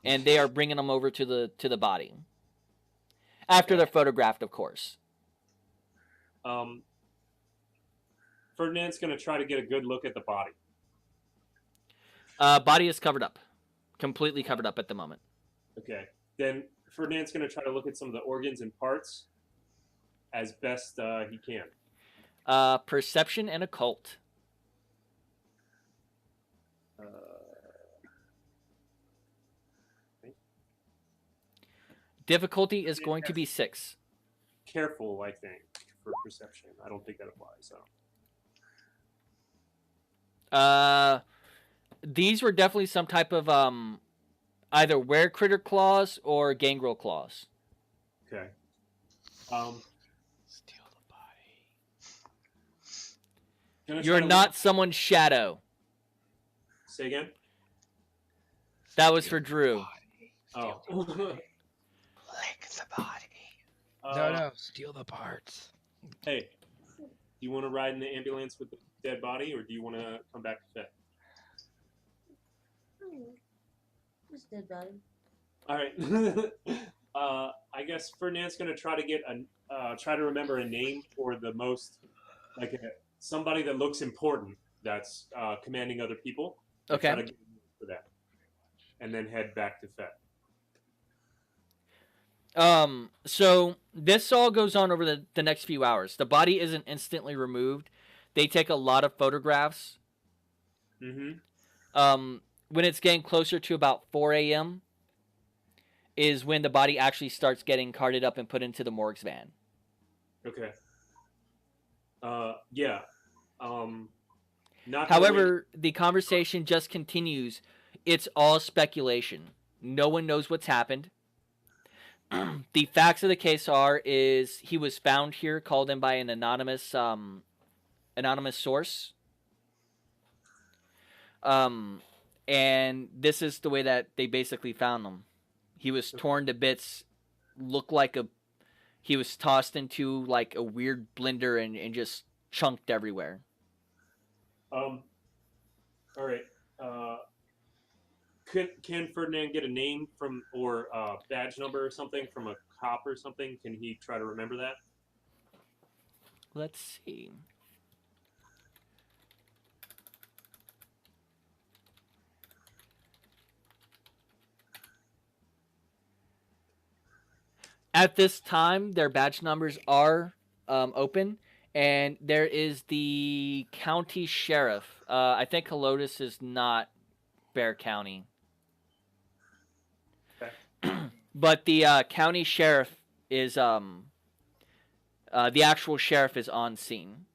and they are bringing them over to the body after they're photographed, of course. Ferdinand's gonna try to get a good look at the body. Body is covered up, completely covered up at the moment. Okay. Then Ferdinand's gonna try to look at some of the organs and parts as best he can. Perception and occult. Difficulty is going to be 6. Careful, I think, for perception. I don't think that applies. So. These were definitely some type of either were critter claws or gangrel claws. Okay. Steal the body. Gonna try You're to not someone's shadow. Say again. That was for Drew. Oh. Lick the body. No, steal the parts. Hey, do you want to ride in the ambulance with the dead body, or do you want to come back to Fett? Just dead body. All right. I guess Ferdinand's gonna try to get try to remember a name for the most, like somebody that looks important that's commanding other people. Okay. Try to get a name for that, and then head back to Fett. So this all goes on over the next few hours. The body isn't instantly removed. They take a lot of photographs. Mm-hmm. When it's getting closer to about 4 a.m. is when the body actually starts getting carted up and put into the morgue's van. Okay. Yeah. Not However, the conversation just continues. It's all speculation. No one knows what's happened. The facts of the case is he was found here, called in by an anonymous source. And this is the way that they basically found him. He was torn to bits, looked like he was tossed into like a weird blender and just chunked everywhere. All right. Can Ferdinand get a name from or badge number or something from a cop or something? Can he try to remember that? Let's see. At this time, their badge numbers are open, and there is the county sheriff. I think Helotes is not Bear County. Okay. But the county sheriff is the actual sheriff is on scene.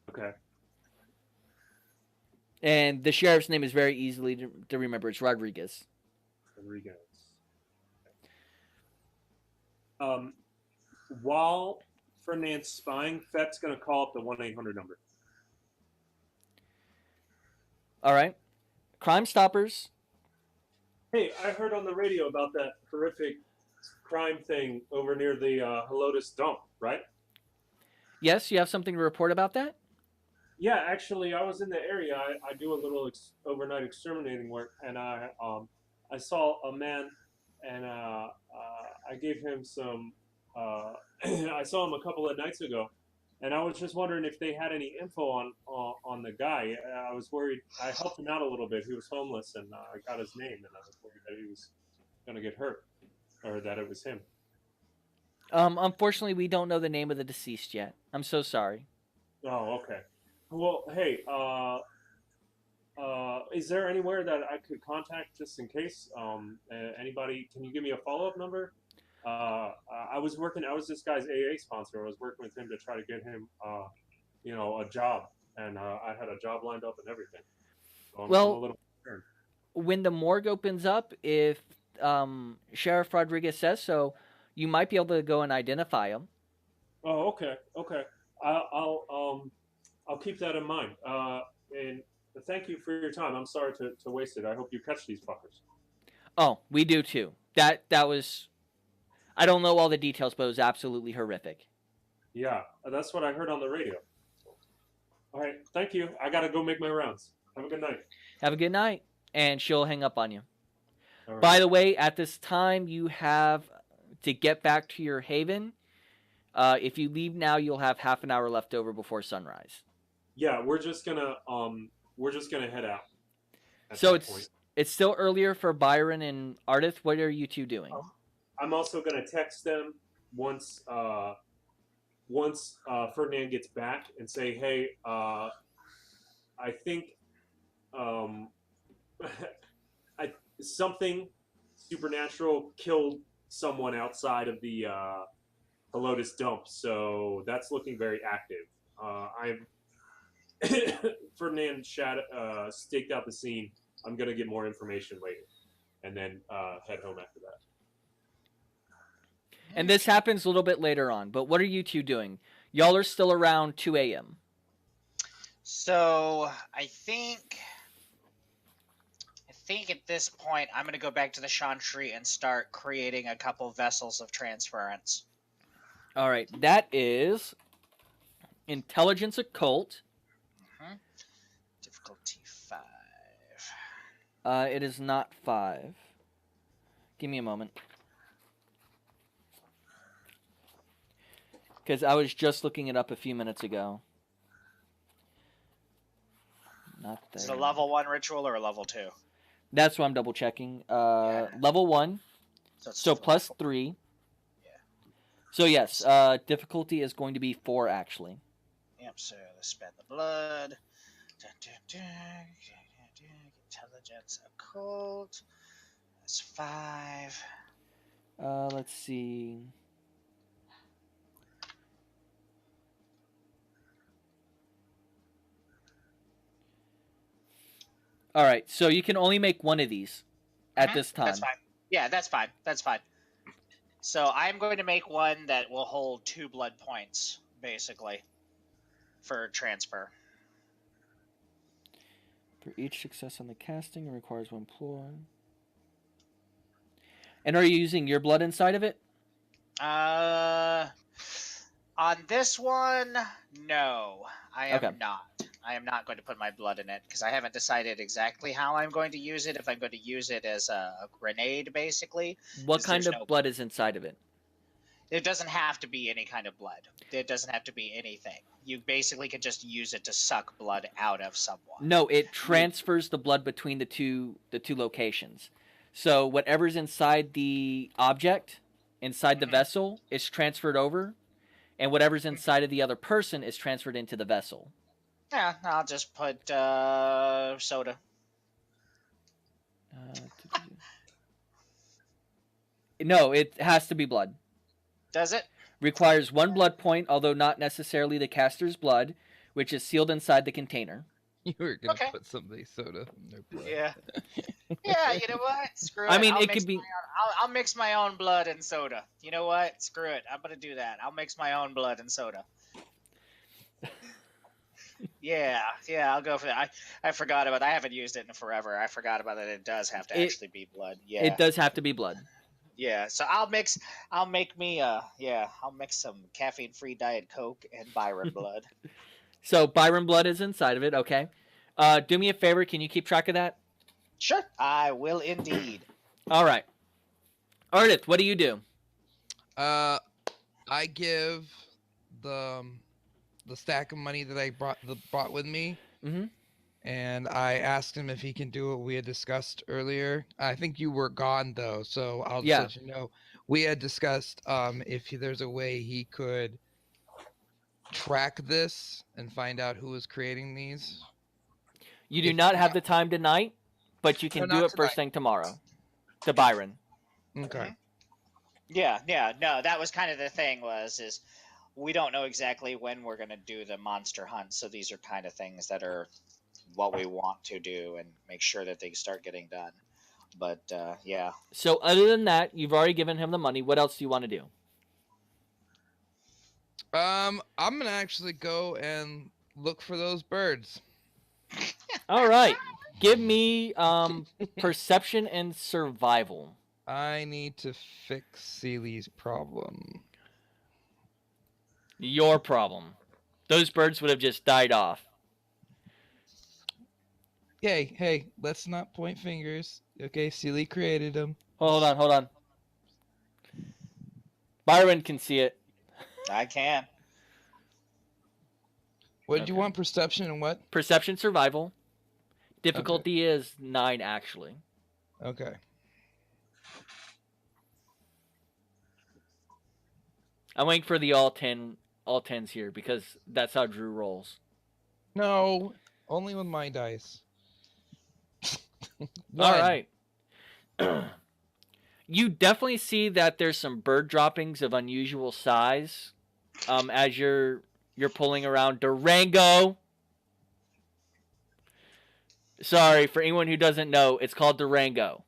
Okay. And the sheriff's name is very easily to remember. It's Rodriguez. Rodriguez. While Ferdinand's spying, Fett's going to call up the 1-800 number. All right. Crime Stoppers. Hey, I heard on the radio about that horrific crime thing over near the Helotes dump, right? Yes, you have something to report about that? Yeah, actually, I was in the area. I do a little overnight exterminating work, and I saw a man, and I gave him some. I saw him a couple of nights ago, and I was just wondering if they had any info on the guy. I was worried. I helped him out a little bit. He was homeless, and I got his name, and I was worried that he was going to get hurt, or that it was him. Unfortunately, we don't know the name of the deceased yet. I'm so sorry. Oh, okay. Well, hey, is there anywhere that I could contact just in case? Anybody? Can you give me a follow-up number? I was this guy's AA sponsor. I was working with him to try to get him, a job, and I had a job lined up and everything. So I'm a little concerned. When the morgue opens up, if Sheriff Rodriguez says so, you might be able to go and identify him. Oh, okay. I'll keep that in mind. And thank you for your time. I'm sorry to waste it. I hope you catch these fuckers. Oh, we do too. That was. I don't know all the details, but it was absolutely horrific. Yeah, that's what I heard on the radio. All right, thank you. I gotta go make my rounds. Have a good night. Have a good night. And she'll hang up on you. All right. By the way, at this time, you have to get back to your haven. If you leave now, you'll have half an hour left over before sunrise. Yeah, we're just gonna head out. So it's still earlier for Byron and Ardith. What are you two doing? I'm also gonna text them once Ferdinand gets back and say, hey, I think something supernatural killed someone outside of the Helotes dump, so that's looking very active. Ferdinand staked out the scene. I'm gonna get more information later, and then head home after that. And this happens a little bit later on, but what are you two doing? Y'all are still around 2 a.m. So I think think at this point I'm going to go back to the Chantry and start creating a couple vessels of transference. All right, that is intelligence occult. Mm-hmm. Difficulty 5. It is not 5. Give me a moment. Because I was just looking it up a few minutes ago. Not there. Is it a level 1 ritual or a level 2? That's what I'm double checking. Yeah. Level 1. It's So plus level. 3. Yeah. So yes, difficulty is going to be 4 actually. Yep, so let's spend the blood. Intelligence occult. That's 5. Let's see. All right, so you can only make one of these at this time. That's fine. Yeah, that's fine. That's fine. So I'm going to make one that will hold 2 blood points, basically, for transfer. For each success on the casting, it requires 1 ploy. And are you using your blood inside of it? On this one, no, I am Okay. not. I am not going to put my blood in it because I haven't decided exactly how I'm going to use it. If I'm going to use it as a grenade, basically. What 'Cause kind there's of no- blood is inside of it? It doesn't have to be any kind of blood. It doesn't have to be anything. You basically can just use it to suck blood out of someone. No, it transfers the blood between the two locations. So whatever's inside the object, inside the vessel, is transferred over, and whatever's inside of the other person is transferred into the vessel. Yeah, I'll just put soda. No, it has to be blood. Does it? Requires 1 blood point, although not necessarily the caster's blood, which is sealed inside the container. You were gonna Okay. put somebody's soda in their blood. Yeah. Yeah, you know what? Screw it. I mean, I'll it mix could be. my own- I'll mix my own blood and soda. You know what? Screw it. I'm gonna do that. I'll mix my own blood and soda. Yeah, I'll go for that. I forgot about. I haven't used it in forever. I forgot about that. It does have to actually be blood. Yeah. It does have to be blood. Yeah. So I'll mix some caffeine-free Diet Coke and Byron blood. So Byron blood is inside of it. Okay. Do me a favor. Can you keep track of that? Sure, I will indeed. All right. Ardith, what do you do? I give the stack of money that I brought with me, Mhm. and I asked him if he can do what we had discussed earlier. I think you were gone though, so I'll just let you know. We had discussed if there's a way he could track this and find out who was creating these. You do not have the time tonight, but you can No, do not it first tonight. thing tomorrow. To Byron. Okay. Yeah, no, that was kind of the thing is we don't know exactly when we're going to do the monster hunt, so these are kind of things that are what we want to do and make sure that they start getting done. But, yeah. So other than that, you've already given him the money. What else do you want to do? I'm gonna actually go and look for those birds. All right. Give me perception and survival. I need to fix Seely's problem. Your problem. Those birds would have just died off. Hey, let's not point fingers. Okay, Seely created them. Hold on. Byron can see it. I can. What did you Okay. want? Perception and what? Perception, survival. Difficulty is 9, actually. Okay. I'm waiting for the all 10s here because that's how Drew rolls. No, only with my dice. All One. right. You definitely see that there's some bird droppings of unusual size as you're pulling around Durango. Sorry, for anyone who doesn't know, it's called Durango.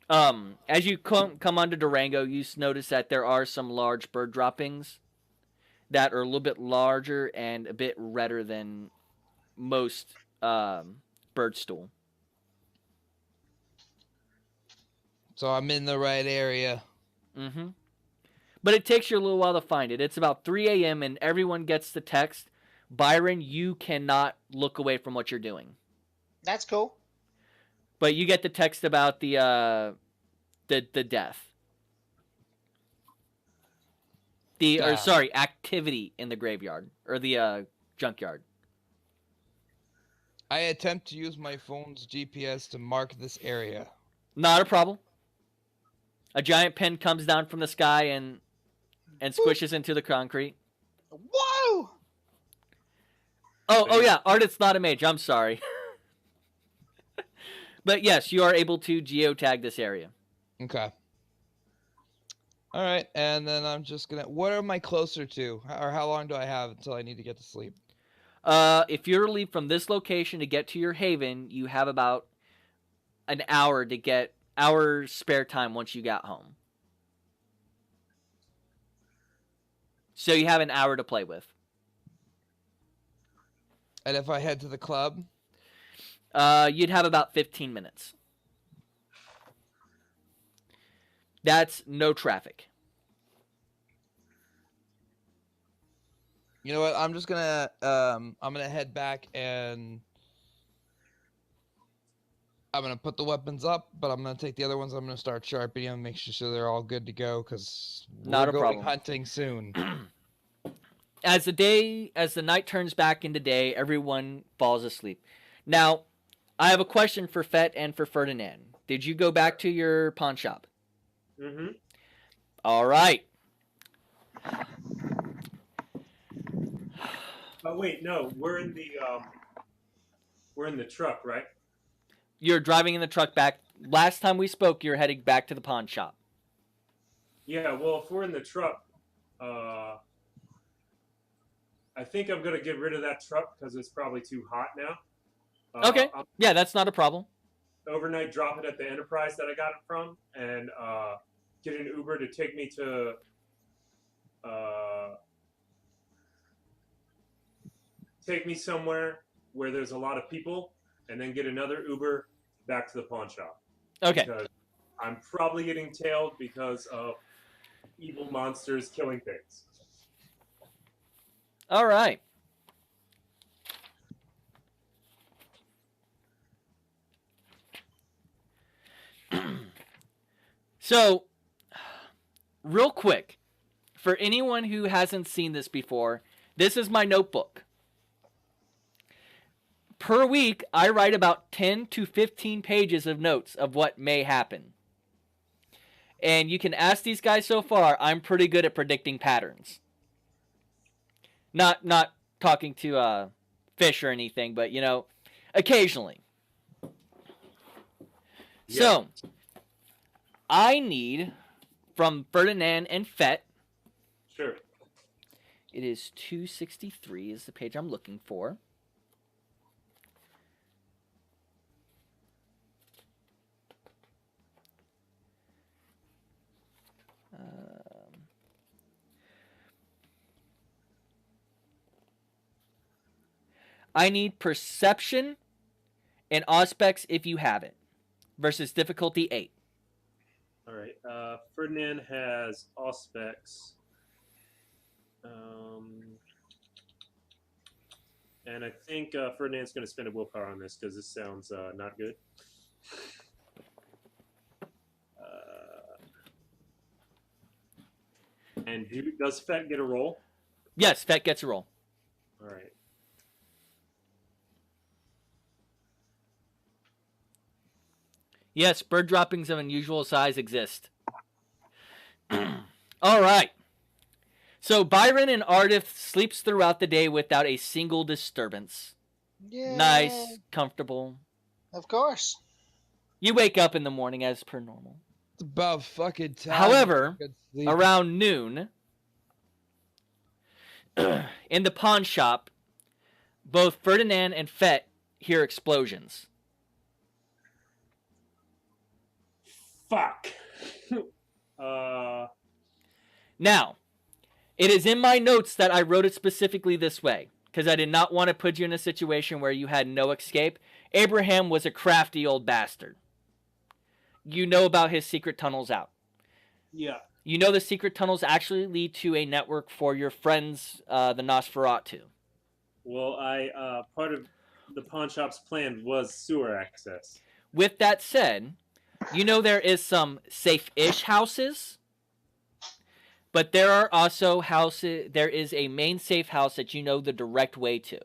As you come onto Durango, you notice that there are some large bird droppings that are a little bit larger and a bit redder than most bird stool. So I'm in the right area. Mm-hmm. But it takes you a little while to find it. It's about 3 a.m. and everyone gets the text, Byron, you cannot look away from what you're doing. That's cool. But you get the text about the death. Activity in the graveyard or the junkyard. I attempt to use my phone's GPS to mark this area. Not a problem. A giant pin comes down from the sky and squishes into the concrete. Whoa! Oh yeah, Artist's not a mage. I'm sorry. But yes, you are able to geotag this area. Okay. All right, and then I'm just gonna. What am I closer to, or how long do I have until I need to get to sleep? If you're to leave from this location to get to your haven, you have about an hour to get hour spare time once you got home. So you have an hour to play with. And if I head to the club? You'd have about 15 minutes. That's no traffic. You know what? I'm just gonna I'm gonna head back and I'm gonna put the weapons up, but I'm gonna take the other ones. I'm gonna start sharpening them, make sure they're all good to go, because Not we're a going problem. hunting soon. As the night turns back into day, everyone falls asleep. Now, I have a question for Fett and for Ferdinand. Did you go back to your pawn shop? Mm-hmm. All right. Oh wait, no, we're in the truck, right? You're driving in the truck back. Last time we spoke, you're heading back to the pawn shop. Yeah. Well, if we're in the truck, I think I'm gonna get rid of that truck because it's probably too hot now. Okay. Yeah, that's not a problem. Overnight, drop it at the Enterprise that I got it from, and get an Uber to take me to somewhere where there's a lot of people, and then get another Uber back to the pawn shop. Okay. Because I'm probably getting tailed because of evil monsters killing things. All right. So, real quick, for anyone who hasn't seen this before, this is my notebook. Per week, I write about 10 to 15 pages of notes of what may happen. And you can ask these guys so far, I'm pretty good at predicting patterns. Not talking to Fish or anything, but, occasionally. Yeah. So, I need, from Ferdinand and Fett, Sure. it is 263 is the page I'm looking for. I need perception and Auspex if you have it, versus difficulty 8. All right. Ferdinand has Auspex. And I think Ferdinand's going to spend a willpower on this because this sounds not good. And does Fett get a roll? Yes, Fett gets a roll. All right. Yes, bird droppings of unusual size exist. All right. So Byron and Ardith sleeps throughout the day without a single disturbance. Yeah. Nice, comfortable. Of course. You wake up in the morning as per normal. It's about fucking time. However, Good sleep. around noon, in the pawn shop, both Ferdinand and Fett hear explosions. Fuck. Now, it is in my notes that I wrote it specifically this way. because I did not want to put you in a situation where you had no escape. Abraham was a crafty old bastard. You know about his secret tunnels out. Yeah. You know the secret tunnels actually lead to a network for your friends, the Nosferatu. Well, part of the pawn shop's plan was sewer access. With that said, you know there is some safe-ish houses, but there are also houses. There is a main safe house that you know the direct way to.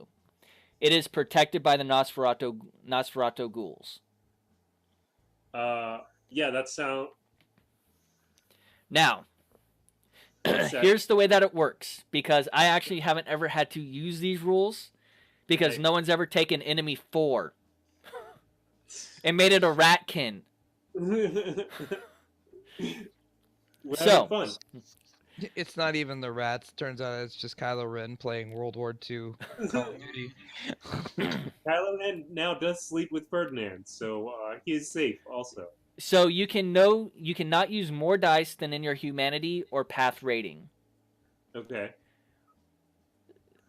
It is protected by the Nosferatu ghouls. Yeah, that sound. Now, here's the way that it works, because I actually haven't ever had to use these rules, because no one's ever taken enemy 4 and made it a ratkin. We're So, having fun. It's not even the rats. Turns out it's just Kylo Ren playing World War II Call of Duty. Kylo Ren now does sleep with Ferdinand, so he is safe also. So you cannot use more dice than in your humanity or path rating. Okay.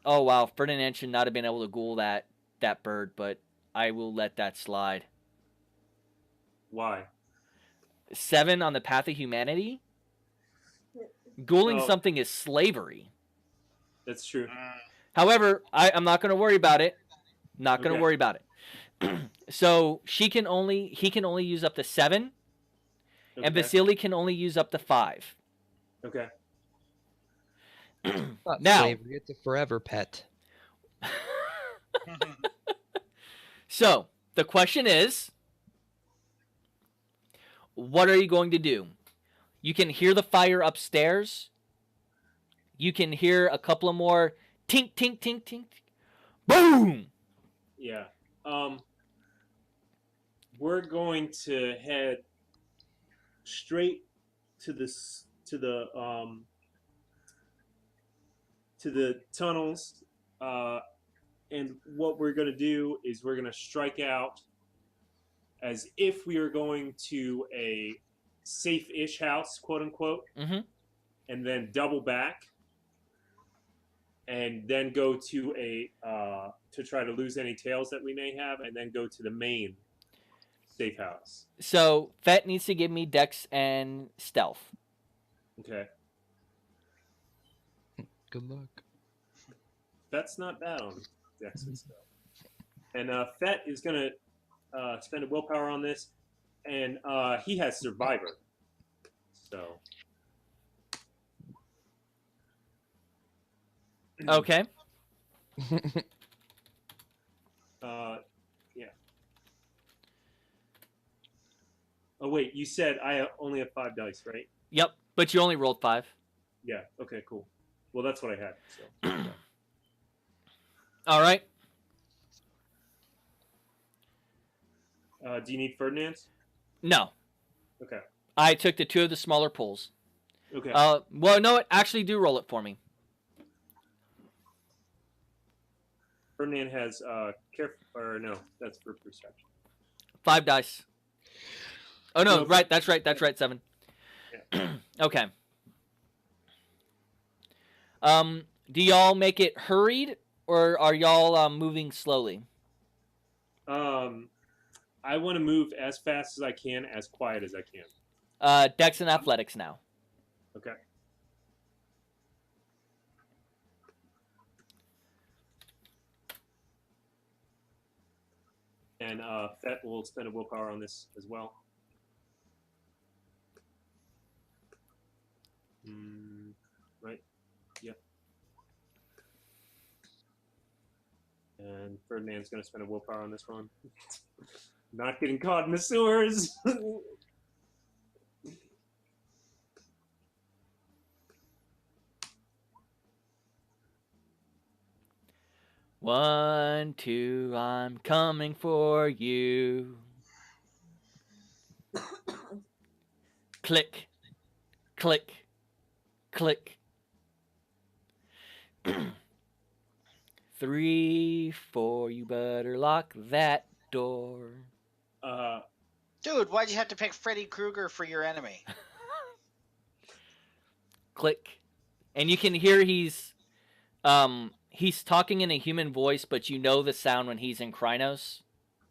Oh wow, Ferdinand should not have been able to ghoul that bird, but I will let that slide. Why? 7 on the path of humanity? Ghouling something is slavery. That's true. However, I'm not going to worry about it. Not going to worry about it. So he can only use up to 7, and Vasily can only use up to 5. Okay. Not Now, slavery, it's a forever pet. so the question is, what are you going to do? You can hear the fire upstairs. You can hear a couple of more tink, tink, tink, tink. Boom! Yeah. We're going to head straight to the tunnels, and what we're going to do is we're going to strike out as if we are going to a safe-ish house, quote unquote, and then double back, and then go to to try to lose any tails that we may have, and then go to the main safe house. So Fett needs to give me Dex and Stealth. Okay. Good luck. That's not bad on Dex and stuff. And Fett is gonna spend a willpower on this, and he has Survivor. So. Okay. Yeah. Oh wait, you said I only have 5 dice, right? Yep, but you only rolled 5. Yeah. Okay. Cool. Well, that's what I had. So. All right. Do you need Ferdinand's? No. Okay. I took the 2 of the smaller pulls. Okay. Well, no, actually do roll it for me. Ferdinand has no, that's for perception. 5 dice. Oh no, Nope. right, that's right, 7. Yeah. Okay. Do y'all make it hurried, or are y'all moving slowly? I want to move as fast as I can, as quiet as I can. Dex and athletics now. Okay. And Fett will spend a willpower on this as well. Right? Yep. And Ferdinand's going to spend a willpower on this one. Not getting caught in the sewers! 1, 2, I'm coming for you. Click, click, click. 3, 4, you better lock that door. Dude, why'd you have to pick Freddy Krueger for your enemy? Click. And you can hear he's he's talking in a human voice, but you know the sound when he's in Krynos.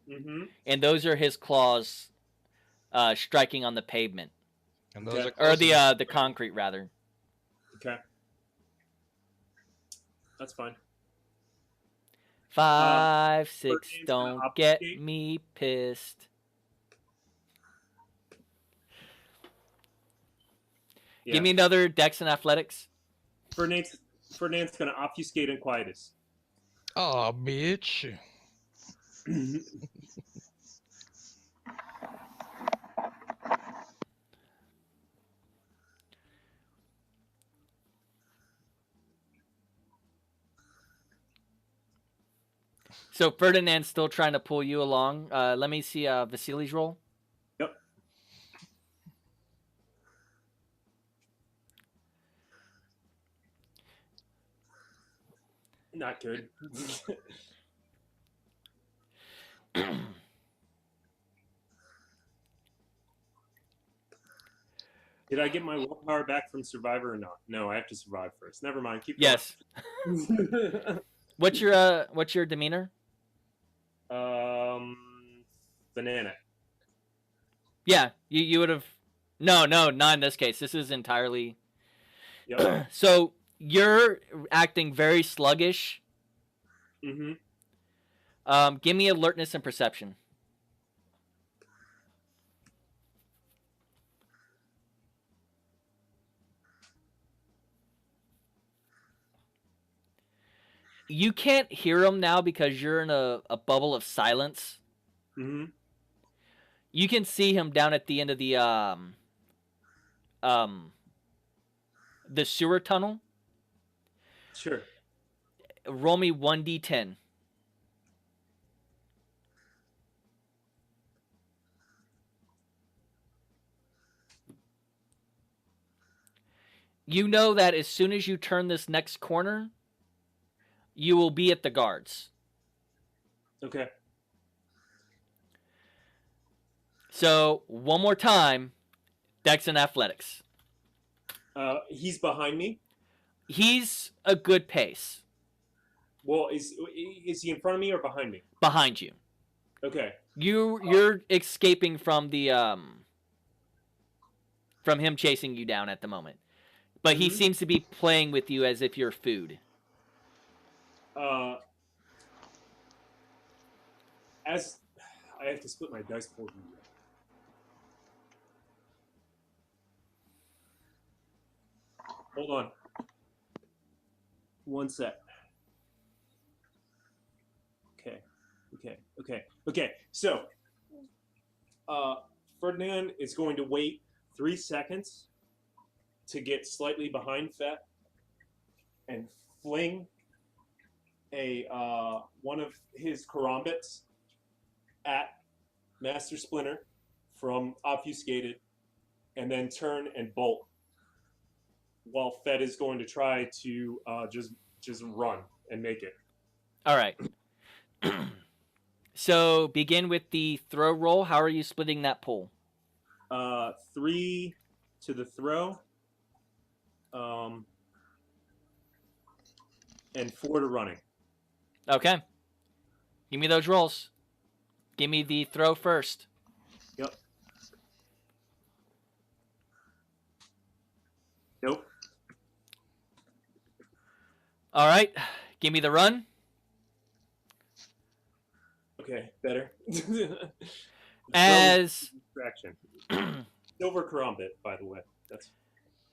Mm-hmm. And those are his claws striking on the pavement. And those Okay. are Or close enough. the concrete, rather. Okay. That's fine. 5, 6, Ferdinand's gonna don't get obfuscate. me pissed. Yeah. Give me another Dex and Athletics. Ferdinand's gonna obfuscate and quietus. Oh, bitch. So Ferdinand's still trying to pull you along. Let me see Vasily's roll. Yep. Not good. Did I get my willpower back from Survivor or not? No, I have to survive first. Never mind. Keep going. Yes. What's your demeanor? Banana. Yeah, you would have. No, not in this case. This is entirely. Yep. So you're acting very sluggish. Mm-hmm. Give me alertness and perception. You can't hear him now because you're in a bubble of silence. Mm-hmm. You can see him down at the end of the sewer tunnel. Sure. Roll me 1d10. You know that as soon as you turn this next corner, you will be at the guards. Okay. So, one more time, Dex and Athletics. He's behind me. He's a good pace. Well, is he in front of me or behind me? Behind you. Okay. You're escaping from the from him chasing you down at the moment. But he Mhm. seems to be playing with you as if you're food. As I have to split my dice pool. Hold on. One sec. Okay. So, Ferdinand is going to wait 3 seconds to get slightly behind Fett and fling a one of his karambits at Master Splinter from obfuscated, and then turn and bolt. While Fett is going to try to just run and make it. All right. So begin with the throw roll. How are you splitting that pool? 3 to the throw, and 4 to running. Okay. Give me those rolls. Give me the throw first. Yep. Nope. All right. Give me the run. Okay, better. As Distraction. Silver karambit, by the way. That's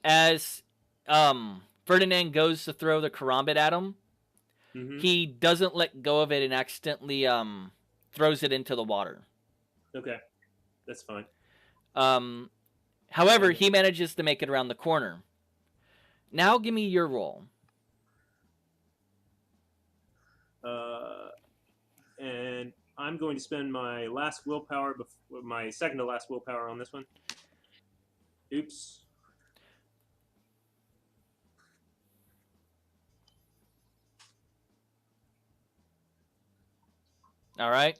as Ferdinand goes to throw the karambit at him, he doesn't let go of it and accidentally throws it into the water. okay. That's fine. However, he manages to make it around the corner. Now give me your roll. And I'm going to spend my last willpower, my second to last willpower on this one. Oops. All right.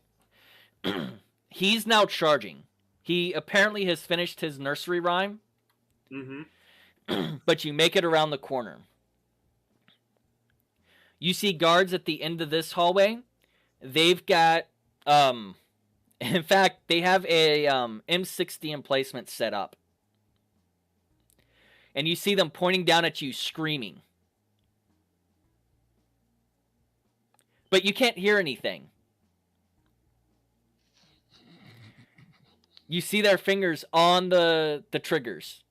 He's now charging. He apparently has finished his nursery rhyme. Mm-hmm. But you make it around the corner. You see guards at the end of this hallway. They've got, in fact, they have a M60 emplacement set up. And you see them pointing down at you, screaming. But you can't hear anything. You see their fingers on the triggers.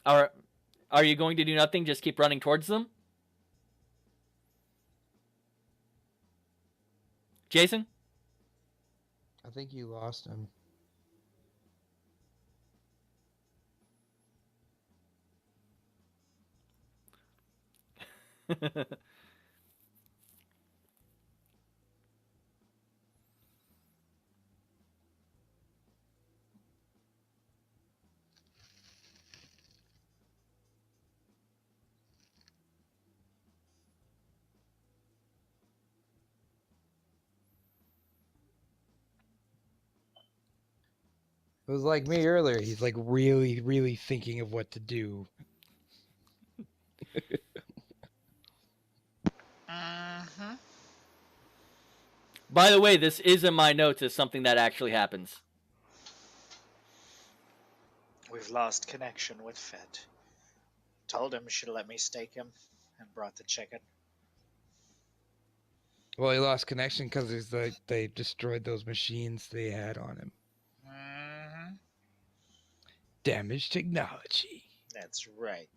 Are you going to do nothing? Just keep running towards them? Jason? I think you lost him. It was like me earlier. He's like really, really thinking of what to do. Mm-hmm. By the way, this is in my notes as something that actually happens. We've lost connection with Fett. Told him she'd let me stake him and brought the chicken. Well, he lost connection because they destroyed those machines they had on him. Mm-hmm. Damaged technology. That's right.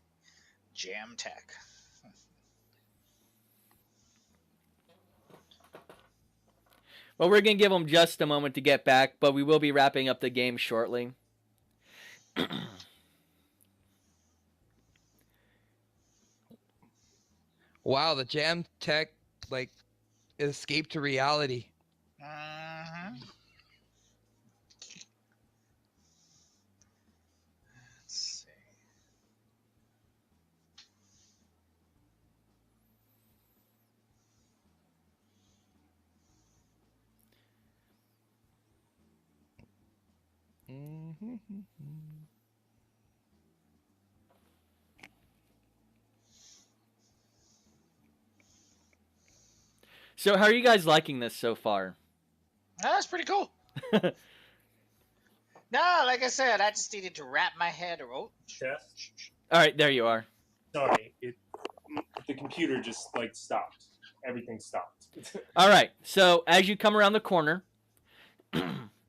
Jam tech. Well, we're going to give them just a moment to get back, but we will be wrapping up the game shortly. Wow, the jam tech like escaped to reality. Mm-hmm. Let's see. So how are you guys liking this so far? That's pretty cool. No, like I said, I just needed to wrap my head around. Chest. All right, there you are. Sorry, the computer just like stopped. Everything stopped. All right, so as you come around the corner,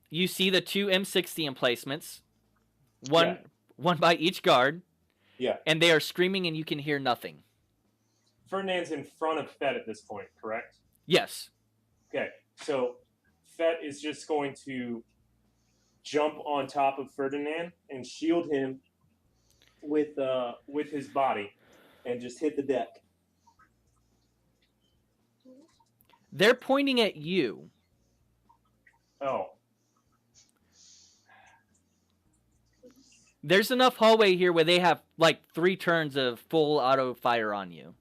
you see the two M60 emplacements, one by each guard, Yeah. and they are screaming and you can hear nothing. Ferdinand's in front of Fett at this point, correct? Yes. Okay, so Fett is just going to jump on top of Ferdinand and shield him with his body and just hit the deck. They're pointing at you. Oh. There's enough hallway here where they have like 3 turns of full auto fire on you.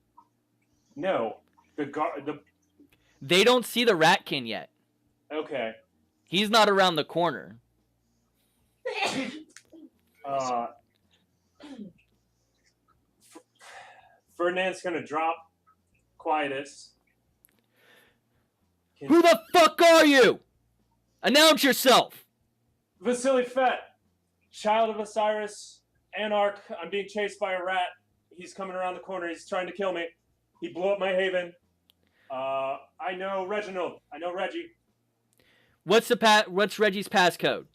No. They don't see the Ratkin yet. Okay. He's not around the corner. Ferdinand's gonna drop Quietus. Who the fuck are you? Announce yourself. Vasily Fett, child of Osiris, Anarch. I'm being chased by a rat. He's coming around the corner. He's trying to kill me. He blew up my haven. I know Reginald. I know Reggie. What's Reggie's passcode?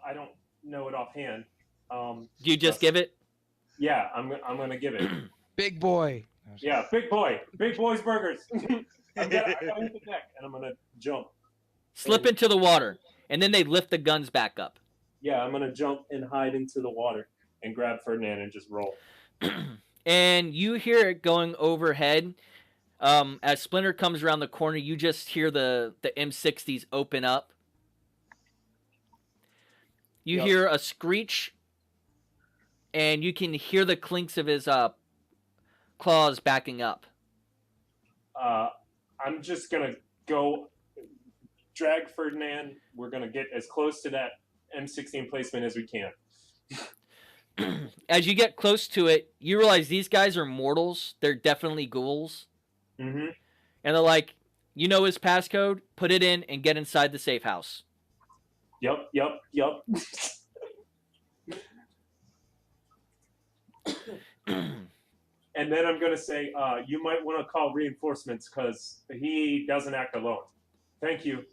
I don't know it offhand. Do you just give it? Yeah, I'm gonna give it. Big boy. Yeah, big boy's burgers. I gotta hit the deck, and I'm gonna jump. Slip into the water, and then they lift the guns back up. Yeah, I'm gonna jump and hide into the water and grab Ferdinand and just roll. And you hear it going overhead. As Splinter comes around the corner, you just hear the M60s open up. You hear a screech, and you can hear the clinks of his claws backing up? I'm just gonna go drag Ferdinand. We're gonna get as close to that M16 placement as we can. As you get close to it, you realize these guys are mortals. They're definitely ghouls. Mm-hmm. And they're like, you know his passcode? Put it in and get inside the safe house. Yup. And then I'm gonna say, you might want to call reinforcements because he doesn't act alone. Thank you.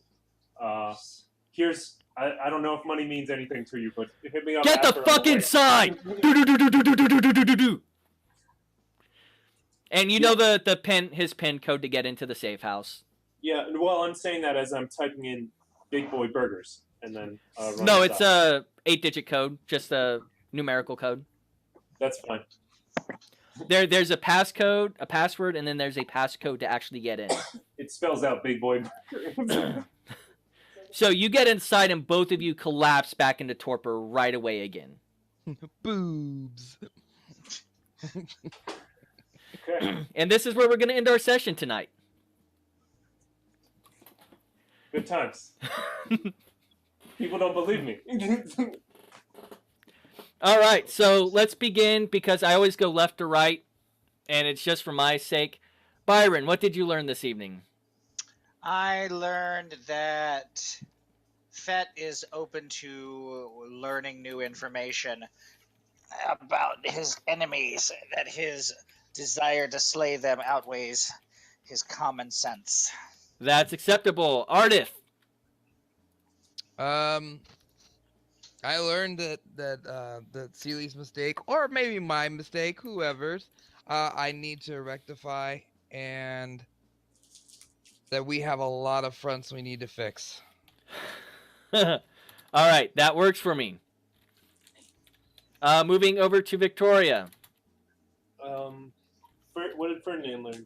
Here's I don't know if money means anything to you, but hit me up. Get the after fuck on the way. inside! Do. And you know his pin code to get into the safe house. Yeah, well, I'm saying that as I'm typing in Big Boy Burgers and then. No, it's a 8-digit code, just a numerical code. That's fine. There's a passcode, a password, and then there's a passcode to actually get in. It spells out Big Boy Burgers. So you get inside and both of you collapse back into torpor right away again. Boobs. Okay. And this is where we're going to end our session tonight. Good times. People don't believe me. All right, so let's begin because I always go left to right, and it's just for my sake. Byron, what did you learn this evening? I learned that Fett is open to learning new information about his enemies, that his desire to slay them outweighs his common sense. That's acceptable. Ardith. I learned that Seely's mistake, or maybe my mistake, whoever's, I need to rectify, and that we have a lot of fronts we need to fix. All right, that works for me. Moving over to Victoria. What did Ferdinand learn?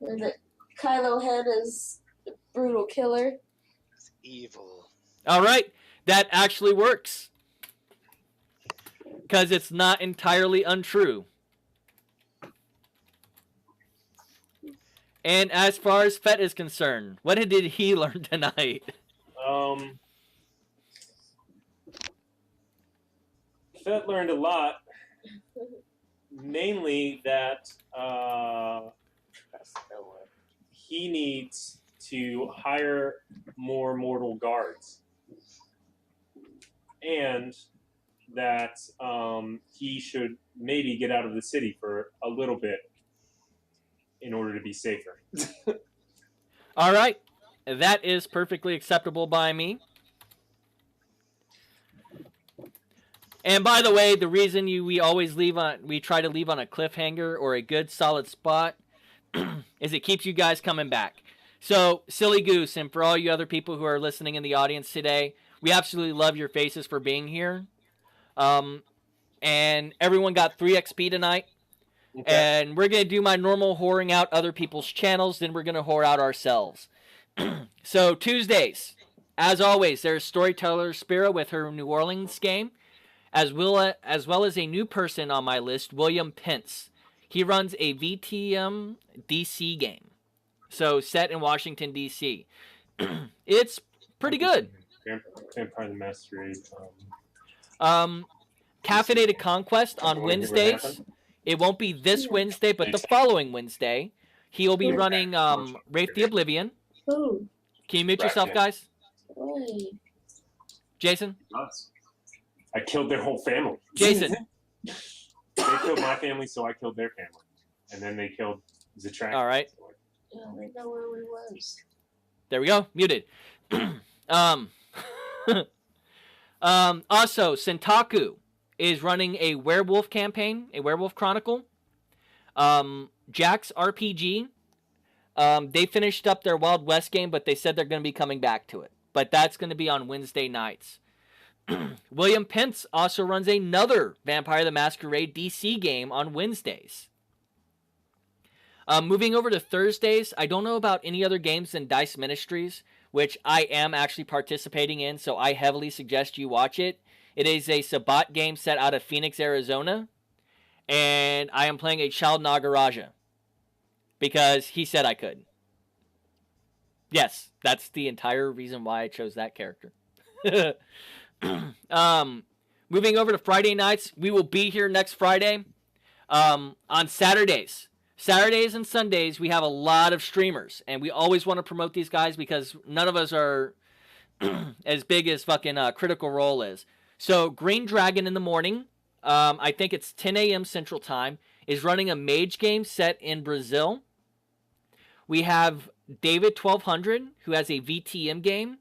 That Kylo Hen is a brutal killer. It's evil. All right, that actually works. Because it's not entirely untrue. And as far as Fett is concerned, what did he learn tonight? Fett learned a lot. Mainly that he needs to hire more mortal guards. And that he should maybe get out of the city for a little bit in order to be safer. All right, that is perfectly acceptable by me. And by the way, the reason we try to leave on a cliffhanger or a good solid spot is it keeps you guys coming back. So, Silly Goose, and for all you other people who are listening in the audience today, we absolutely love your faces for being here. And everyone got 3 XP tonight. Okay. And we're going to do my normal whoring out other people's channels, then we're going to whore out ourselves. So, Tuesdays, as always, there's Storyteller Spira with her New Orleans game, as well as a new person on my list, William Pence. He runs a VTM DC game, so set in Washington, D.C. It's pretty good. Vampire the Masquerade. Caffeinated Conquest on Wednesdays. It won't be this Wednesday, but the following Wednesday. He'll be running Wraith the Oblivion. Can you mute yourself, guys? Jason? I killed their whole family. Jason. They killed my family, so I killed their family. And then they killed Zatrak. All right. Yeah, we know where we was. There we go. Muted. Also, Sentaku is running a werewolf campaign, a werewolf chronicle. Jack's RPG. They finished up their Wild West game, but they said they're going to be coming back to it. But that's going to be on Wednesday nights. William Pence also runs another Vampire the Masquerade DC game on Wednesdays. Moving over to Thursdays, I don't know about any other games than Dice Ministries, which I am actually participating in, so I heavily suggest you watch it. It is a Sabat game set out of Phoenix, Arizona. And I am playing a Child Nagaraja. Because he said I could. Yes, that's the entire reason why I chose that character. Moving over to Friday nights, we will be here next Friday. On Saturdays and Sundays, we have a lot of streamers, and we always want to promote these guys because none of us are as big as fucking Critical Role is. So Green Dragon in the morning, I think it's 10 a.m. Central Time, is running a mage game set in Brazil. We have David 1200, who has a VTM game.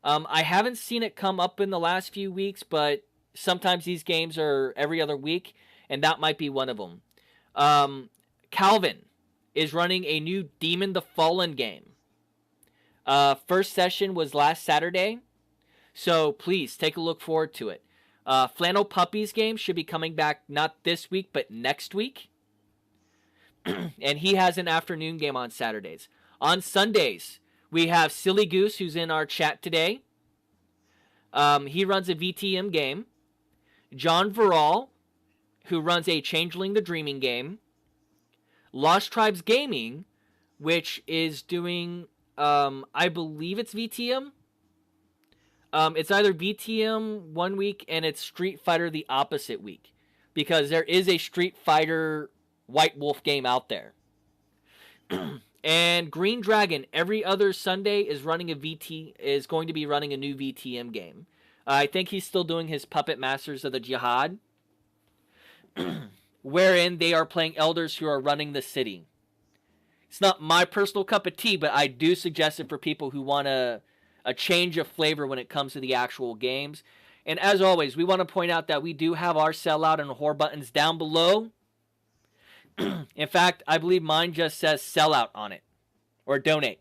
I haven't seen it come up in the last few weeks, but sometimes these games are every other week, and that might be one of them. Calvin is running a new Demon the Fallen game. First session was last Saturday, so please take a look forward to it. Flannel Puppies game should be coming back not this week, but next week. And he has an afternoon game on Saturdays. On Sundays, we have Silly Goose, who's in our chat today. He runs a VTM game. John Verall, who runs a Changeling the Dreaming game. Lost Tribes Gaming, which is doing, I believe it's VTM. It's either VTM one week and it's Street Fighter the opposite week. Because there is a Street Fighter White Wolf game out there. And Green Dragon every other Sunday is going to be running a new VTM game. I think he's still doing his Puppet Masters of the Jihad, wherein they are playing elders who are running the city. It's not my personal cup of tea, but I do suggest it for people who want a change of flavor when it comes to the actual games. And as always, we want to point out that we do have our sellout and whore buttons down below. In fact, I believe mine just says sellout on it, or donate.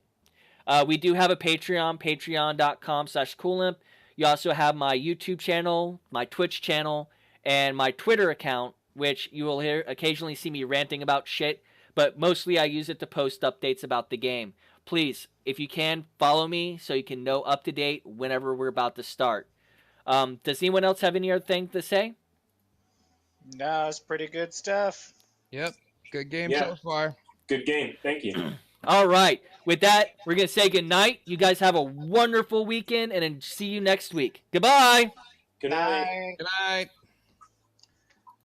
We do have a Patreon, patreon.com/coolimp. You also have my YouTube channel, my Twitch channel, and my Twitter account, which you will occasionally see me ranting about shit, but mostly I use it to post updates about the game. Please, if you can, follow me so you can know up to date whenever we're about to start. Does anyone else have any other thing to say? No, it's pretty good stuff. Yep. Good game Yeah. so far. Good game. Thank you. All right. With that, we're going to say goodnight. You guys have a wonderful weekend, and then see you next week. Goodbye. Good night. Bye. Good night.